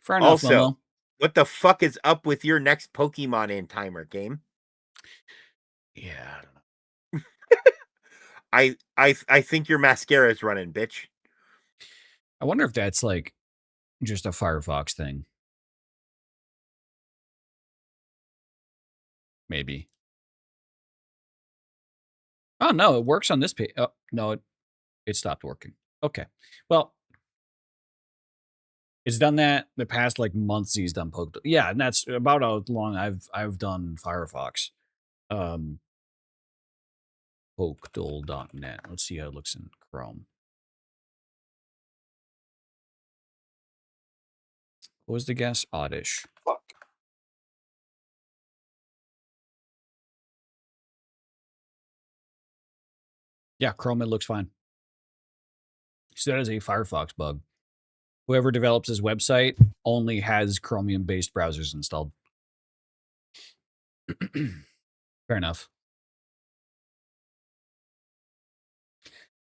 Fair enough, Also, Momo. what the fuck is up with your next Pokemon in timer game? Yeah, I don't know. I think your mascara is running, bitch. I wonder if that's like just a Firefox thing. Maybe. Oh no, it works on this page. Oh no, it stopped working. Okay. Well, it's done that the past like months. He's done Poke. Yeah, and that's about how long I've done Firefox. Pokedol.net. Let's see how it looks in Chrome. What was the guess? Oddish. fuck. Yeah, Chrome, it looks fine. So that is a Firefox bug. Whoever develops his website only has Chromium-based browsers installed. Fair enough.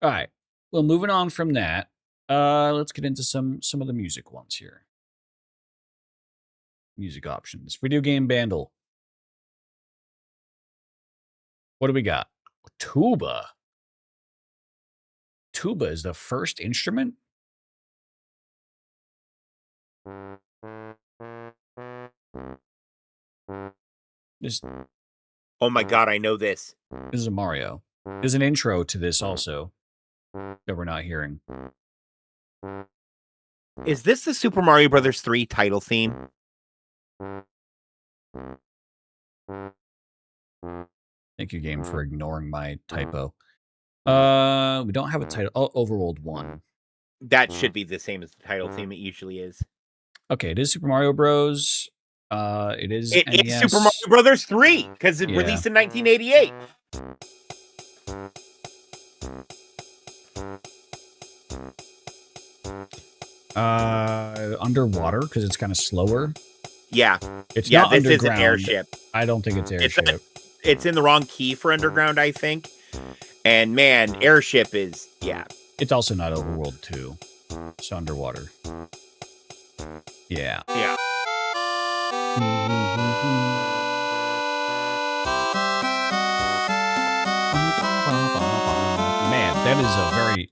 All right. Well, moving on from that, let's get into some of the music ones here. Music options. Video game bundle. What do we got? Tuba tuba is the first instrument? This Oh my god, I know this. is a Mario. There's an intro to this also that we're not hearing. Is this the Super Mario Brothers 3 title theme? Thank you, game, for ignoring my typo. We don't have a title. Oh, Overworld 1. That should be the same as the title theme. It usually is. Okay, it is Super Mario Bros. It is It NES. is Super Mario Brothers 3 because it Yeah. released in 1988. Underwater because it's kind of slower. Yeah, It's yeah. not This is an underground. airship. I don't think it's airship. It's in the wrong key for underground, I think. And man, airship is It's also not Overworld 2. It's underwater. Yeah. Yeah. Man, that is a very.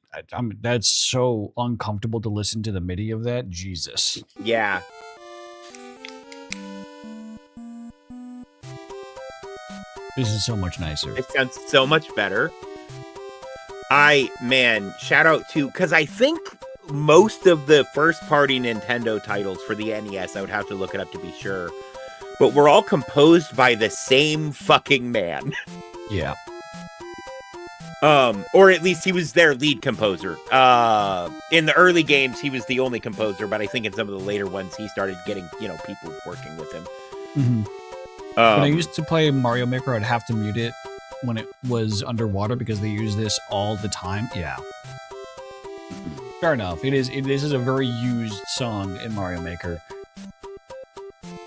That's so uncomfortable to listen to the MIDI of that. Jesus. Yeah. This is so much nicer. It sounds so much better. Shout out to, because I think most of the first party Nintendo titles for the NES, I would have to look it up to be sure, but were all composed by the same fucking man. Yeah. Or at least he was their lead composer. In the early games, he was the only composer, but I think in some of the later ones, he started getting, people working with him. Mm-hmm. When I used to play Mario Maker, I'd have to mute it when it was underwater because they use this all the time. Yeah. Fair enough. This is a very used song in Mario Maker.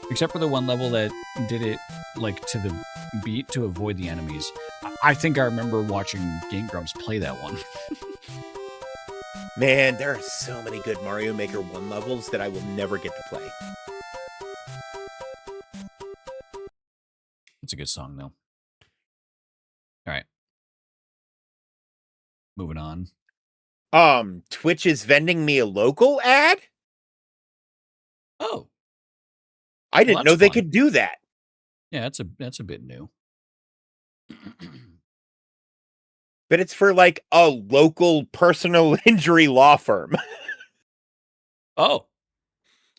Except for the one level that did it like to the beat to avoid the enemies. I think I remember watching Game Grumps play that one. Man, there are so many good Mario Maker 1 levels that I will never get to play. It's a good song, though. All right. Moving on. Twitch is vending me a local ad? Oh. I didn't know that's they fun. could do that. Yeah, that's a bit new. But it's for like a local personal injury law firm. Oh.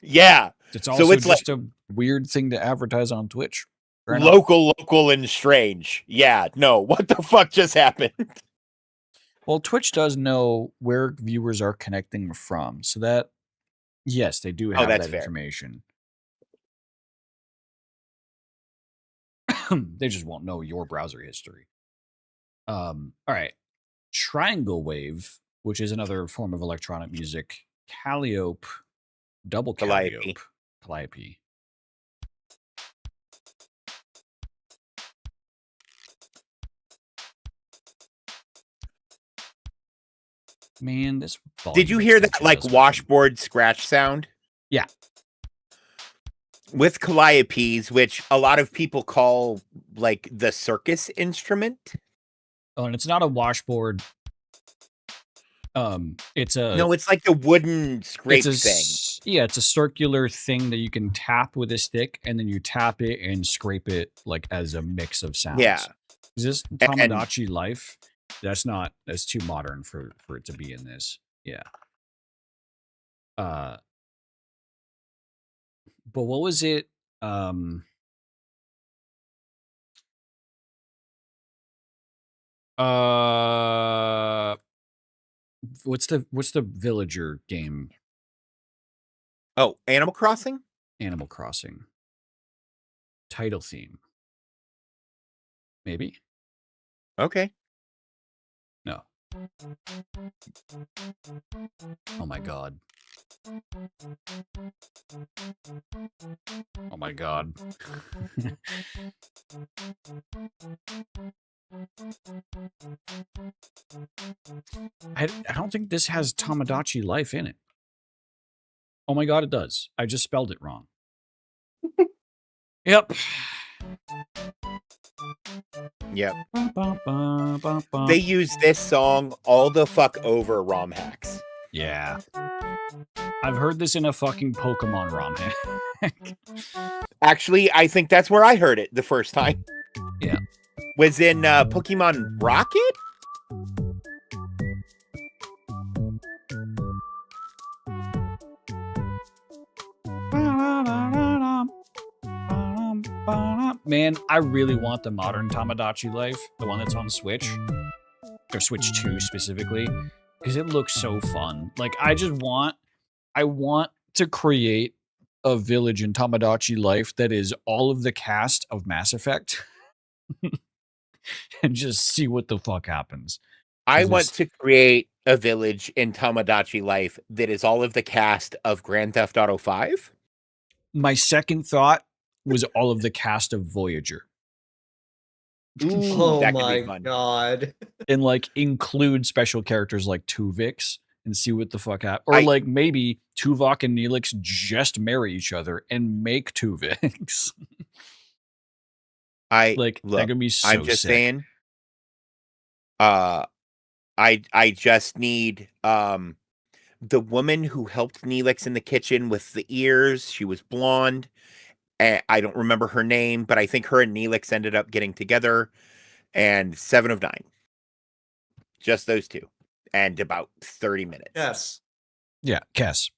Yeah. It's also it's just a weird thing to advertise on Twitch. Fair enough. Local, and strange. Yeah, no. What the fuck just happened? Well, Twitch does know where viewers are connecting from. So that, yes, they do have that's that fair. information. They just won't know your browser history. All right. Triangle Wave, which is another form of electronic music. Calliope. Double Calliope. Calliope. Man, this Did you hear that like washboard scratch sound? Yeah. With Calliopes, which a lot of people call like the circus instrument. Oh, and it's not a washboard. It's like a wooden scrape thing. Yeah, it's a circular thing that you can tap with a stick, and then you tap it and scrape it like as a mix of sounds. Yeah. Is this Tamagotchi Life? That's too modern for it to be in this. Yeah. But what was it? What's the villager game? Oh, Animal Crossing? Animal Crossing. Title theme. Maybe? Okay. No. Oh my god. Oh my god. I don't think this has Tamagotchi Life in it. Oh my god, it does. I just spelled it wrong. Yep. Yep. Ba-ba-ba-ba-ba. They use this song all the fuck over ROM hacks. Yeah. I've heard this in a fucking Pokemon ROM hack. Actually, I think that's where I heard it the first time. Yeah. Was in Pokemon Rocket? Man, I really want the modern Tamagotchi Life, the one that's on Switch, or Switch 2 specifically, because it looks so fun. Like, I want to create a village in Tamagotchi Life that is all of the cast of Mass Effect and just see what the fuck happens. I Is want this- to create a village in Tamagotchi Life that is all of the cast of Grand Theft Auto 5. My second thought was all of the cast of Voyager. Ooh, Oh that could my be fun. god. And like include special characters like Tuvix and see what the fuck happens. Or I- like maybe Tuvok and Neelix just marry each other and make Tuvix. Like Look, that could be so I'm just sick. saying. I just need the woman who helped Neelix in the kitchen with the ears. She was blonde. I don't remember her name, but I think her and Neelix ended up getting together. And 7 of 9. Just those two. And about 30 minutes. Yes. Yeah, Kess.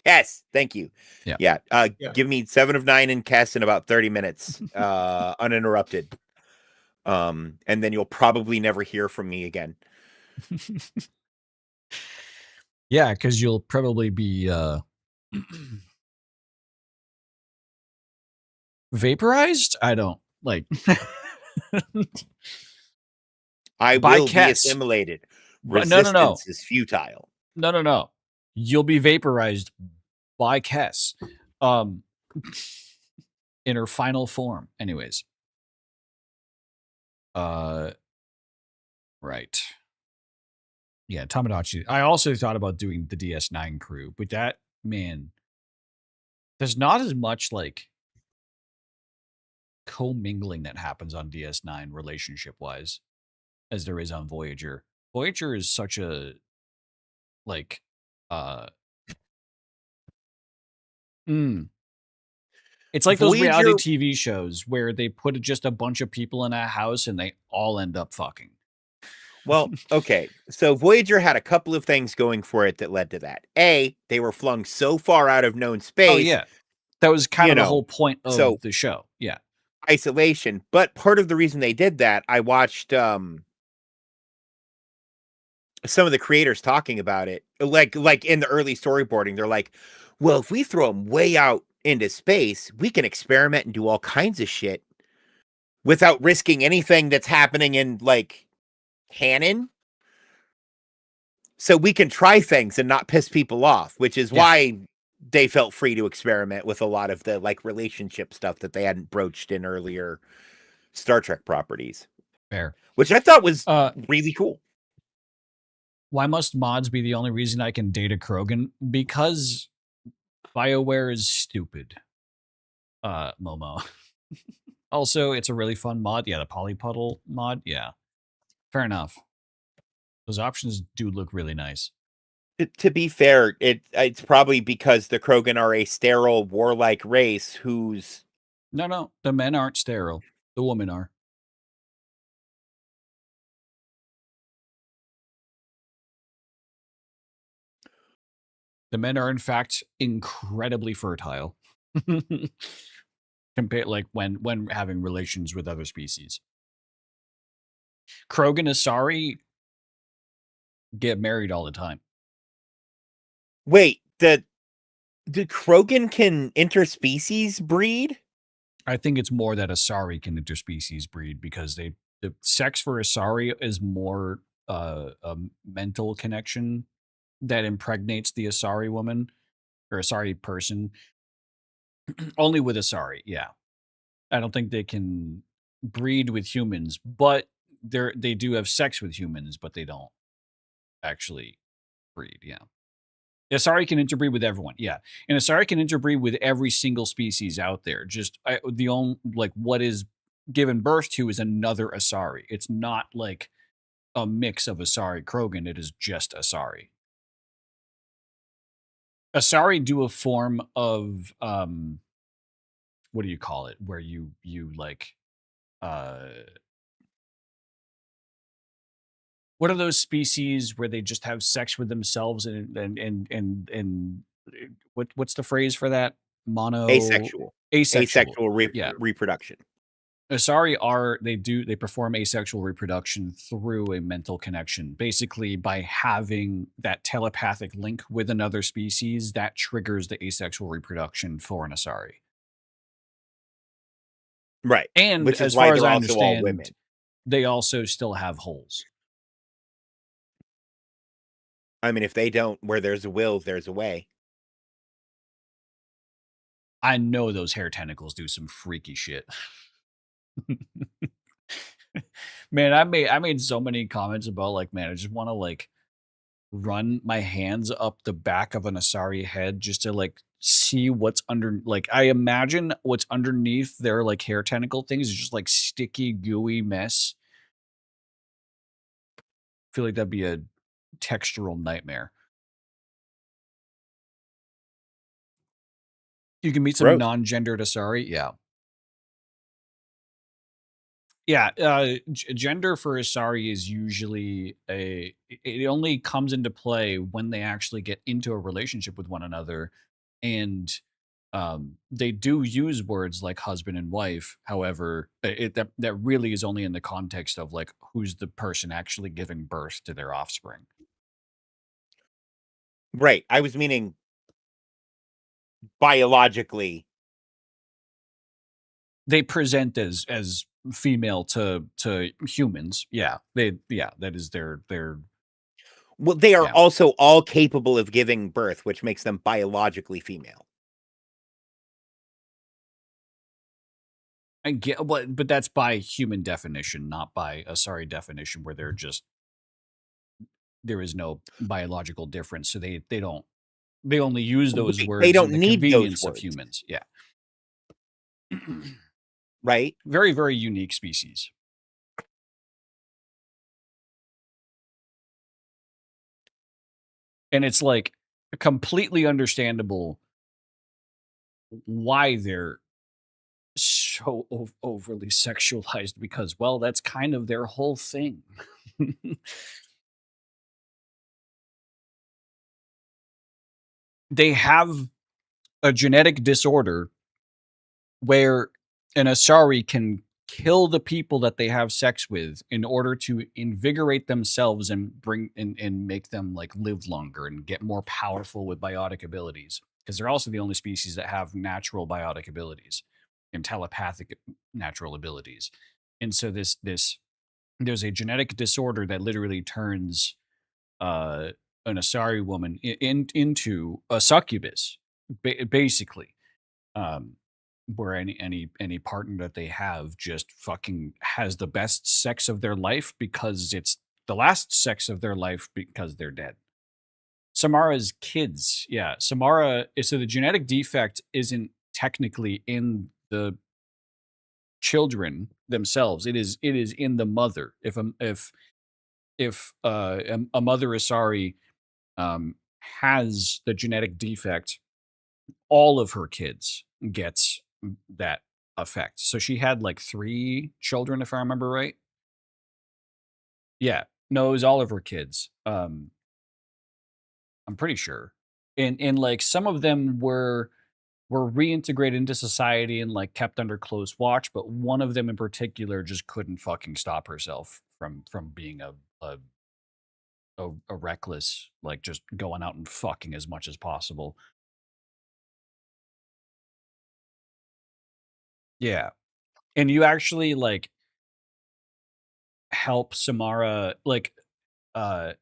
Yes, thank you. Yeah. Yeah. Give me 7 of 9 and Kess in about 30 minutes, uninterrupted. And then you'll probably never hear from me again. Yeah, because you'll probably be vaporized? I don't like I By will be Kess. assimilated. But Resistance no. is futile. No. You'll be vaporized by Kess. In her final form. Anyways. Right. Yeah, Tamagotchi. I also thought about doing the DS9 crew, but that, man, there's not as much like commingling that happens on DS9 relationship wise as there is on Voyager. Voyager is such a like it's like those reality Voyager- TV shows where they put just a bunch of people in a house and they all end up fucking. Well, okay. So Voyager had a couple of things going for it that led to that. A, they were flung so far out of known space. Oh yeah. That was kind you of the know, whole point of so- the show. Yeah. Isolation. But part of the reason they did that, I watched some of the creators talking about it. Like in the early storyboarding, they're like, well, if we throw them way out into space, we can experiment and do all kinds of shit without risking anything that's happening in like canon. So we can try things and not piss people off, which is why they felt free to experiment with a lot of the like relationship stuff that they hadn't broached in earlier Star Trek properties. Fair. Which I thought was Uh really cool. Why must mods be the only reason I can date a Krogan? Because BioWare is stupid. Momo. Also, it's a really fun mod. Yeah, the Polypuddle mod. Yeah. Fair enough. Those options do look really nice. To be fair, it's probably because the Krogan are a sterile, warlike race who's... No. The men aren't sterile. The women are. The men are, in fact, incredibly fertile. Compared, like, when having relations with other species. Krogan Asari get married all the time. Wait, the Krogan can interspecies breed? I think it's more that Asari can interspecies breed because the sex for Asari is more a mental connection that impregnates the Asari woman or Asari person. Only with Asari, yeah. I don't think they can breed with humans, but they do have sex with humans, but they don't actually breed, yeah. Asari can interbreed with everyone, yeah. And Asari can interbreed with every single species out there. Just the only, like, what is given birth to is another Asari. It's not like a mix of Asari Krogan. It is just Asari. Asari do a form of what do you call it? Where you like what are those species where they just have sex with themselves and what's the phrase for that? Asexual Yeah. reproduction. Asari they perform asexual reproduction through a mental connection, basically by having that telepathic link with another species that triggers the asexual reproduction for an Asari. Right. And Which is as why far as they're I also all women. understand, they also still have holes. I mean, if they don't, where there's a will, there's a way. I know those hair tentacles do some freaky shit. Man, I made so many comments about like, man, I just want to like run my hands up the back of an Asari head just to like see what's under. Like, I imagine what's underneath their like hair tentacle things is just like sticky, gooey mess. I feel like that'd be a textural nightmare. You can meet some Gross. non-gendered Asari, yeah. Yeah, gender for Asari is usually it only comes into play when they actually get into a relationship with one another, and they do use words like husband and wife. However, that really is only in the context of like who's the person actually giving birth to their offspring. Right. I was meaning biologically. They present as female to humans. Yeah, that is their. Well, they are Yeah. also all capable of giving birth, which makes them biologically female. I get, but that's by human definition, not by Asari definition, where they're just there is no biological difference. So they only use those Right, words they in don't the need those convenience of words. humans. Yeah. Right? Very, very unique species. And it's like completely understandable why they're so overly sexualized, because, well, that's kind of their whole thing. They have a genetic disorder where an Asari can kill the people that they have sex with in order to invigorate themselves and bring and make them like live longer and get more powerful with biotic abilities, because they're also the only species that have natural biotic abilities and telepathic natural abilities. And so there's a genetic disorder that literally turns an Asari woman into a succubus, basically. Where any partner that they have just fucking has the best sex of their life because it's the last sex of their life because they're dead. Samara's kids, yeah. Samara, so the genetic defect isn't technically in the children themselves. It is in the mother. If a mother Asari has the genetic defect, all of her kids gets that effect. So she had like 3 children, if I remember right. Yeah, no, it was all of her kids. I'm pretty sure, and like some of them were reintegrated into society and like kept under close watch, but one of them in particular just couldn't fucking stop herself from being a reckless, like just going out and fucking as much as possible. Yeah. And you actually like help Samara like I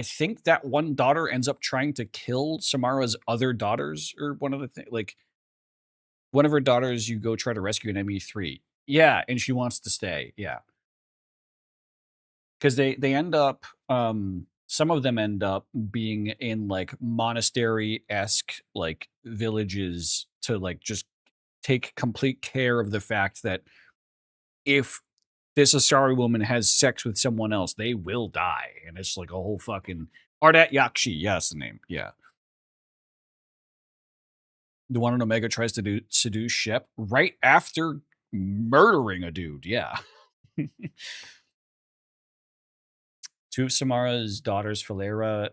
think that one daughter ends up trying to kill Samara's other daughters, or one of the things, like one of her daughters you go try to rescue in ME3. Yeah, and she wants to stay. Yeah. Cuz they end up some of them end up being in like monastery-esque like villages to like just take complete care of the fact that if this Asari woman has sex with someone else, they will die. And it's like a whole fucking Ardat Yakshi, yeah, that's the name. Yeah. The one on Omega tries to seduce Shep right after murdering a dude. Yeah. Two of Samara's daughters, Felleri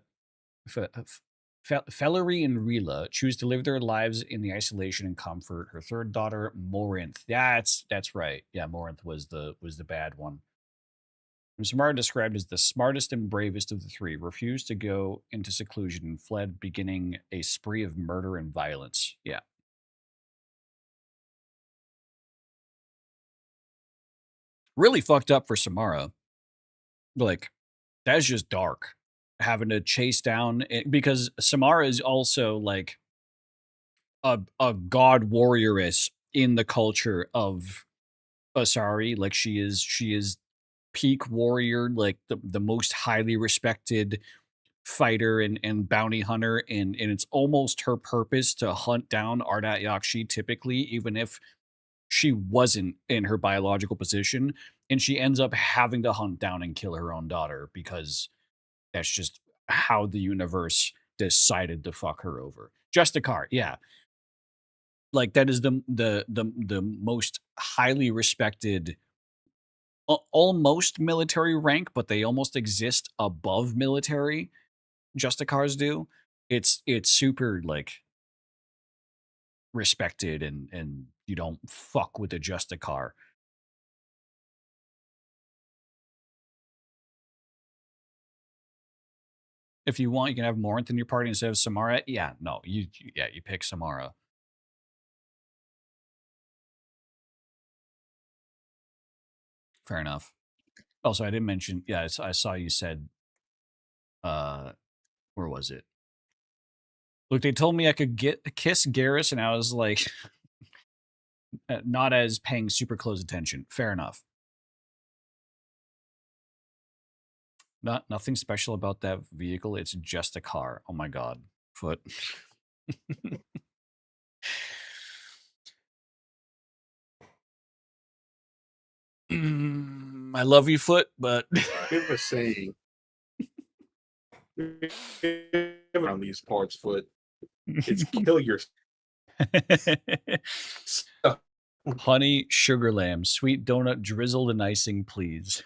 and Rila, choose to live their lives in the isolation and comfort. Her third daughter, Morinth. That's right. Yeah, Morinth was the bad one. And Samara, described as the smartest and bravest of the three, refused to go into seclusion and fled, beginning a spree of murder and violence. Yeah. Really fucked up for Samara. Like, that's just dark. Having to chase down because Samara is also like a god warrioress in the culture of Asari. Like she is peak warrior, like the most highly respected fighter and bounty hunter, and it's almost her purpose to hunt down Ardat Yakshi typically, even if she wasn't in her biological position, and she ends up having to hunt down and kill her own daughter because that's just how the universe decided to fuck her over. Justicar, yeah. Like that is the most highly respected almost military rank, but they almost exist above military. Justicars do. It's super like respected and you don't fuck with a Justicar. If you want, you can have Morinth in your party instead of Samara. Yeah, no, you pick Samara. Fair enough. Also, I didn't mention. Yeah, I saw you said. Where was it? Look, they told me I could kiss Garrus, and I was like, not as paying super close attention. Fair enough. Nothing special about that vehicle. It's just a car. Oh my god, Foot. I love you, Foot, but Give a saying. On these parts, Foot. It's kill yourself. Honey, sugar lamb, sweet donut, drizzled and icing, please.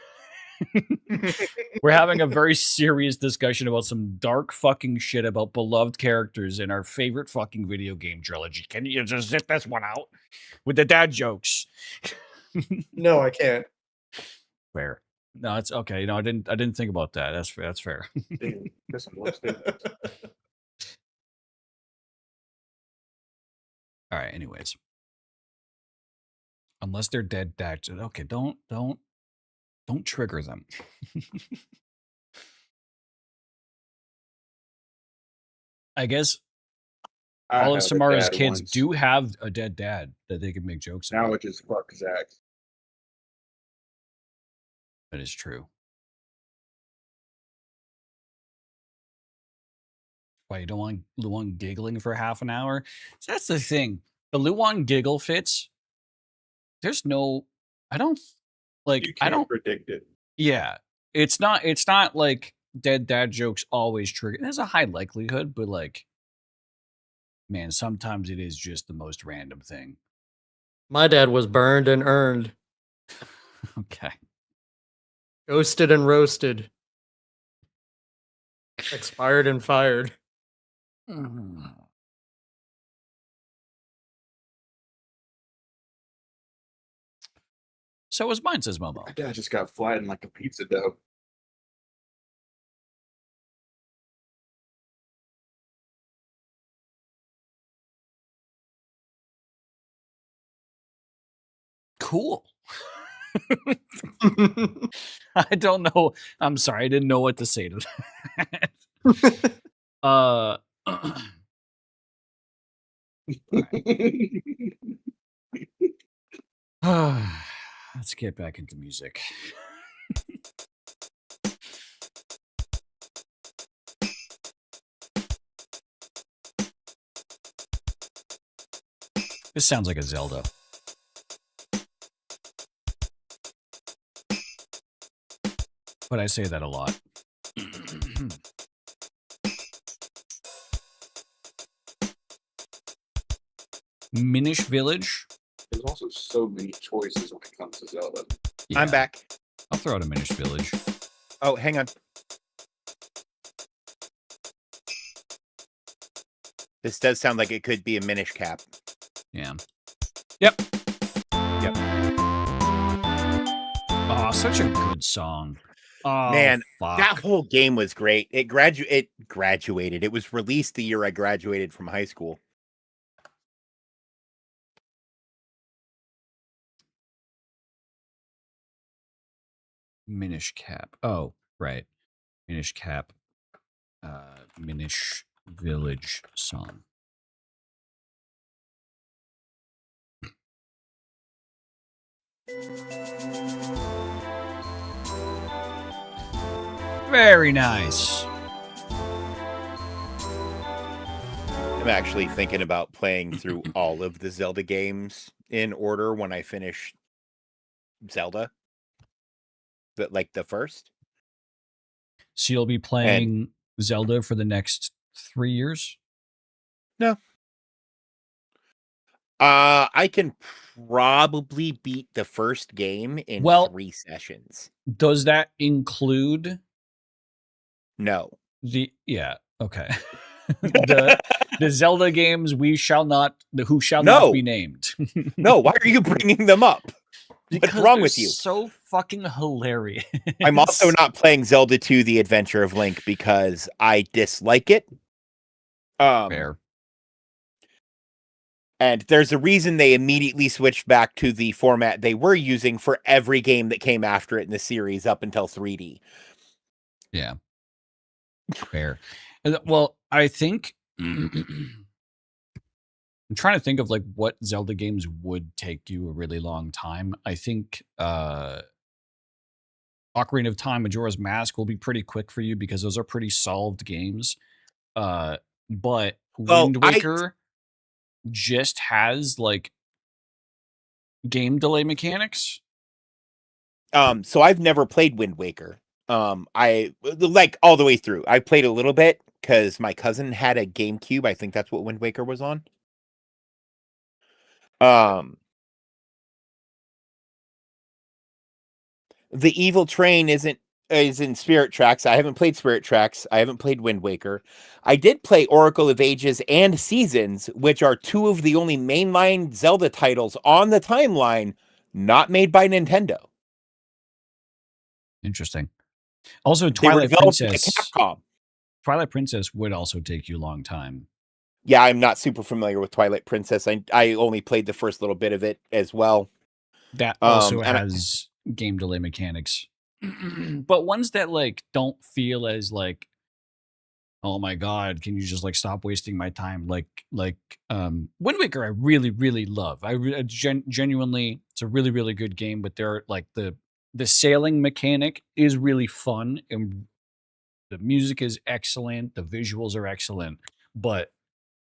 We're having a very serious discussion about some dark fucking shit about beloved characters in our favorite fucking video game trilogy. Can you just zip this one out with the dad jokes? No, I can't. Fair. No, it's okay. You know, I didn't think about that. That's fair. Damn, that's some worse thing. All right. Anyways, unless they're dead dads, okay. Don't trigger them. I guess all of Samara's kids do have a dead dad that they can make jokes about. Now it just fuck Zach. That is true. Why you don't want Luan giggling for half an hour? So that's the thing. The Luan giggle fits. There's no. I don't like. You can't I don't predict it. Yeah, it's not like dead dad jokes always trigger. There's a high likelihood, but like, man, sometimes it is just the most random thing. My dad was burned and earned. Okay. Ghosted and roasted. Expired and fired. So was mine, says Momo. My dad just got flattened like a pizza dough. Cool. I don't know. I'm sorry. I didn't know what to say to that. Let's get back into music. This sounds like a Zelda. but I say that a lot. Minish Village. There's also so many choices when it comes to Zelda. Yeah, I'm back. I'll throw out a Minish Village. Oh, hang on. This does sound like it could be a Minish Cap. Yeah. Yep. Yep. Oh, such a good song. Oh, Man, fuck. that whole game was great. It graduated. It was released the year I graduated from high school. Minish Cap. Oh, right. Minish Cap. Minish Village song. Very nice. I'm actually thinking about playing through all of the Zelda games in order when I finish Zelda. But like the first. So you'll be playing Zelda for the next 3 years? No. I can probably beat the first game in 3 sessions. Does that include No. yeah, okay. the Zelda games who shall not be named. No, why are you bringing them up? Because what's wrong with you? So fucking hilarious. I'm also not playing Zelda 2: The Adventure of Link because I dislike it. Fair. And there's a reason they immediately switched back to the format they were using for every game that came after it in the series up until 3D. Yeah. Fair. Well, I think I'm trying to think of like what Zelda games would take you a really long time. I think Ocarina of Time, Majora's Mask will be pretty quick for you because those are pretty solved games. But Wind Waker just has like game delay mechanics. So I've never played Wind Waker. I like all the way through. I played a little bit because my cousin had a GameCube. I think that's what Wind Waker was on. The Evil Train is in Spirit Tracks. I haven't played Spirit Tracks. I haven't played Wind Waker. I did play Oracle of Ages and Seasons, which are two of the only mainline Zelda titles on the timeline not made by Nintendo. Interesting. Also, Twilight Princess. Capcom. Twilight Princess would also take you a long time. Yeah, I'm not super familiar with Twilight Princess. I only played the first little bit of it as well. That also has game delay mechanics. But ones that like don't feel as like, oh my god, can you just like stop wasting my time? Like Wind Waker I really, really love. Genuinely, it's a really, really good game, but there are like the sailing mechanic is really fun and the music is excellent, the visuals are excellent, but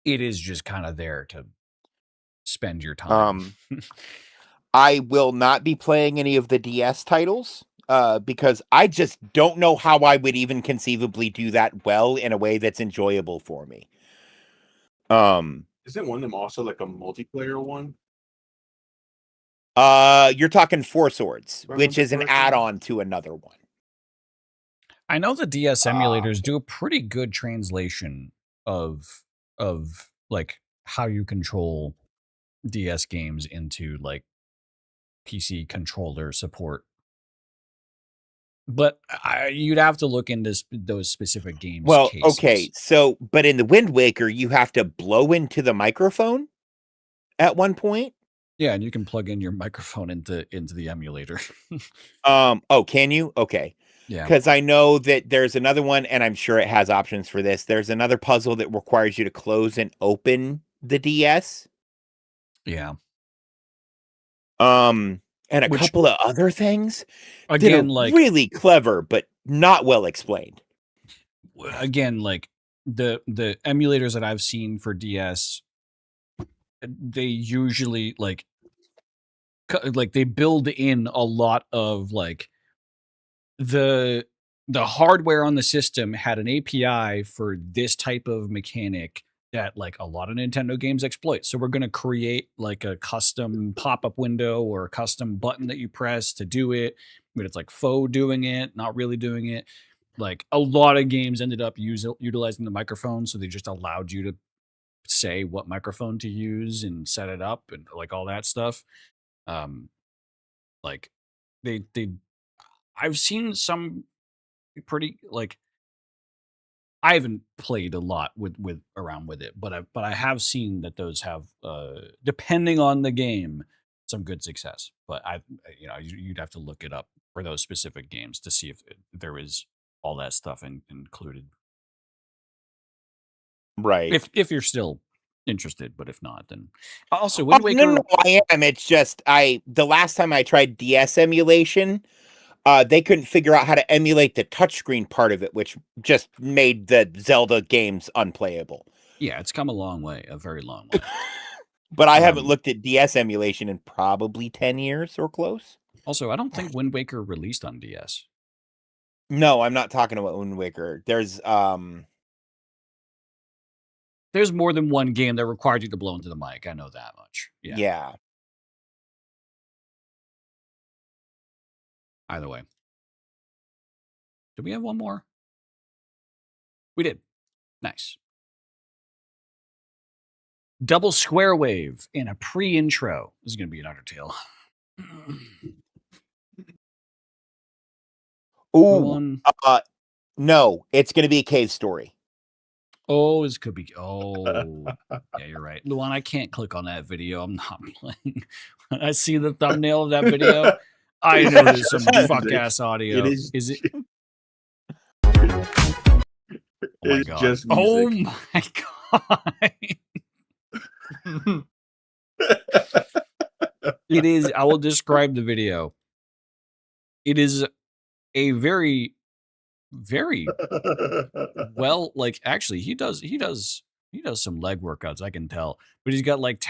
it is just kind of there to spend your time. I will not be playing any of the DS titles because I just don't know how I would even conceivably do that well in a way that's enjoyable for me. Isn't one of them also like a multiplayer one? You're talking Four Swords, which is an add-on to another one. I know the DS emulators do a pretty good translation of like how you control DS games into like PC controller support. But you'd have to look into those specific games. Well, cases. Okay, so but in the Wind Waker, you have to blow into the microphone at one point. Yeah, and you can plug in your microphone into the emulator. Can you? Okay. Yeah. Because I know that there's another one, and I'm sure it has options for this. There's another puzzle that requires you to close and open the DS. Yeah. And a couple of other things. Again, like really clever, but not well explained. Again, like the emulators that I've seen for DS, they usually like they build in a lot of like the hardware on the system had an API for this type of mechanic that like a lot of Nintendo games exploit. So we're going to create like a custom pop-up window or a custom button that you press to do it. But it's like faux doing it, not really doing it. Like a lot of games ended up utilizing the microphone, so they just allowed you to say what microphone to use and set it up and like all that stuff. Like they I've seen some pretty like I haven't played a lot with around with it, but I have seen that those have depending on the game some good success. But you'd have to look it up for those specific games to see if there is all that stuff included. Right. If you're still interested, but if not, then also Wind Waker. No, I am. It's just the last time I tried DS emulation, they couldn't figure out how to emulate the touchscreen part of it, which just made the Zelda games unplayable. Yeah, it's come a long way, a very long way. But I haven't looked at DS emulation in probably 10 years or close. Also, I don't think Wind Waker released on DS. No, I'm not talking about Wind Waker. There's more than one game that required you to blow into the mic. I know that much. Yeah. Either way. Did we have one more? We did. Nice. Double square wave in a pre-intro. This is going to be an Undertale. Ooh. No, it's going to be a cave story. Oh, this could be. Oh, yeah, you're right. Luan, I can't click on that video. I'm not playing. When I see the thumbnail of that video, I know there's some fuck-ass audio. Is it? Oh my god. Just oh my god. It is. I will describe the video. It is a very, very well. Like actually, he does some leg workouts. I can tell, but he's got like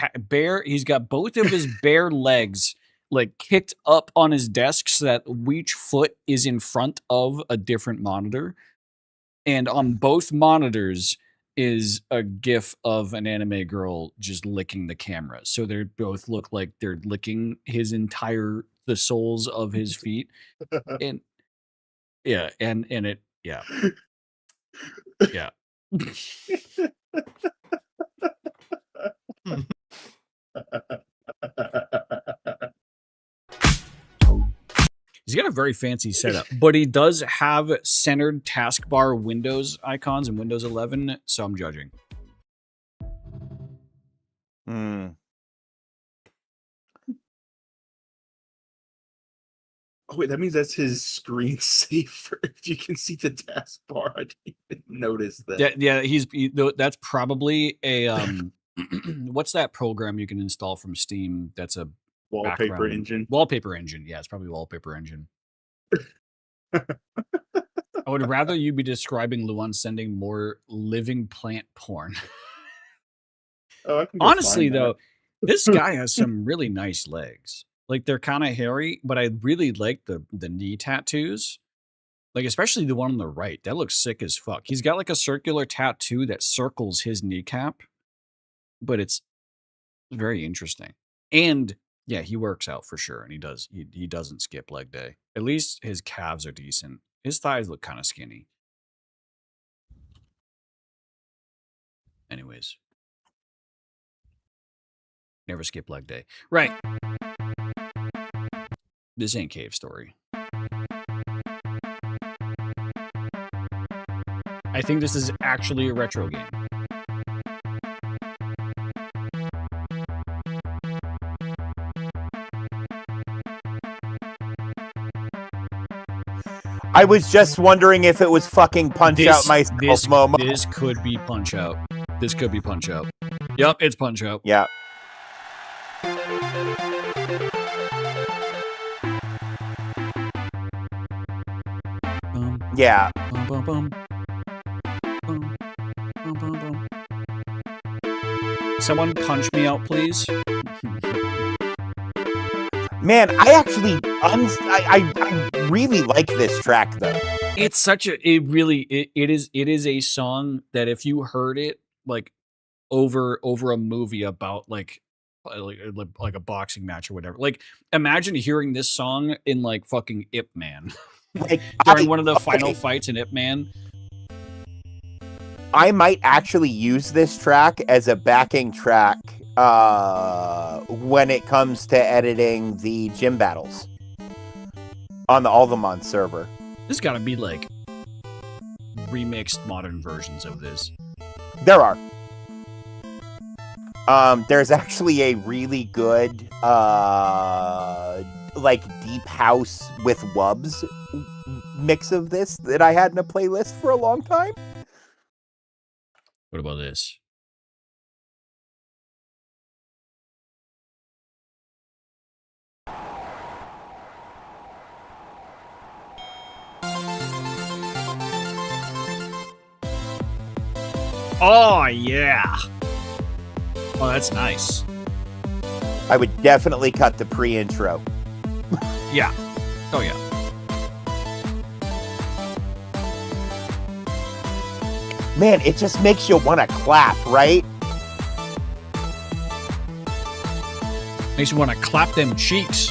He's got both of his bare legs like kicked up on his desk so that each foot is in front of a different monitor, and on both monitors is a gif of an anime girl just licking the camera. So they both look like they're licking the soles of his feet. And yeah, and it, yeah. Yeah. He's got a very fancy setup, but he does have centered taskbar Windows icons in Windows 11, so I'm judging. Oh wait, that means that's his screensaver. If you can see the taskbar, I didn't even notice that. Yeah, that's probably a what's that program you can install from Steam? That's a wallpaper engine. Wallpaper engine. Yeah, it's probably wallpaper engine. I would rather you be describing Luan sending more living plant porn. Honestly, though, this guy has some really nice legs. Like they're kind of hairy, but I really like the knee tattoos. Like especially the one on the right. That looks sick as fuck. He's got like a circular tattoo that circles his kneecap, but it's very interesting. And yeah, he works out for sure, and he does. He doesn't skip leg day. At least his calves are decent. His thighs look kind of skinny. Anyways, never skip leg day. Right. This ain't Cave Story. I think this is actually a retro game. I was just wondering if it was fucking Punch-Out myself, Momo. This could be Punch-Out. This could be Punch-Out. Yep, it's Punch-Out. Yeah. Yeah. Someone punch me out, please. Man, I actually, I really like this track though. It's such a, it really, it is a song that if you heard it like over a movie about like a boxing match or whatever, like imagine hearing this song in like fucking Ip Man Like, during one of the final fights in Ip Man. I might actually use this track as a backing track when it comes to editing the gym battles on the Alderman server. There's got to be like remixed modern versions of this. There are. There's actually a really good like deep house with wubs mix of this that I had in a playlist for a long time. What about this? Oh, yeah. Oh, that's nice. I would definitely cut the pre-intro. Yeah. Oh, yeah. Man, it just makes you want to clap, right? Makes you want to clap them cheeks.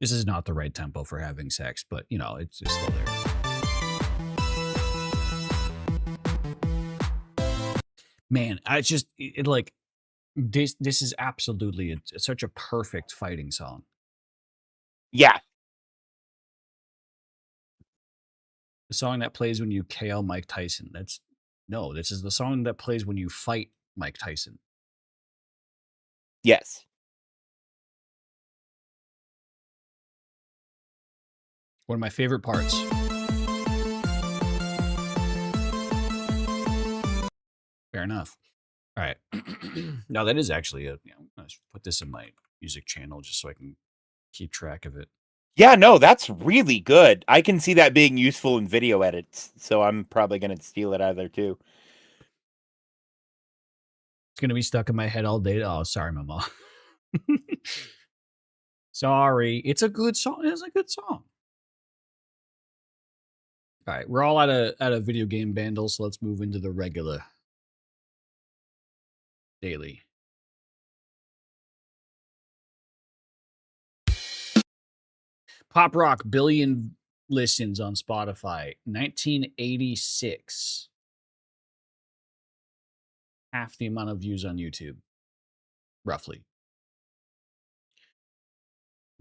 This is not the right tempo for having sex, but, you know, it's still there. Man, I just, it like, this is absolutely, it's such a perfect fighting song. Yeah. The song that plays when you KO Mike Tyson. No, this is the song that plays when you fight Mike Tyson. Yes. One of my favorite parts. Fair enough. All right. Now that is actually I'm gonna put this in my music channel just so I can keep track of it. Yeah, no, that's really good. I can see that being useful in video edits, so I'm probably going to steal it out of there too. It's going to be stuck in my head all day. Oh, sorry, Mama. Sorry. It's a good song. It's a good song. All right, we're all out of video game bundles, so let's move into the regular daily. Pop Rock billion listens on Spotify. 1986. Half the amount of views on YouTube. Roughly.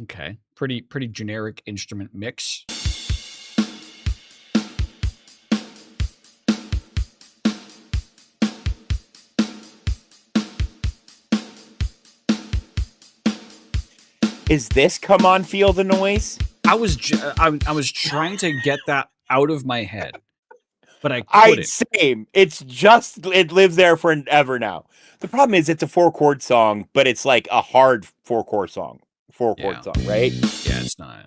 Okay. Pretty generic instrument mix. Is this Come On Feel the Noise? I was trying to get that out of my head, but I couldn't. Same. It's just, it lives there forever now. The problem is it's a 4-chord song, but it's like a hard 4-chord song. 4-chord song, right? Yeah, it's not.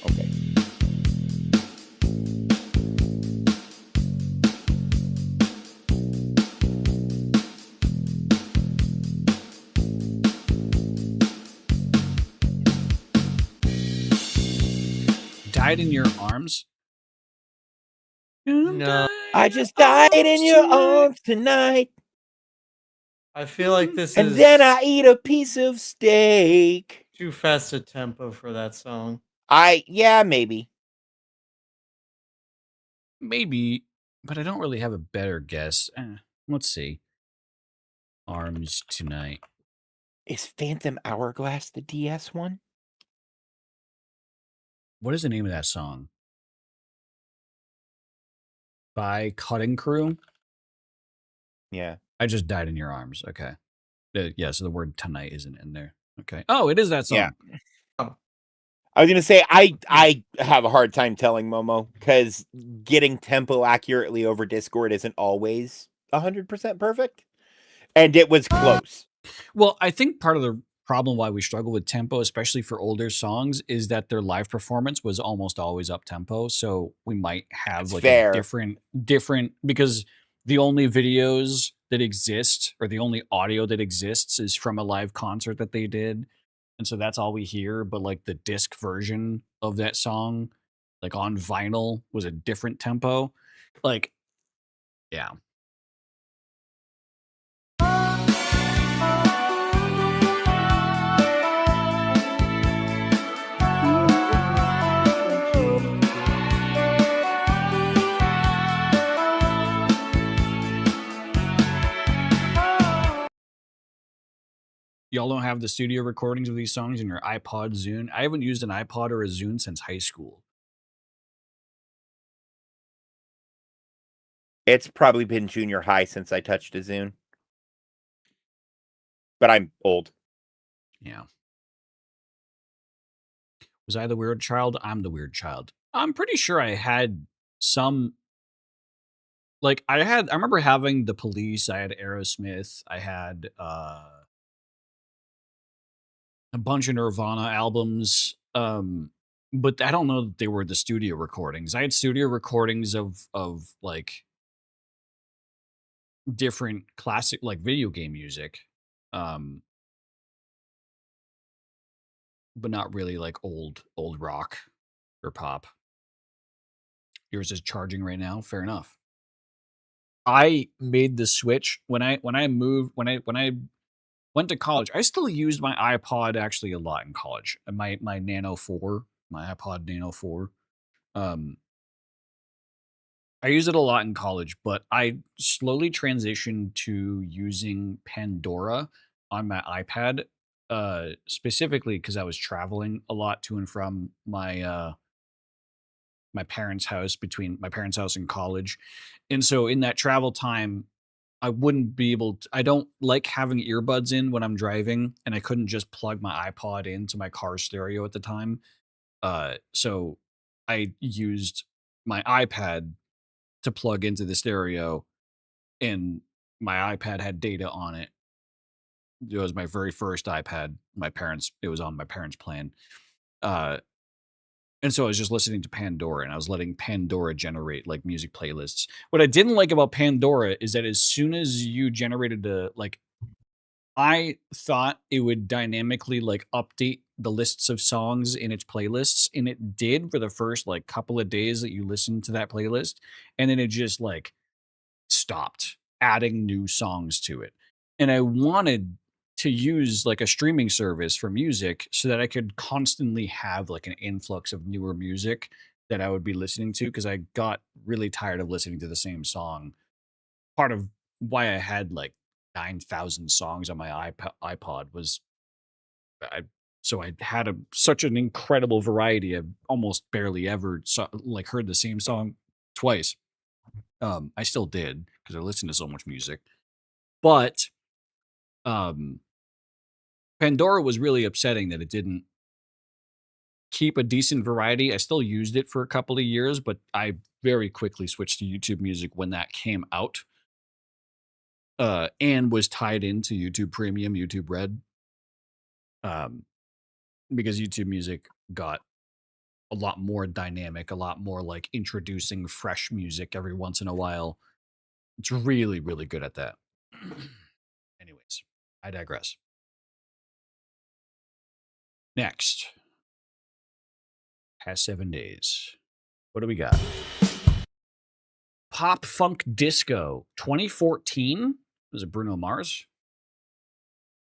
Okay. Died in Your Arms? No. I just died in your arms tonight. I feel like this and is... then I eat a piece of steak. Too fast a tempo for that song. Yeah, maybe. Maybe, but I don't really have a better guess. Let's see. Arms Tonight. Is Phantom Hourglass the DS one? What is the name of that song? By Cutting Crew? Yeah. I just died in your arms. Okay. Yeah, so the word tonight isn't in there. Okay. Oh, it is that song. Yeah. I was going to say, I have a hard time telling Momo because getting tempo accurately over Discord isn't always 100% perfect. And it was close. Well, I think part of the problem why we struggle with tempo, especially for older songs, is that their live performance was almost always up tempo. So we might have like a different, because the only videos that exists, or the only audio that exists, is from a live concert that they did. And so that's all we hear. But like the disc version of that song, like on vinyl, was a different tempo. Like, yeah. Y'all don't have the studio recordings of these songs in your iPod Zune? I haven't used an iPod or a Zune since high school. It's probably been junior high since I touched a Zune. But I'm old. Yeah. Was I the weird child? I'm the weird child. I'm pretty sure I had some. Like, I remember having The Police, I had Aerosmith, I had a bunch of Nirvana albums. But I don't know that they were the studio recordings. I had studio recordings of like different classic, like video game music. But not really like old rock or pop. Yours is charging right now. Fair enough. I made the switch when I went to college. I still used my iPod actually a lot in college. My Nano 4, my iPod Nano 4. I used it a lot in college, but I slowly transitioned to using Pandora on my iPad, specifically because I was traveling a lot to and from my my parents' house, between my parents' house and college. And so in that travel time, I wouldn't be able to, I don't like having earbuds in when I'm driving, and I couldn't just plug my iPod into my car stereo at the time. So I used my iPad to plug into the stereo, and my iPad had data on it. It was my very first iPad. It was on my parents' plan. Uh, And so I was just listening to Pandora, and I was letting Pandora generate like music playlists. What I didn't like about Pandora is that as soon as you generated I thought it would dynamically like update the lists of songs in its playlists, and it did for the first like couple of days that you listened to that playlist, and then it just like stopped adding new songs to it. And I wanted to use like a streaming service for music so that I could constantly have like an influx of newer music that I would be listening to, because I got really tired of listening to the same song. Part of why I had like 9,000 songs on my iPod was I so I had such an incredible variety. I almost barely ever like heard the same song twice. I still did because I listened to so much music, but um, Pandora was really upsetting that it didn't keep a decent variety. I still used it for a couple of years, but I very quickly switched to YouTube Music when that came out, and was tied into YouTube Premium, YouTube Red, um, because YouTube Music got a lot more dynamic, a lot more like introducing fresh music every once in a while. It's really, really good at that. Anyways, I digress. Next, past 7 days. What do we got? Pop Funk Disco 2014. Was it Bruno Mars?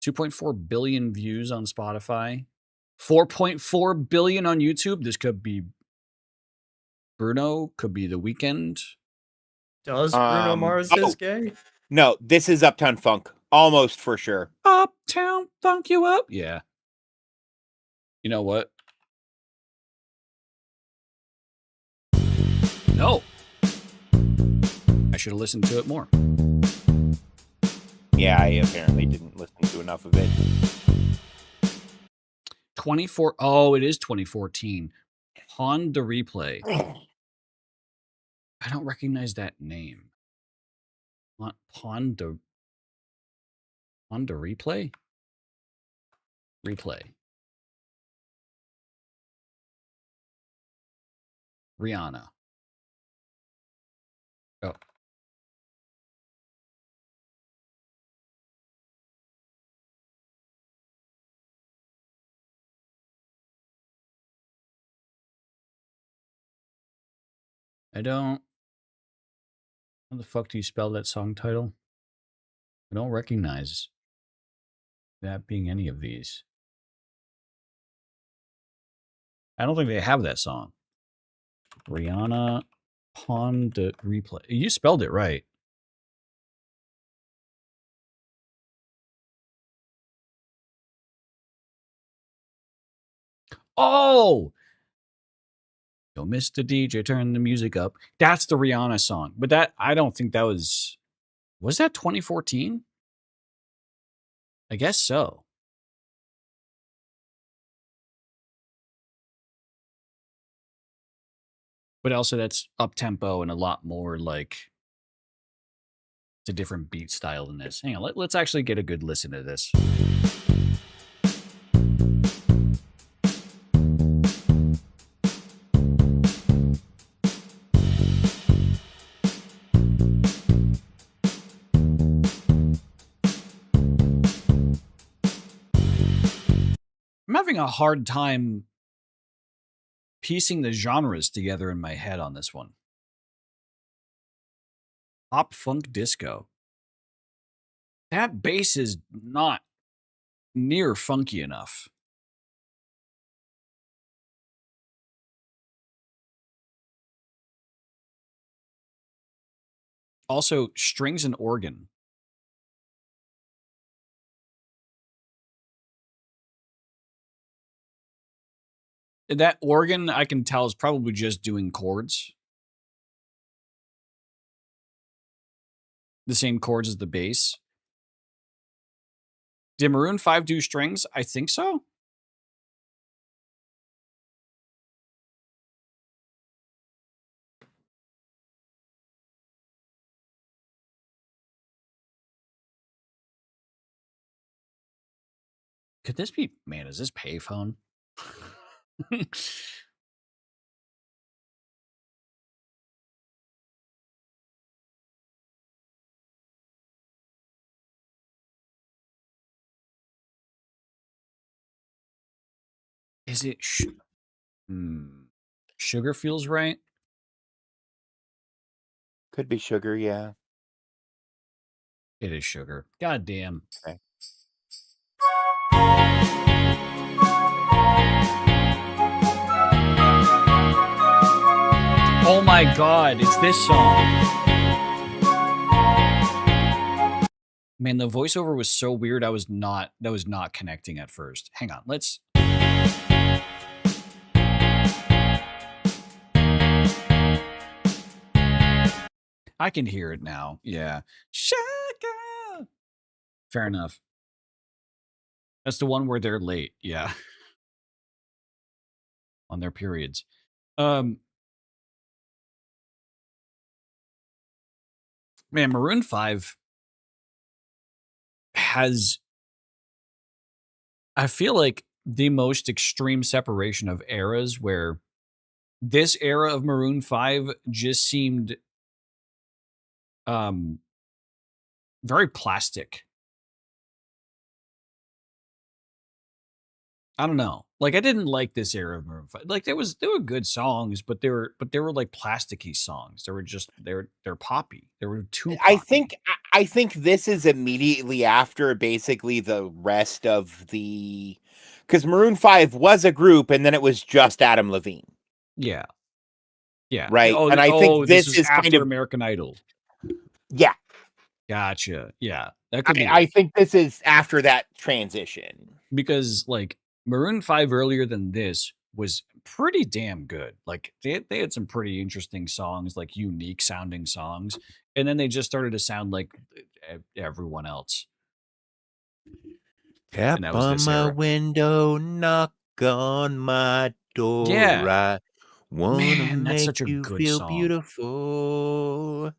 2.4 billion views on Spotify. 4.4 billion on YouTube. This could be Bruno, could be The Weeknd. Does Bruno Mars is gay? No, this is Uptown Funk. Almost for sure. Uptown Funk you up? Yeah. You know what? No. I should have listened to it more. Yeah, I apparently didn't listen to enough of it. 24. Oh, it is 2014. Honda Replay. I don't recognize that name. Honda Replay? Replay. Rihanna. Oh. I don't. How the fuck do you spell that song title? I don't recognize that being any of these. I don't think they have that song. Rihanna Pawn de Replay. You spelled it right. Oh! Yo, Mr. DJ, turn the music up. That's the Rihanna song. But that, I don't think that was that 2014? I guess so. But also that's up-tempo and a lot more like, it's a different beat style than this. Hang on, let's actually get a good listen to this. I'm having a hard time piecing the genres together in my head on this one. Pop funk disco. That bass is not near funky enough. Also, strings and organ. That organ, I can tell, is probably just doing chords. The same chords as the bass. Did Maroon 5 do strings? I think so. Could this be... Man, is this payphone? Is it... Sugar feels right? Could be Sugar, yeah. It is Sugar. God damn. Okay. Oh my god, it's this song. Man, the voiceover was so weird. That was not connecting at first. Hang on, let's... I can hear it now. Yeah. Shaka! Fair enough. That's the one where they're late. Yeah. On their periods. Man, Maroon 5 has, I feel like, the most extreme separation of eras, where this era of Maroon 5 just seemed very plastic. I don't know. Like, I didn't like this era of Maroon 5. Like, there were good songs, but they were like plasticky songs. They're poppy. They were too poppy. I think this is immediately after basically the rest of the, because Maroon 5 was a group and then it was just Adam Levine. Yeah. Yeah. Right. Oh, and I think this is after kind of American Idol. Yeah. Gotcha. Yeah. That could be. I think this is after that transition. Because like Maroon 5 earlier than this was pretty damn good. Like they had some pretty interesting songs, like unique sounding songs. And then they just started to sound like everyone else. Tap on my window, knock on my door. Yeah. I wanna that's make such a you good feel song. beautiful.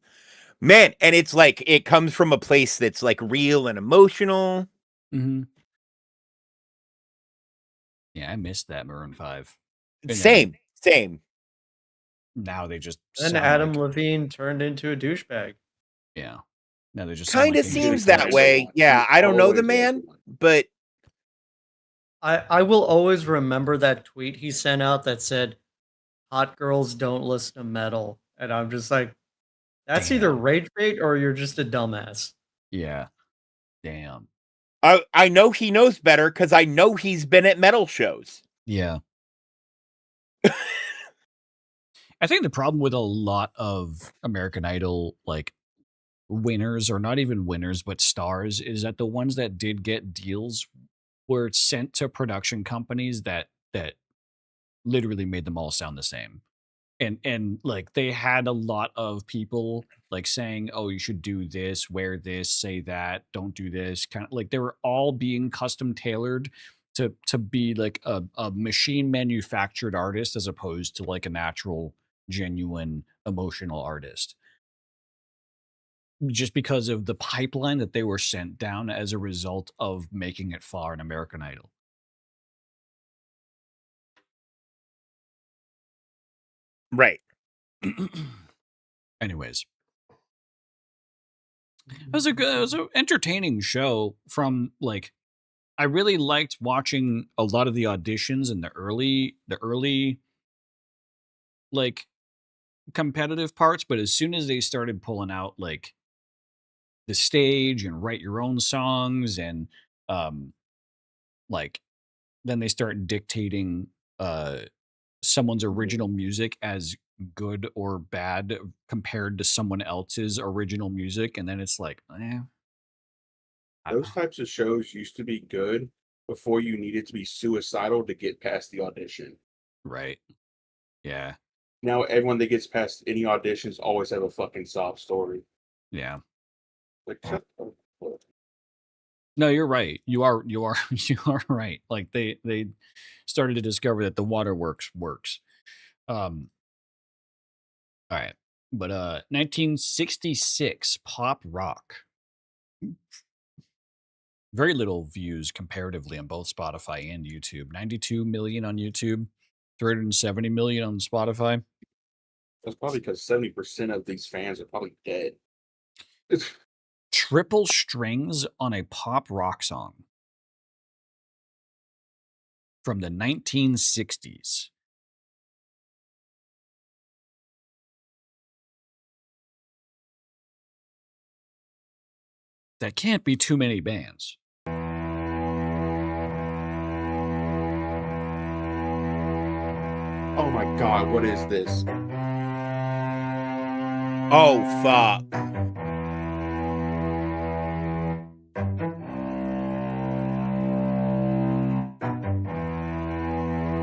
Man, and it's like it comes from a place that's like real and emotional. Mm-hmm. Yeah, I missed that Maroon 5. Same. Now they just then Adam Levine turned into a douchebag. Yeah. Now they just kind of seems that way. Yeah, I don't know the man, but I will always remember that tweet he sent out that said, "Hot girls don't listen to metal," And I'm just like, that's either Damn. rage bait or you're just a dumbass. Yeah. Damn. I know he knows better because I know he's been at metal shows. Yeah. I think the problem with a lot of American Idol, like, winners, or not even winners, but stars, is that the ones that did get deals were sent to production companies that literally made them all sound the same. And like, they had a lot of people like saying, oh, you should do this, wear this, say that, don't do this, kind of like they were all being custom tailored to be like a machine manufactured artist as opposed to like a natural, genuine, emotional artist, just because of the pipeline that they were sent down as a result of making it far in American Idol. Right. Anyways, it was an entertaining show. From like, I really liked watching a lot of the auditions and the early like competitive parts, but as soon as they started pulling out like the stage and write your own songs and like, then they start dictating someone's original music as good or bad compared to someone else's original music, and then it's like, Those types of shows used to be good before you needed to be suicidal to get past the audition. right, yeah, Now everyone that gets past any auditions always have a fucking sob story. yeah. Like, shut the fuck up. No, you're right. You are you are right. Like, they started to discover that the waterworks works. All right. But 1966 pop rock. Very little views comparatively on both Spotify and YouTube. 92 million on YouTube, 370 million on Spotify. That's probably because 70% of these fans are probably dead. Triple strings on a pop rock song from the 1960s. That can't be too many bands. Oh my god, what is this? Oh, fuck.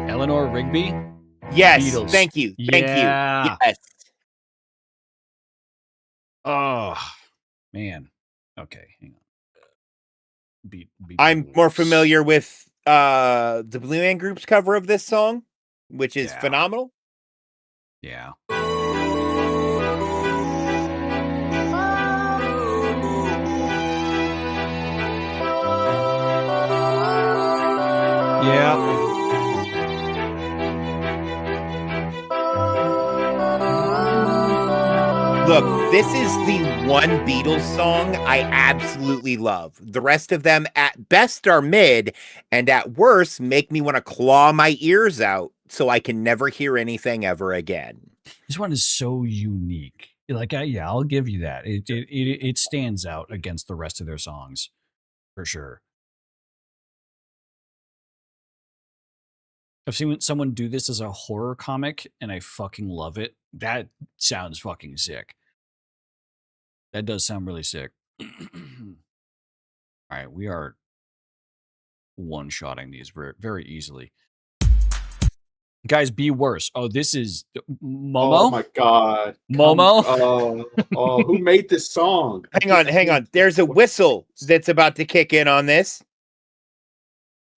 Eleanor Rigby? Yes. Beatles. Thank you. Thank Yeah. you. Yes. Oh, man. Okay, hang on. I'm more familiar with the Blue Man Group's cover of this song, which is phenomenal. Yeah. Yeah. Look, this is the one Beatles song I absolutely love. The rest of them at best are mid, and at worst make me want to claw my ears out so I can never hear anything ever again. This one is so unique. Like, yeah, I'll give you that. It stands out against the rest of their songs, for sure. I've seen someone do this as a horror comic, and I fucking love it. That sounds fucking sick. That does sound really sick. All right, we are one-shotting these very, very easily. Guys, be worse. Oh, this is Momo? Oh my god. Momo? Who made this song? Hang on. There's a whistle that's about to kick in on this.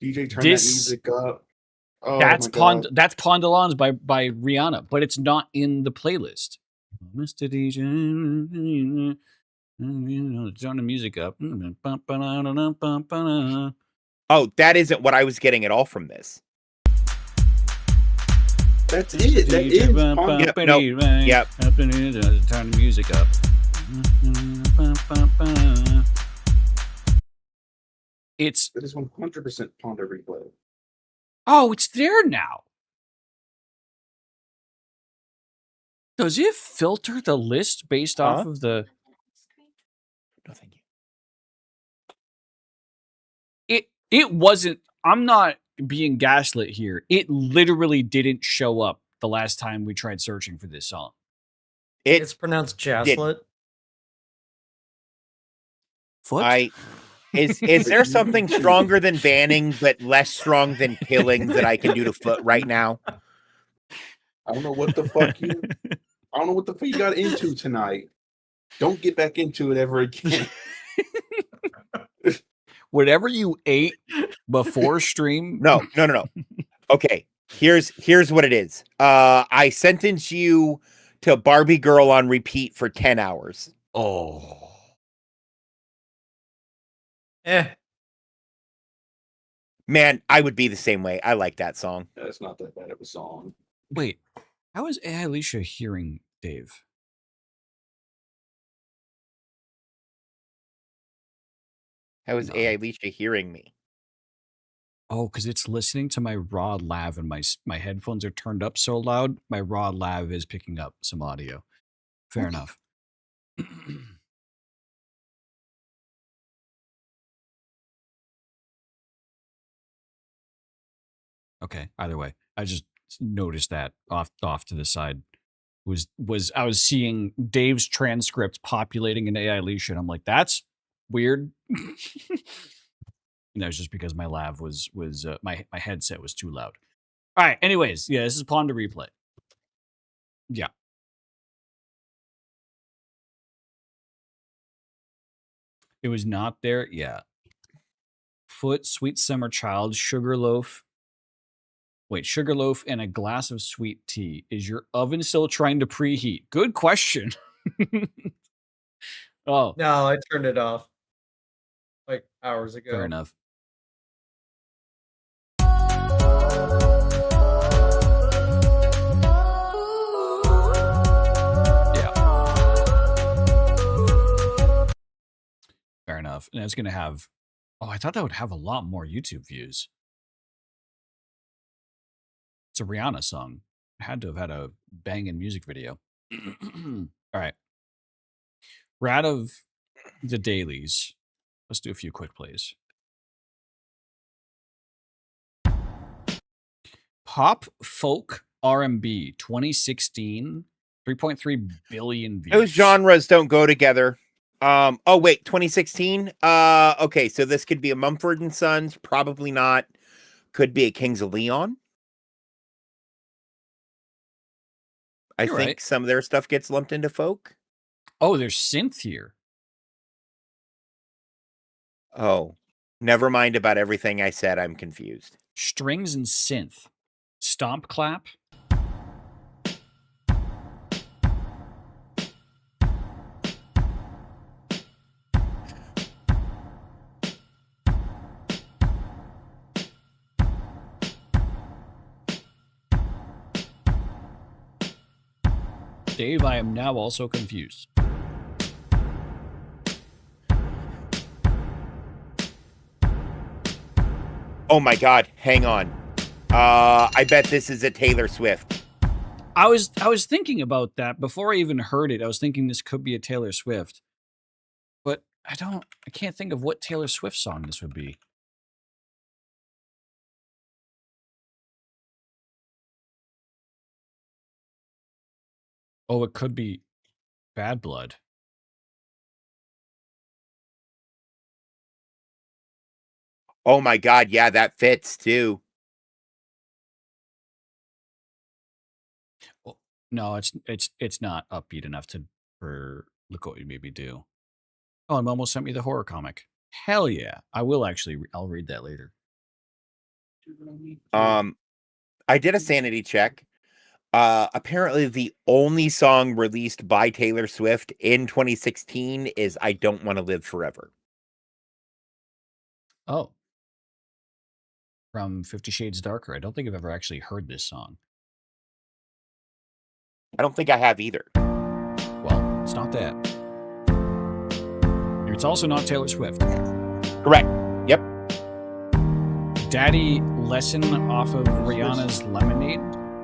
DJ, turn that music up. Oh, that's Pondalons by Rihanna, but it's not in the playlist. Mr. DJ, turn the music up. Oh, that isn't what I was getting at all from this. That's it. That is Yep. Turn the music up. That is 100% Ponder replay. Oh, it's there now. Does it filter the list based off of the... No, thank you. It wasn't... I'm not being gaslit here. It literally didn't show up the last time we tried searching for this song. It's pronounced Jaslet. Foot? Is there something stronger than banning but less strong than killing that I can do to Foot right now? I don't know what the fuck you got into tonight. Don't get back into it ever again. Whatever you ate before stream. No. Okay, here's what it is. I sentence you to Barbie Girl on repeat for 10 hours. Oh. Man, I would be the same way. I like that song. That's not that bad of a song. Wait, how is AI Alicia hearing Dave? How is AI Alicia hearing me? Oh, because it's listening to my raw lav and my headphones are turned up so loud, my raw lav is picking up some audio. Fair enough. Okay, either way. I just noticed that off to the side. I was seeing Dave's transcript populating in AI Alicia, and I'm like, that's weird. And that was just because my lav was my headset was too loud. All right. Anyways, yeah, this is Pawn to Replay. Yeah. It was not there. Yeah. Foot, Sweet Summer Child, Sugarloaf. Wait, Sugarloaf and a glass of sweet tea. Is your oven still trying to preheat? Good question. Oh. No, I turned it off like hours ago. Fair enough. Fair enough. And it's going to have... Oh, I thought that would have a lot more YouTube views. It's a Rihanna song. It had to have had a banging music video. All right. We're out of the dailies. Let's do a few quick plays. Pop Folk R&B 2016. 3.3 billion views. Those genres don't go together. Oh wait, 2016. Okay, so this could be a Mumford and Sons, probably not. Could be a Kings of Leon. I think right. Some of their stuff gets lumped into folk. Oh, there's synth here. Oh, never mind about everything I said. I'm confused. Strings and synth. Stomp clap. Dave, I am now also confused. Oh my God, hang on. I bet this is a Taylor Swift. I was thinking about that before I even heard it. I was thinking this could be a Taylor Swift. But I can't think of what Taylor Swift song this would be. Oh, it could be Bad Blood. Oh my God, yeah, that fits too. Well, no, it's not upbeat enough for Look What You Made Me Do. Oh, and Momo sent me the horror comic. Hell yeah. I'll read that later. I did a sanity check. Apparently the only song released by Taylor Swift in 2016 is I Don't Want to Live Forever. Oh. From 50 Shades Darker. I don't think I've ever actually heard this song. I don't think I have either. Well, it's not that. It's also not Taylor Swift. Correct. Yep. Daddy Lesson off of Rihanna's Lemonade.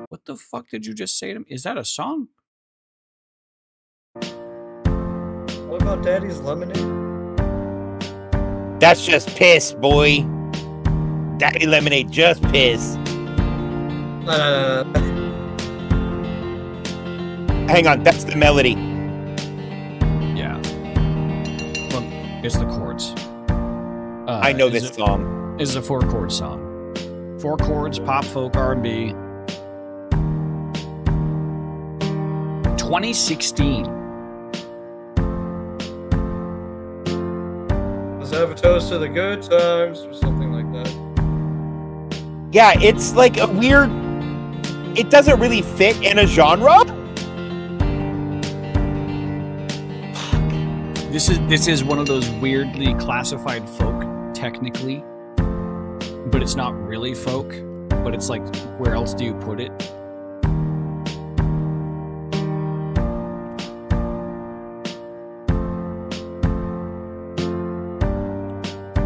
What the fuck did you just say to me? Is that a song? about Daddy's Lemonade? That's just piss, boy. Daddy Lemonade, just piss. No. Hang on, that's the melody. Yeah. Well, it's the chords. I know this song. This is a 4-chord song. 4 chords, pop, folk, R&B. 2016. Let's have a toast to the good times or something like that. Yeah, it's like a weird... It doesn't really fit in a genre. This is one of those weirdly classified folk, technically. But it's not really folk. But it's like, where else do you put it?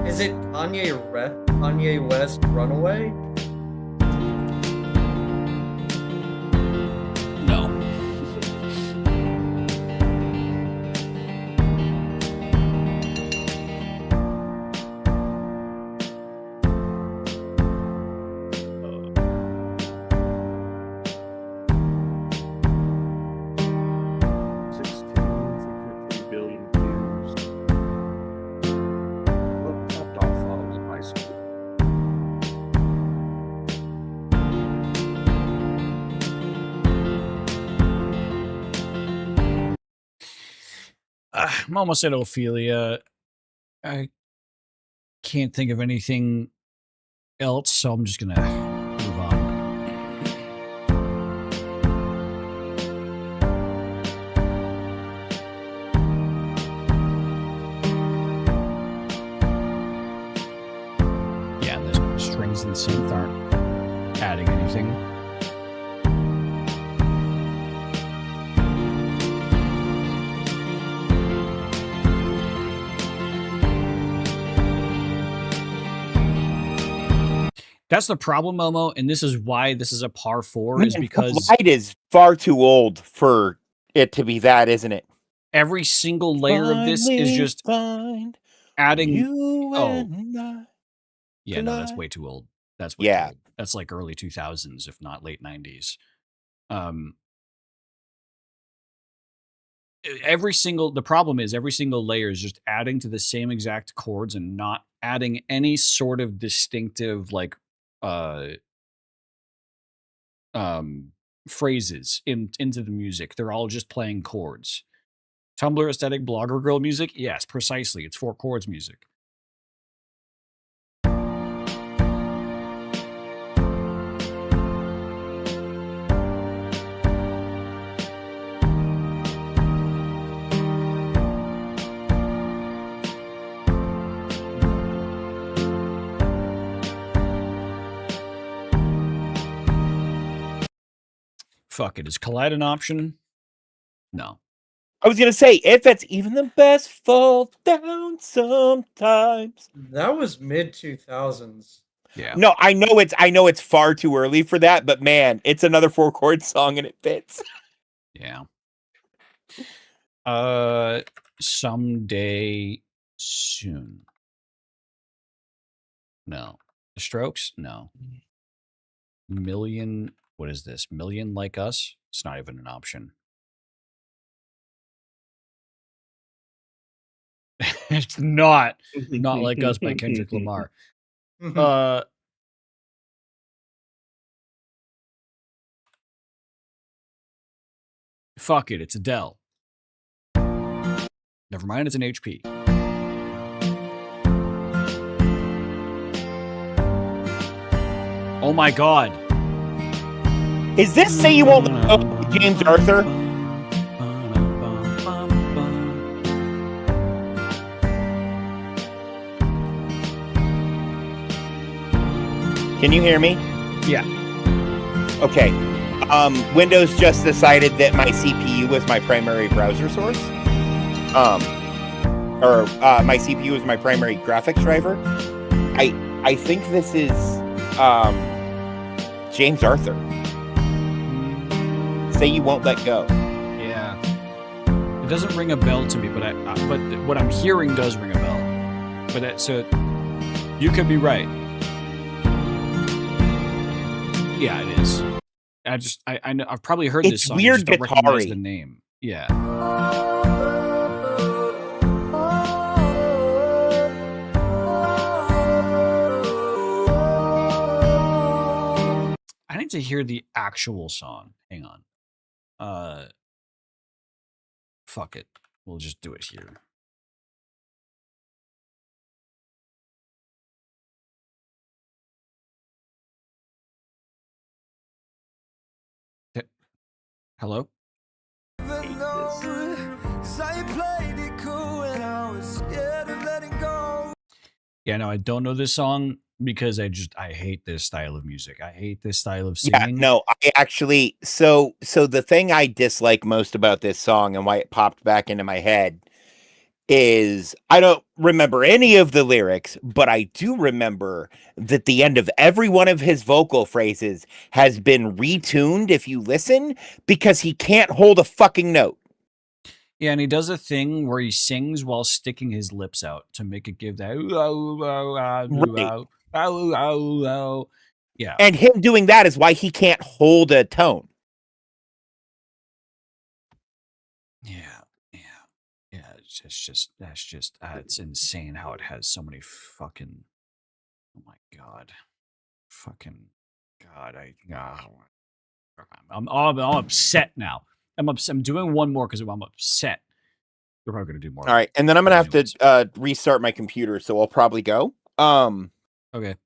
Is it Kanye West Runaway? No. I'm almost at Ophelia. I can't think of anything else, so I'm just gonna move on. Yeah, the strings and synth aren't adding anything. That's the problem, Momo, and this is why this is a par 4, is because The light is far too old for it to be that, isn't it? every single layer of this is just adding. Yeah, no, that's way too old. That's way too old. That's like early 2000s, if not late 90s. The problem is every single layer is just adding to the same exact chords and not adding any sort of distinctive like phrases into the music. They're all just playing chords. Tumblr aesthetic, blogger girl music, yes, precisely. It's 4 chords music. Fuck it. Is Collide an option? No. I was gonna say, if it's even the best, fall down sometimes. That was mid 2000s. Yeah. No, I know it's far too early for that, but man, it's another 4-chord song and it fits. Yeah. Someday soon. No. The Strokes? No. Million. What is this? Million Like Us? It's not even an option. It's not Like Us by Kendrick Lamar. Fuck it, it's Adele. Never mind, it's an HP. Oh my god. Is this Say You Won't Let Go, James Arthur? Can you hear me? Yeah. Okay. Windows just decided that my CPU was my primary browser source. My CPU is my primary graphics driver. I think this is James Arthur. Say You Won't Let Go. Yeah. It doesn't ring a bell to me, but but what I'm hearing does ring a bell. But so you could be right. Yeah, it is. I know I've probably heard this It's song. I weird just don't recognize guitar-y. the name. Yeah. I need to hear the actual song. Hang on. Fuck it. We'll just do it here. Hello? Yeah, no, I don't know this song because I hate this style of music. I hate this style of Yeah, singing. no, I actually so the thing I dislike most about this song and why it popped back into my head is I don't remember any of the lyrics, but I do remember that the end of every one of his vocal phrases has been retuned if you listen because he can't hold a fucking note. Yeah, and he does a thing where he sings while sticking his lips out to make it give that ooh, ooh, ooh, Right. ooh, ooh, ooh. Yeah. And him doing that is why he can't hold a tone. Yeah. It's insane how it has so many fucking. Oh my god, fucking god! I'm upset now. I'm upset. I'm doing one more because I'm upset. We're probably gonna do more. All right, and then I'm gonna have anyways. to restart my computer, so I'll probably go. Okay.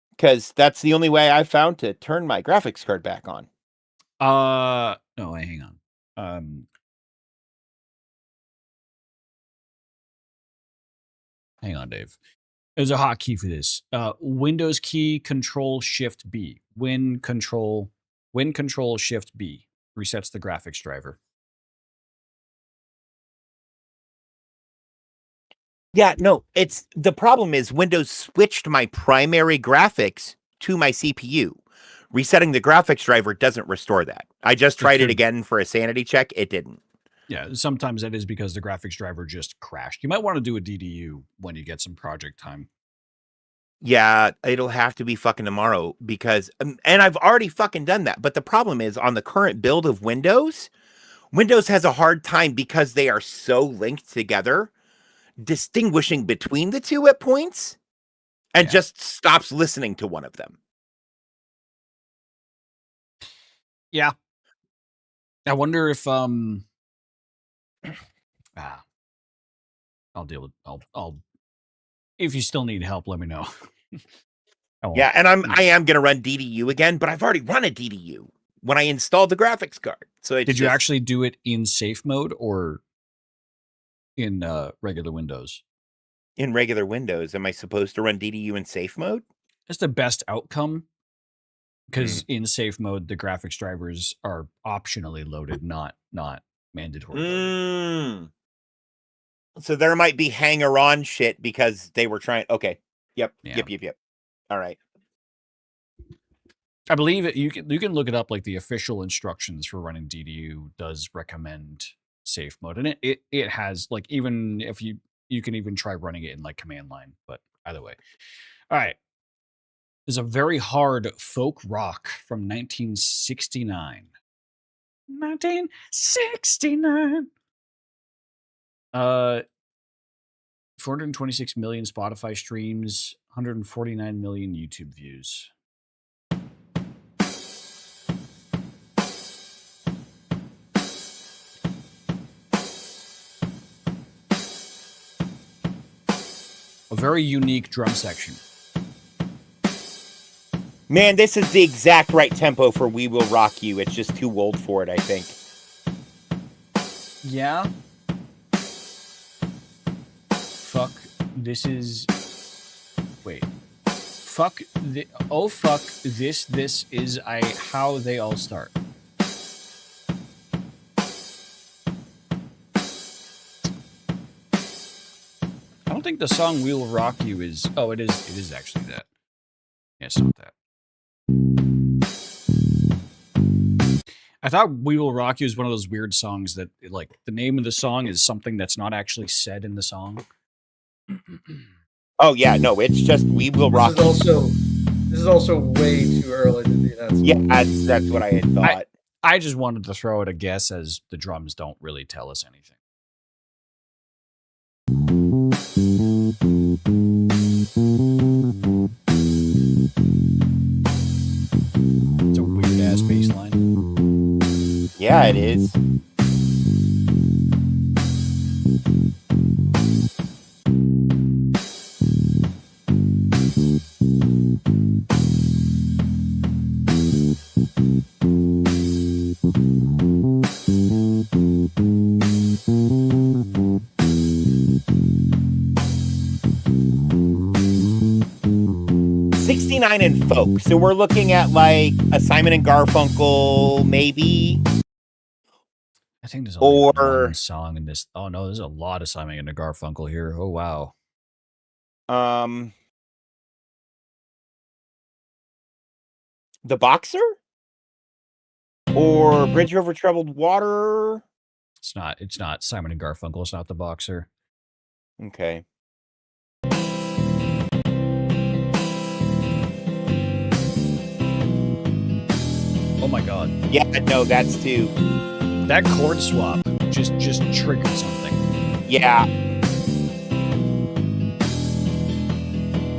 Because that's the only way I found to turn my graphics card back on. No, wait, hang on. Hang on, Dave. There's a hotkey for this. Windows key Control Shift B. Win Control Shift B resets the graphics driver. Yeah, no, it's the problem is Windows switched my primary graphics to my CPU. Resetting the graphics driver doesn't restore that. I just tried it again for a sanity check. It didn't. Yeah, sometimes that is because the graphics driver just crashed. You might want to do a DDU when you get some project time. Yeah, it'll have to be fucking tomorrow because, and I've already fucking done that. But the problem is on the current build of Windows, Windows has a hard time because they are so linked together, distinguishing between the two at points and just stops listening to one of them. Yeah. I wonder if I'll deal with I'll if you still need help, let me know. Yeah, and I am gonna run DDU again, but I've already run a DDU when I installed the graphics card. So it's Did you actually do it in safe mode or in regular Windows? In regular Windows, am I supposed to run DDU in safe mode? That's the best outcome. Because in safe mode, the graphics drivers are optionally loaded, not mandatory loaded. So there might be hanger-on shit because they were trying. Okay. Yep. All right. I believe it. You can look it up. Like the official instructions for running DDU does recommend safe mode, and it has like even if you can even try running it in like command line. But either way, all right. There's a very hard folk rock from 1969. 1969. 426 million Spotify streams, 149 million YouTube views. A very unique drum section. Man, this is the exact right tempo for We Will Rock You. It's just too old for it, I think. Yeah. Fuck. This is... Wait. Fuck. Oh, fuck. This is how they all start. I don't think the song We Will Rock You is... Oh, it is actually that. Yeah, it's not that. I thought "We Will Rock You" is one of those weird songs that, like, the name of the song is something that's not actually said in the song. Oh yeah, no, it's just "We Will Rock You." This is also way too early to be that song. Yeah, that's what I had thought. I just wanted to throw out a guess, as the drums don't really tell us anything. It's a weird ass bass line. Yeah, it is. '69 and folk, so we're looking at like a Simon and Garfunkel, maybe. I think there's only Or- one song in this. Oh no, there's a lot of Simon and Garfunkel here. Oh wow. The Boxer? Or Bridge Over Troubled Water? It's not Simon and Garfunkel. It's not The Boxer. Okay. Oh my god. Yeah, no, that's too. That chord swap just triggered something. Yeah.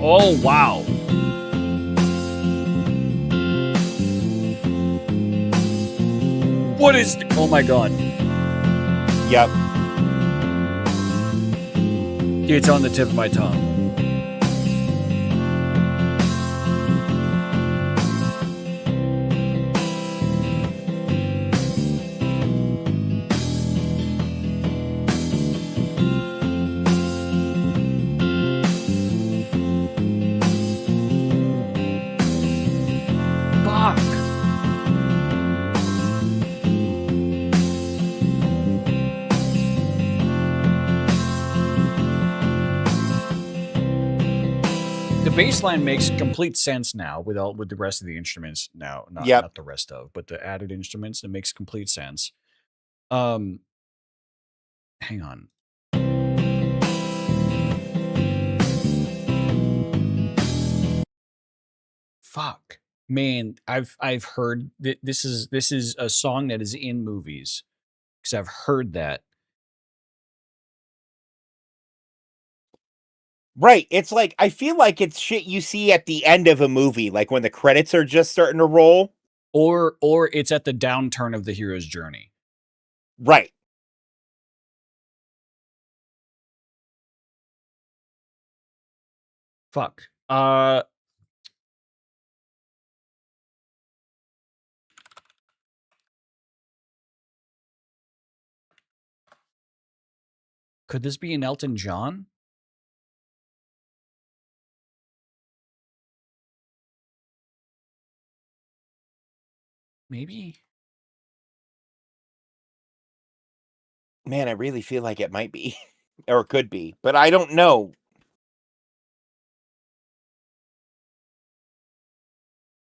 Oh wow. What is? Oh my god. Yep. It's on the tip of my tongue. Fuck. The bass line makes complete sense now with the rest of the instruments now. Not the rest of, but the added instruments. It makes complete sense. Hang on. Fuck. Man, I've heard this is a song that is in movies, because I've heard that. Right. It's like, I feel like it's shit you see at the end of a movie, like when the credits are just starting to roll. Or it's at the downturn of the hero's journey. Right. Fuck. Could this be an Elton John? Maybe. Man, I really feel like it might be. Or it could be, but I don't know.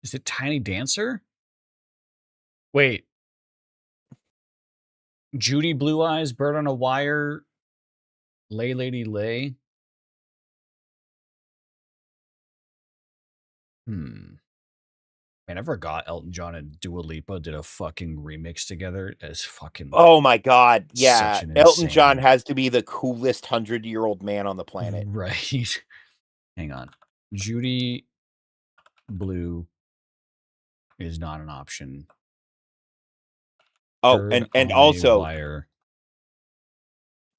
Is it Tiny Dancer? Wait. Judy Blue Eyes, Bird on a Wire, Lay Lady Lay. Man, I forgot Elton John and Dua Lipa did a fucking remix together. As fucking Oh my god. Yeah. such an Elton John insane- has to be the coolest 100-year-old man on the planet. Right. Hang on. Judy Blue is not an option. Oh, Bird and on a also Wire.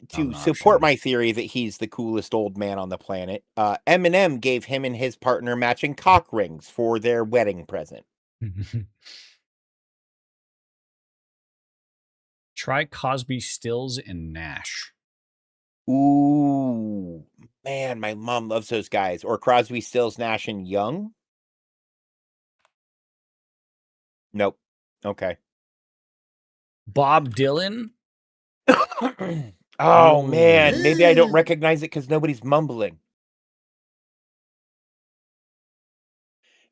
to Not an support option. my theory that he's the coolest old man on the planet, Eminem gave him and his partner matching cock rings for their wedding present. Try Cosby, Stills, and Nash. Ooh, man, my mom loves those guys. Or Crosby, Stills, Nash, and Young. Nope. Okay. Bob Dylan? Oh man, Ooh. maybe I don't recognize it because nobody's mumbling.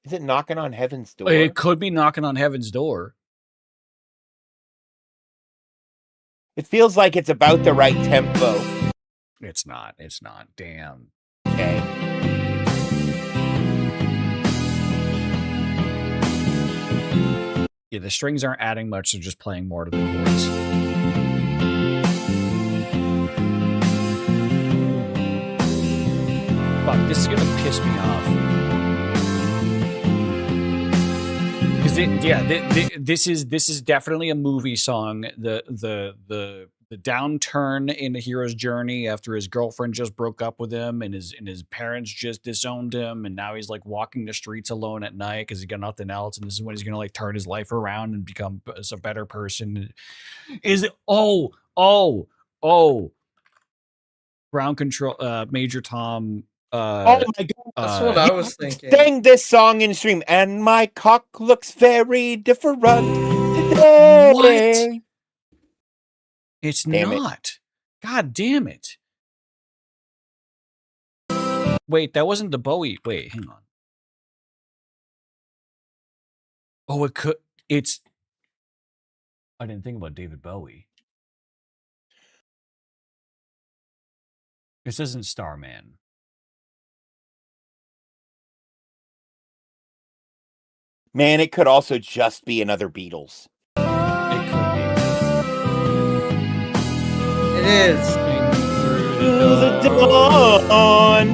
Is it Knocking on Heaven's Door? It could be Knocking on Heaven's Door. It feels like it's about the right tempo. It's not. It's not. Damn. Okay. Yeah, the strings aren't adding much, they're just playing more to the chords. Fuck, this is gonna piss me off. Because this is definitely a movie song. The downturn in the hero's journey after his girlfriend just broke up with him and his parents just disowned him, and now he's like walking the streets alone at night because he's got nothing else, and this is when he's gonna like turn his life around and become a better person. Is it ground control, Major Tom. Oh my god, that's what I was thinking. Sang this song in stream, and my cock looks very different today. What? It's not. God damn it. Wait, that wasn't the Bowie. Wait, hang on. Oh, it could. It's. I didn't think about David Bowie. This isn't Starman. Man, it could also just be another Beatles. It could be. It is. Through the dawn,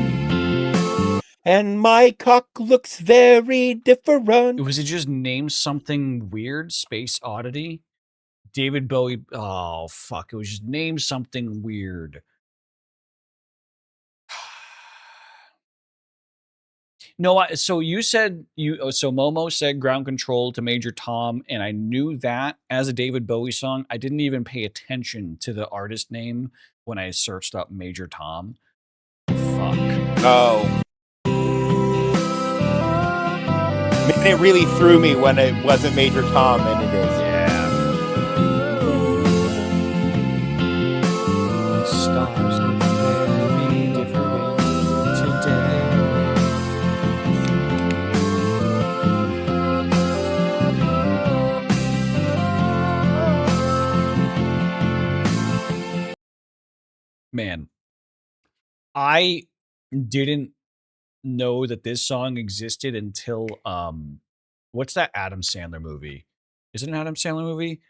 and my cock looks very different. Was it just named something weird? Space Oddity? David Bowie. Oh, fuck. It was just named something weird. No, so you said so Momo said ground control to Major Tom, and I knew that as a David Bowie song. I didn't even pay attention to the artist name when I searched up Major Tom. Fuck. Oh. Man, it really threw me when it wasn't Major Tom, and it is. Yeah. Stars look very different today. Man, I didn't know that this song existed until what's that Adam Sandler movie? Is it an Adam Sandler movie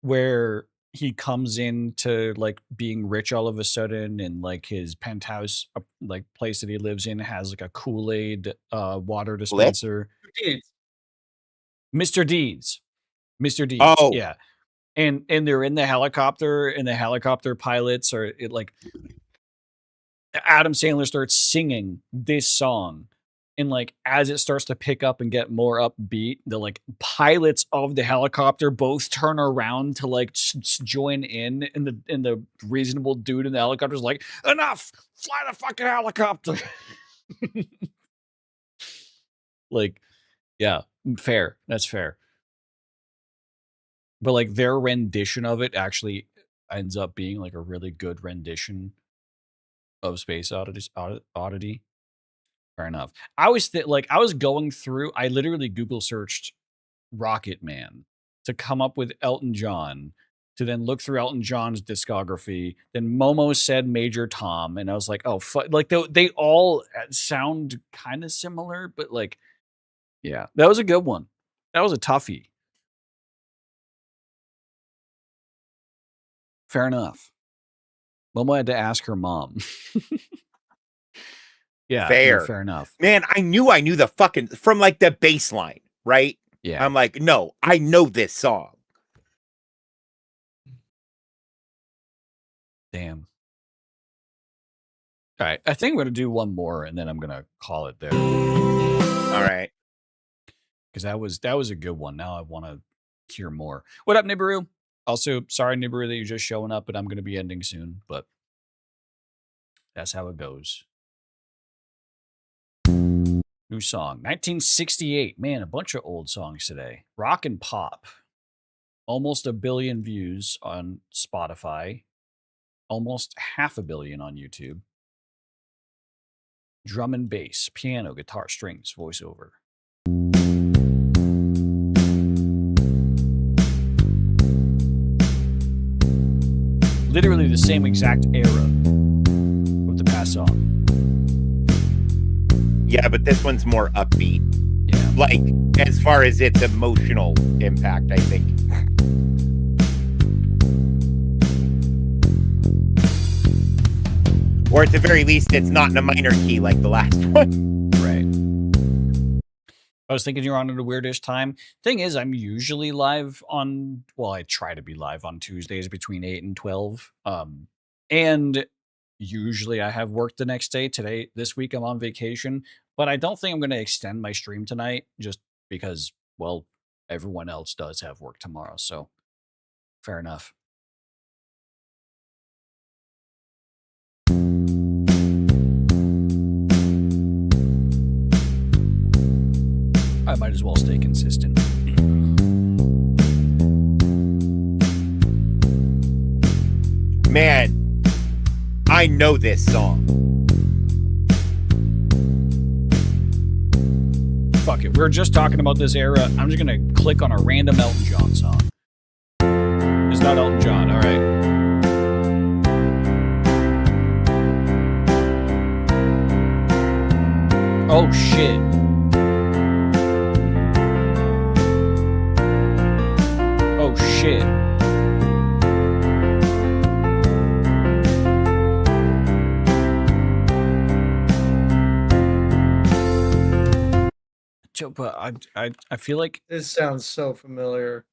where he comes into like being rich all of a sudden, and like his penthouse like place that he lives in has like a Kool-Aid water dispenser? Mr. Deeds. Oh. Yeah. And they're in the helicopter, and the helicopter pilots are like Adam Sandler starts singing this song, and like as it starts to pick up and get more upbeat, the like pilots of the helicopter both turn around to like join in, and the reasonable dude in the helicopter is like, enough, fly the fucking helicopter. Like, yeah, fair. That's fair. But like their rendition of it actually ends up being like a really good rendition of Space Oddity. Fair enough. I was going through. I literally Google searched Rocket Man to come up with Elton John, to then look through Elton John's discography. Then Momo said Major Tom, and I was like, oh, like they all sound kind of similar, but like, yeah, that was a good one. That was a toughie. Fair enough. Momo had to ask her mom. Yeah, fair enough. Man, I knew the fucking from like the bass line, right? Yeah. I'm like, no, I know this song. Damn. All right, I think I'm gonna do one more, and then I'm gonna call it there. All right, because that was a good one. Now I want to hear more. What up, Nibiru? Also, sorry, Nibiru, that you're just showing up, but I'm gonna be ending soon. But that's how it goes. New song, 1968. Man, a bunch of old songs today. Rock and pop. Almost 1 billion views on Spotify. Almost 500 million on YouTube. Drum and bass, piano, guitar, strings, voiceover. literally the same exact era of the past song. Yeah, but this one's more upbeat. Yeah. Like, as far as its emotional impact, I think. Or at the very least, it's not in a minor key like the last one. Right. I was thinking you're on at a weirdish time. Thing is, I'm usually live on, well, I try to be live on Tuesdays between 8 and 12. And usually I have work the next day. This week I'm on vacation, but I don't think I'm going to extend my stream tonight just because, well, everyone else does have work tomorrow. So fair enough. I might as well stay consistent. Man, I know this song. Fuck it. We were just talking about this era. I'm just going to click on a random Elton John song. It's not Elton John, all right. Oh, shit. Oh, shit. But I feel like This sounds so familiar.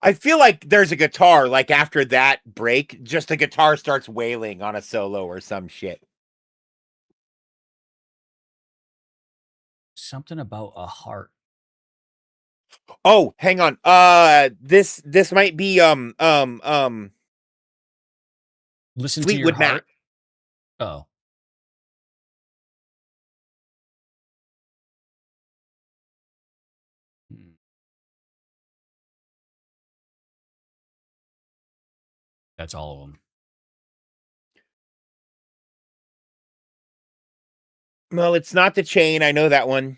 I feel like there's a guitar, like after that break, just a guitar starts wailing on a solo or some shit. something about a heart. Oh, hang on. This might be Listen to Fleetwood your Mac. heart. Oh. Hmm. That's all of them. Well, it's not The Chain. I know that one.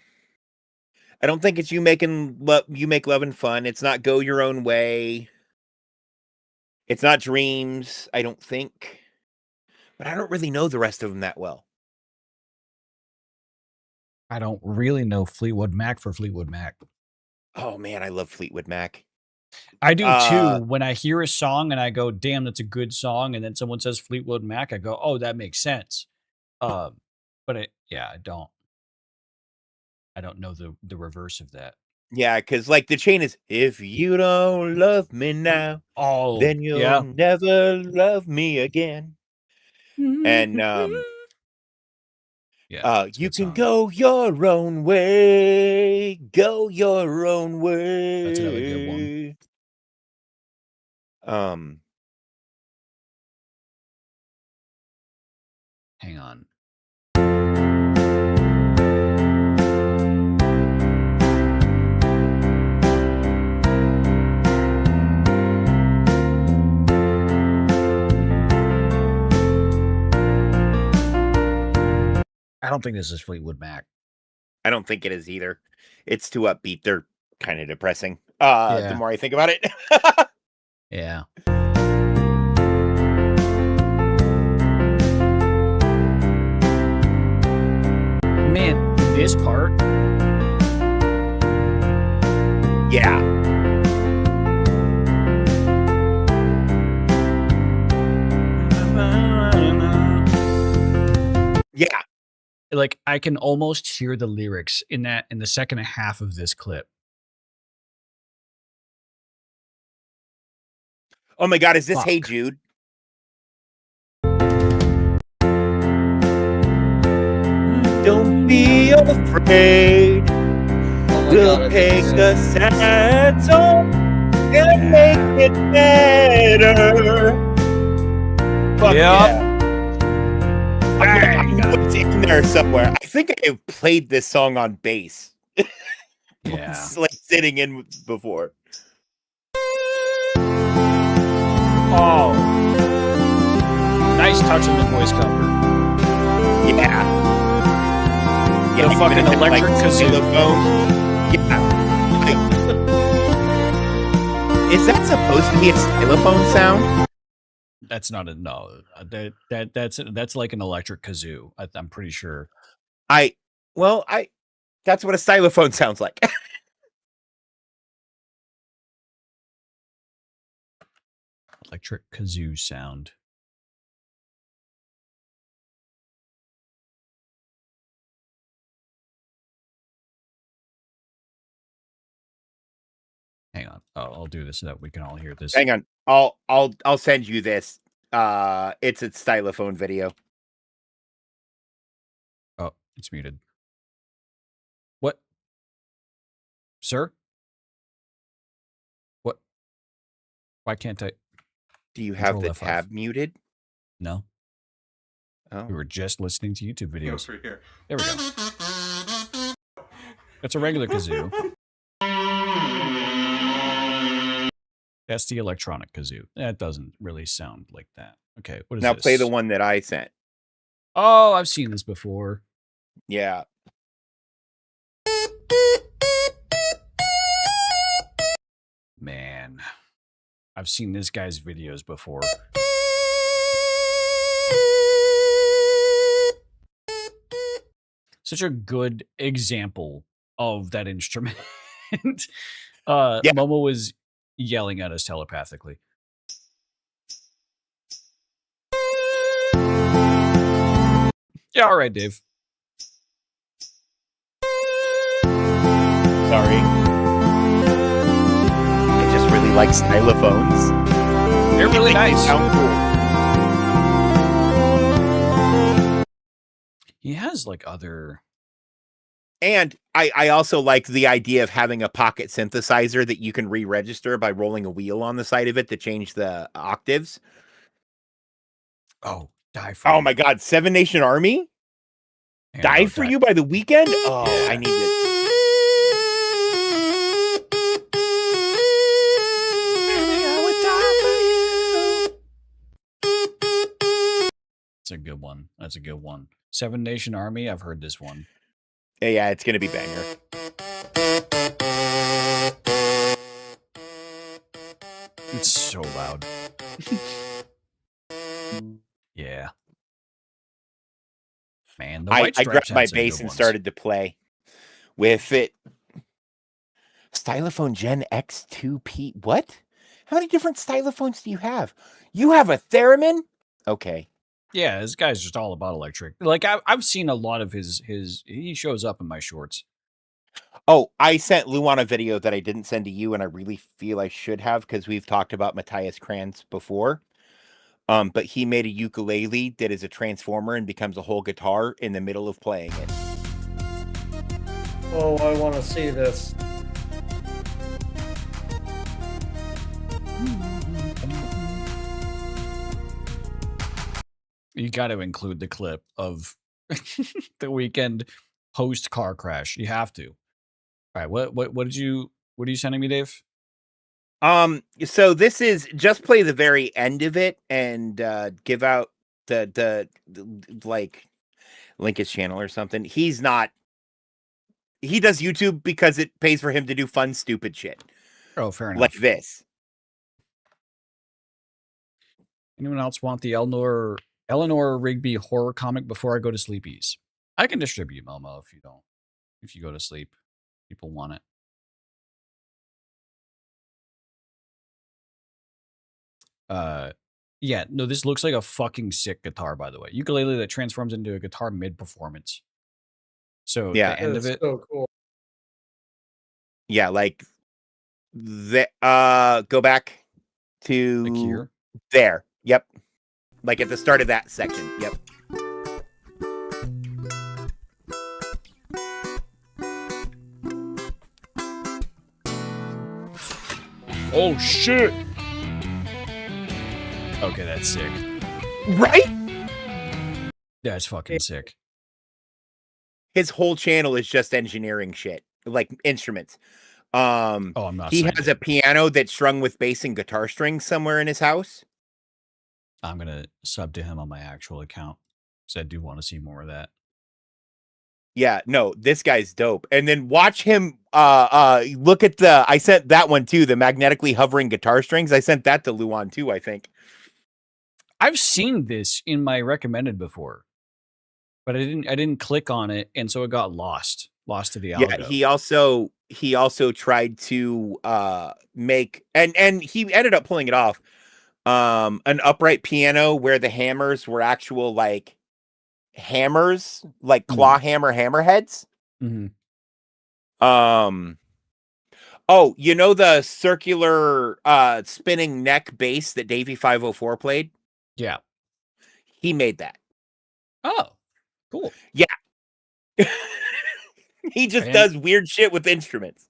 I don't think it's You Make Love and Fun. It's not Go Your Own Way. It's not Dreams, I don't think. But I don't really know the rest of them that well. I don't really know Fleetwood Mac for Fleetwood Mac. Oh man, I love Fleetwood Mac. I do too. When I hear a song and I go, damn, that's a good song, and then someone says Fleetwood Mac, I go, oh, that makes sense. But I don't know the reverse of that. Yeah, because like The Chain is, if you don't love me now, then you'll never love me again. And you can go your own way, go your own way. That's another good one. Hang on. I don't think this is Fleetwood Mac. I don't think it is either. It's too upbeat. They're kind of depressing. The more I think about it. Yeah. Man, this part. Yeah. Yeah. Like I can almost hear the lyrics in the second half of this clip. Oh my God, is this Hey Jude? Don't be afraid. We'll take the sad song and make it better. Fuck yeah. I know it's in there somewhere. I think I've played this song on bass. Yeah. It's like sitting in before. Oh. Nice touch in the voice cover. Yeah. The fucking electric xylophone. Yeah. Is that supposed to be a xylophone sound? That's not a no. That's like an electric kazoo. I'm pretty sure. That's what a stylophone sounds like. Electric kazoo sound. Hang on. I'll do this so that we can all hear this. Hang on. I'll send you this. It's a stylophone video. Oh, it's muted. What? Sir? What? Why can't I? Do you have Control the F5. tab muted? No. Oh. We were just listening to YouTube videos. Over here. There we go. That's a regular kazoo. That's the electronic kazoo. That doesn't really sound like that. Okay, what is Now this? play the one that I sent. Oh, I've seen this before. Yeah. Man, I've seen this guy's videos before. Such a good example of that instrument. Momo was yelling at us telepathically. Yeah, all right, Dave. Sorry. I just really like stylophones. They're really nice. They sound cool. He has like other. And I also like the idea of having a pocket synthesizer that you can re-register by rolling a wheel on the side of it to change the octaves. Oh, Die For Oh You. my God, Seven Nation Army? Hang on, Die For You by The Weeknd? Oh, Yeah. I need it. It's a good one. That's a good one. Seven Nation Army. I've heard this one. Yeah, it's gonna be banger. It's so loud. Yeah. Man, the I White Stripes grabbed had my some bass good and ones. started to play with it. Stylophone Gen X2P. What? How many different stylophones do you have? You have a theremin? Okay. Yeah, this guy's just all about electric. Like I've seen a lot of his. He shows up in my shorts. Oh, I sent Luan a video that I didn't send to you, and I really feel I should have because we've talked about Matthias Kranz before. But he made a ukulele that is a transformer and becomes a whole guitar in the middle of playing it. Oh, I want to see this. You got to include the clip of the weekend post car crash. You have to. All right, what are you sending me, Dave? So this is just play the very end of it and give out the like link his channel or something. He does YouTube because it pays for him to do fun, stupid shit. Oh, fair enough. Like this. Anyone else want the Eleanor Rigby horror comic before I go to sleepies? I can distribute Momo if you don't. If you go to sleep, people want it. Yeah, no, this looks like a fucking sick guitar, by the way. Ukulele that transforms into a guitar mid-performance. So Yeah. the end of It's it. so cool. Yeah, like go back to Like here. there. Yep. Like at the start of that section. Yep. Oh shit! Okay, that's sick. Right? That's fucking sick. His whole channel is just engineering shit, like instruments. Oh, I'm not. He has a piano that's strung with bass and guitar strings somewhere in his house. I'm gonna sub to him on my actual account because I do want to see more of that. Yeah, no, this guy's dope. And then watch him look at I sent that one too, the magnetically hovering guitar strings. I sent that to Luan too, I think. I've seen this in my recommended before, but I didn't click on it, and so it got lost to the Yeah, algo. he also tried to make and he ended up pulling it off. An upright piano where the hammers were actual like hammers, like claw hammer hammerheads. Oh, you know the circular spinning neck bass that Davey 504 played? Yeah. He made that. Oh, cool. Yeah. He just does weird shit with instruments.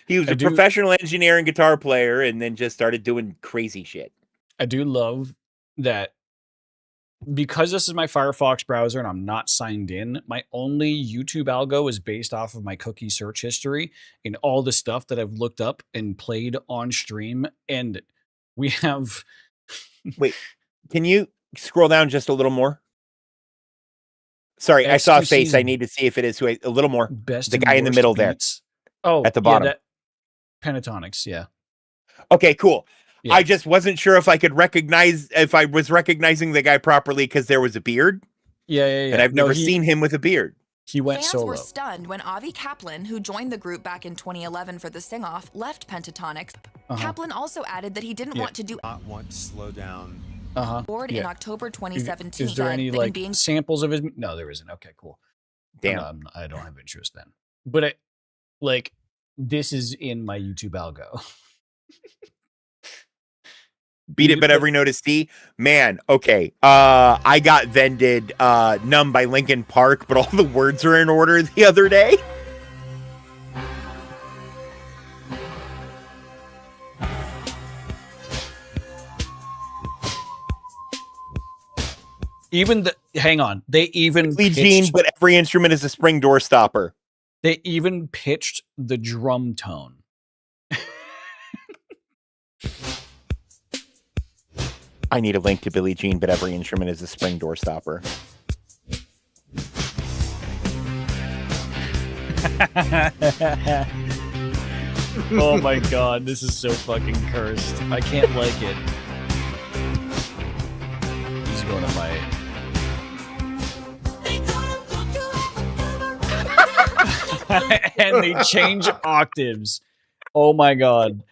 He was a professional engineer and guitar player and then just started doing crazy shit. I do love that because this is my Firefox browser and I'm not signed in, my only YouTube algo is based off of my cookie search history and all the stuff that I've looked up and played on stream. And we have... Wait, can you scroll down just a little more? Sorry, I saw a face. I need to see if it is a little more. Best the guy in the middle beats. there. Oh, at the bottom. Pentatonics, yeah. Okay, cool. Yeah. I just wasn't sure if I was recognizing the guy properly because there was a beard. Yeah. And I've never seen him with a beard. He went Fans solo. were stunned when Avi Kaplan, who joined the group back in 2011 for the sing-off, left Pentatonics. Kaplan also added that he didn't want to do... Not want to slow down. Board in October 2017. Is there any samples of his? No, there isn't. Okay, cool. Damn, I don't have interest then. But this is in my YouTube algo. Beat it, but every note is C. Man, okay. I got vended Numb by Linkin Park, but all the words are in order the other day. Hang on. They even pitched, Gene, but every instrument is a spring door stopper. They even pitched the drum tone. I need a link to Billie Jean, but every instrument is a spring door stopper. Oh my god, this is so fucking cursed. I can't like it. He's going to buy it. And they change octaves. Oh my god.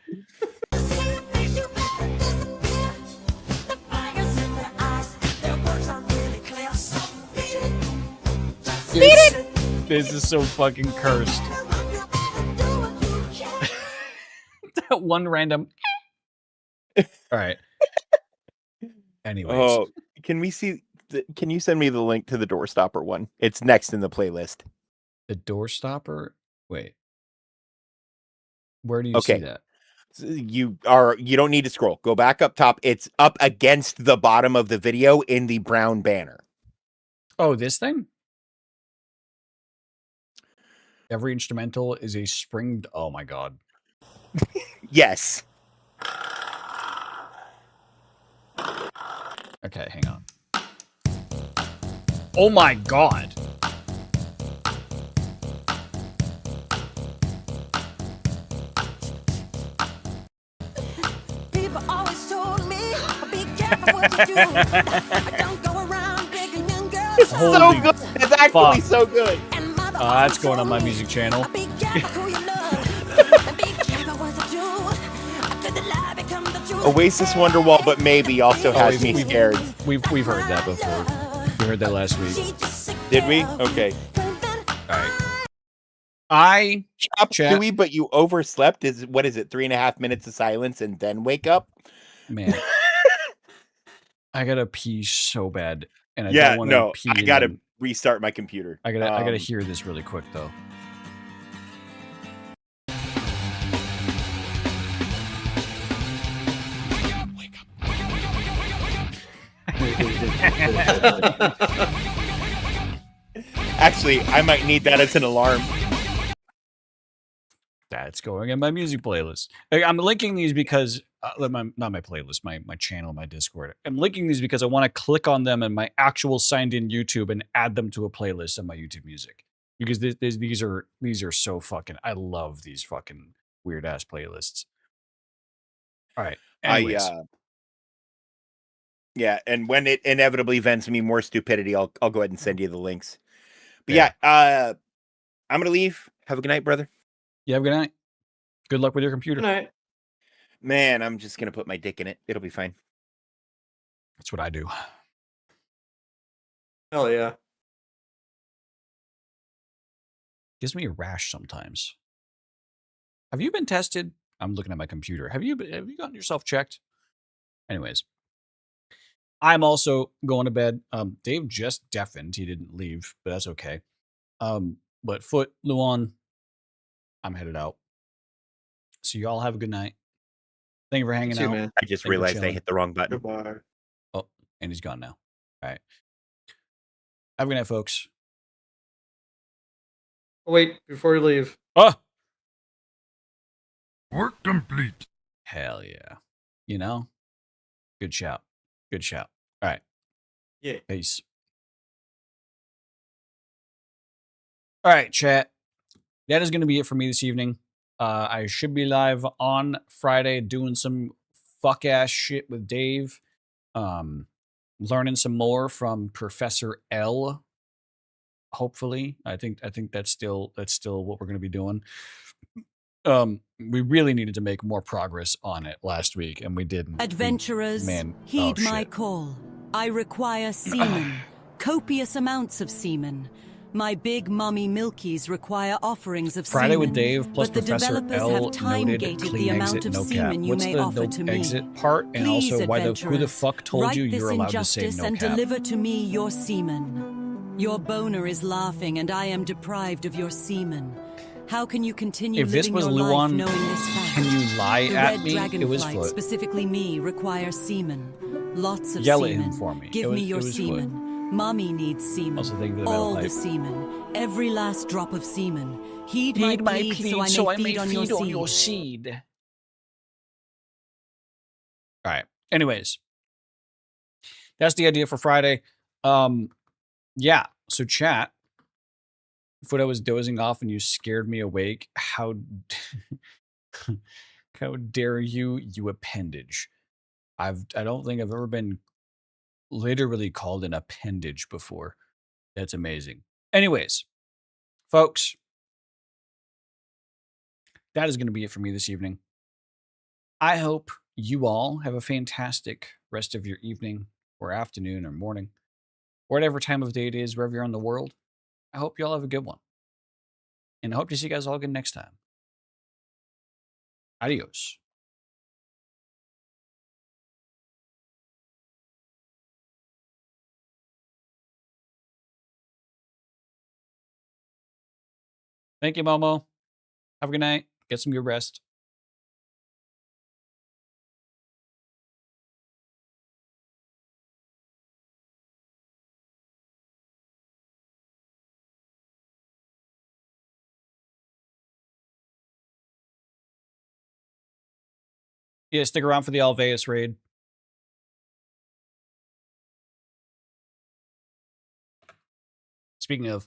This is so fucking cursed. That one random. All right. Anyways. Oh, can we see? Can you send me the link to the door stopper one? It's next in the playlist. The door stopper? Wait. Where do you see that? You don't need to scroll. Go back up top. It's up against the bottom of the video in the brown banner. Oh, this thing? Every instrumental is a spring. Oh my god. Yes. Okay, hang on. Oh my god. People always told me, be careful what you do. Don't go around begging young girls. It's so good. It's actually so good. That's going on my music channel. Oasis Wonderwall, but maybe also has me scared. We've heard that before. We heard that last week. Did we? Okay. All right. Chewy, but you overslept. What is it? 3.5 minutes of silence and then wake up? Man. I gotta pee so bad. And I don't want to pee. I gotta restart my computer. I gotta hear this really quick though. Actually, I might need that as an alarm. That's going in my music playlist. I'm linking these because not my playlist, my channel, my Discord. I'm linking these because I want to click on them in my actual signed in YouTube and add them to a playlist on my YouTube Music. Because these are so fucking. I love these fucking weird ass playlists. All right. Anyways. Yeah, and when it inevitably vents me more stupidity, I'll go ahead and send you the links. But yeah, I'm gonna leave. Have a good night, brother. You have a good night. Good luck with your computer. Good night. Man, I'm just gonna put my dick in it. It'll be fine. That's what I do. Hell yeah. Gives me a rash sometimes. Have you been tested? I'm looking at my computer. Have you gotten yourself checked? Anyways, I'm also going to bed. Dave just deafened. He didn't leave, but that's okay. But Foot, Luan, I'm headed out. So y'all have a good night. Thank you for hanging out. Man. I just realized I hit the wrong button. Goodbye. Oh, and he's gone now. All right. Have a good night, folks. Oh, wait, before you leave. Oh! Work complete. Hell yeah. You know? Good shout. Good shout. All right. Yeah. Peace. All right, chat. That is going to be it for me this evening. I should be live on Friday doing some fuck ass shit with Dave. Learning some more from Professor L. Hopefully. I think that's still what we're going to be doing. We really needed to make more progress on it last week, and we didn't. Adventurers, heed my call. I require semen, copious amounts of semen. My big mummy milkies require offerings of Friday semen. with Dave plus but the Professor developers L have time noted gated clean the amount exit, of no semen cap. you What's may the offer no to me. exit part? And Please, also, who the adventurers, fuck told write you this you're allowed to say injustice no and cap? deliver to me your semen. Your boner is laughing, and I am deprived of your semen. How can you continue If this living was your Luan, life knowing this fact? can you lie the at red me? It was dragonflight, Foot. specifically me, require semen. Lots of Yell at semen. him for me. Give It was- me your it was semen. Foot. Mommy needs semen. Also, thank you for the metal All the pipe. semen. Every last drop of semen. Heed my plea so I may feed on your seed. seed. All right. Anyways, that's the idea for Friday. Yeah. So chat. Foot, I was dozing off and you scared me awake. How dare you, you appendage? I don't think I've ever been literally called an appendage before. That's amazing. Anyways, folks, that is going to be it for me this evening. I hope you all have a fantastic rest of your evening or afternoon or morning, whatever time of day it is, wherever you're in the world. I hope you all have a good one. And I hope to see you guys all again next time. Adios. Thank you, Momo. Have a good night. Get some good rest. Yeah, stick around for the Alveus raid. Speaking of,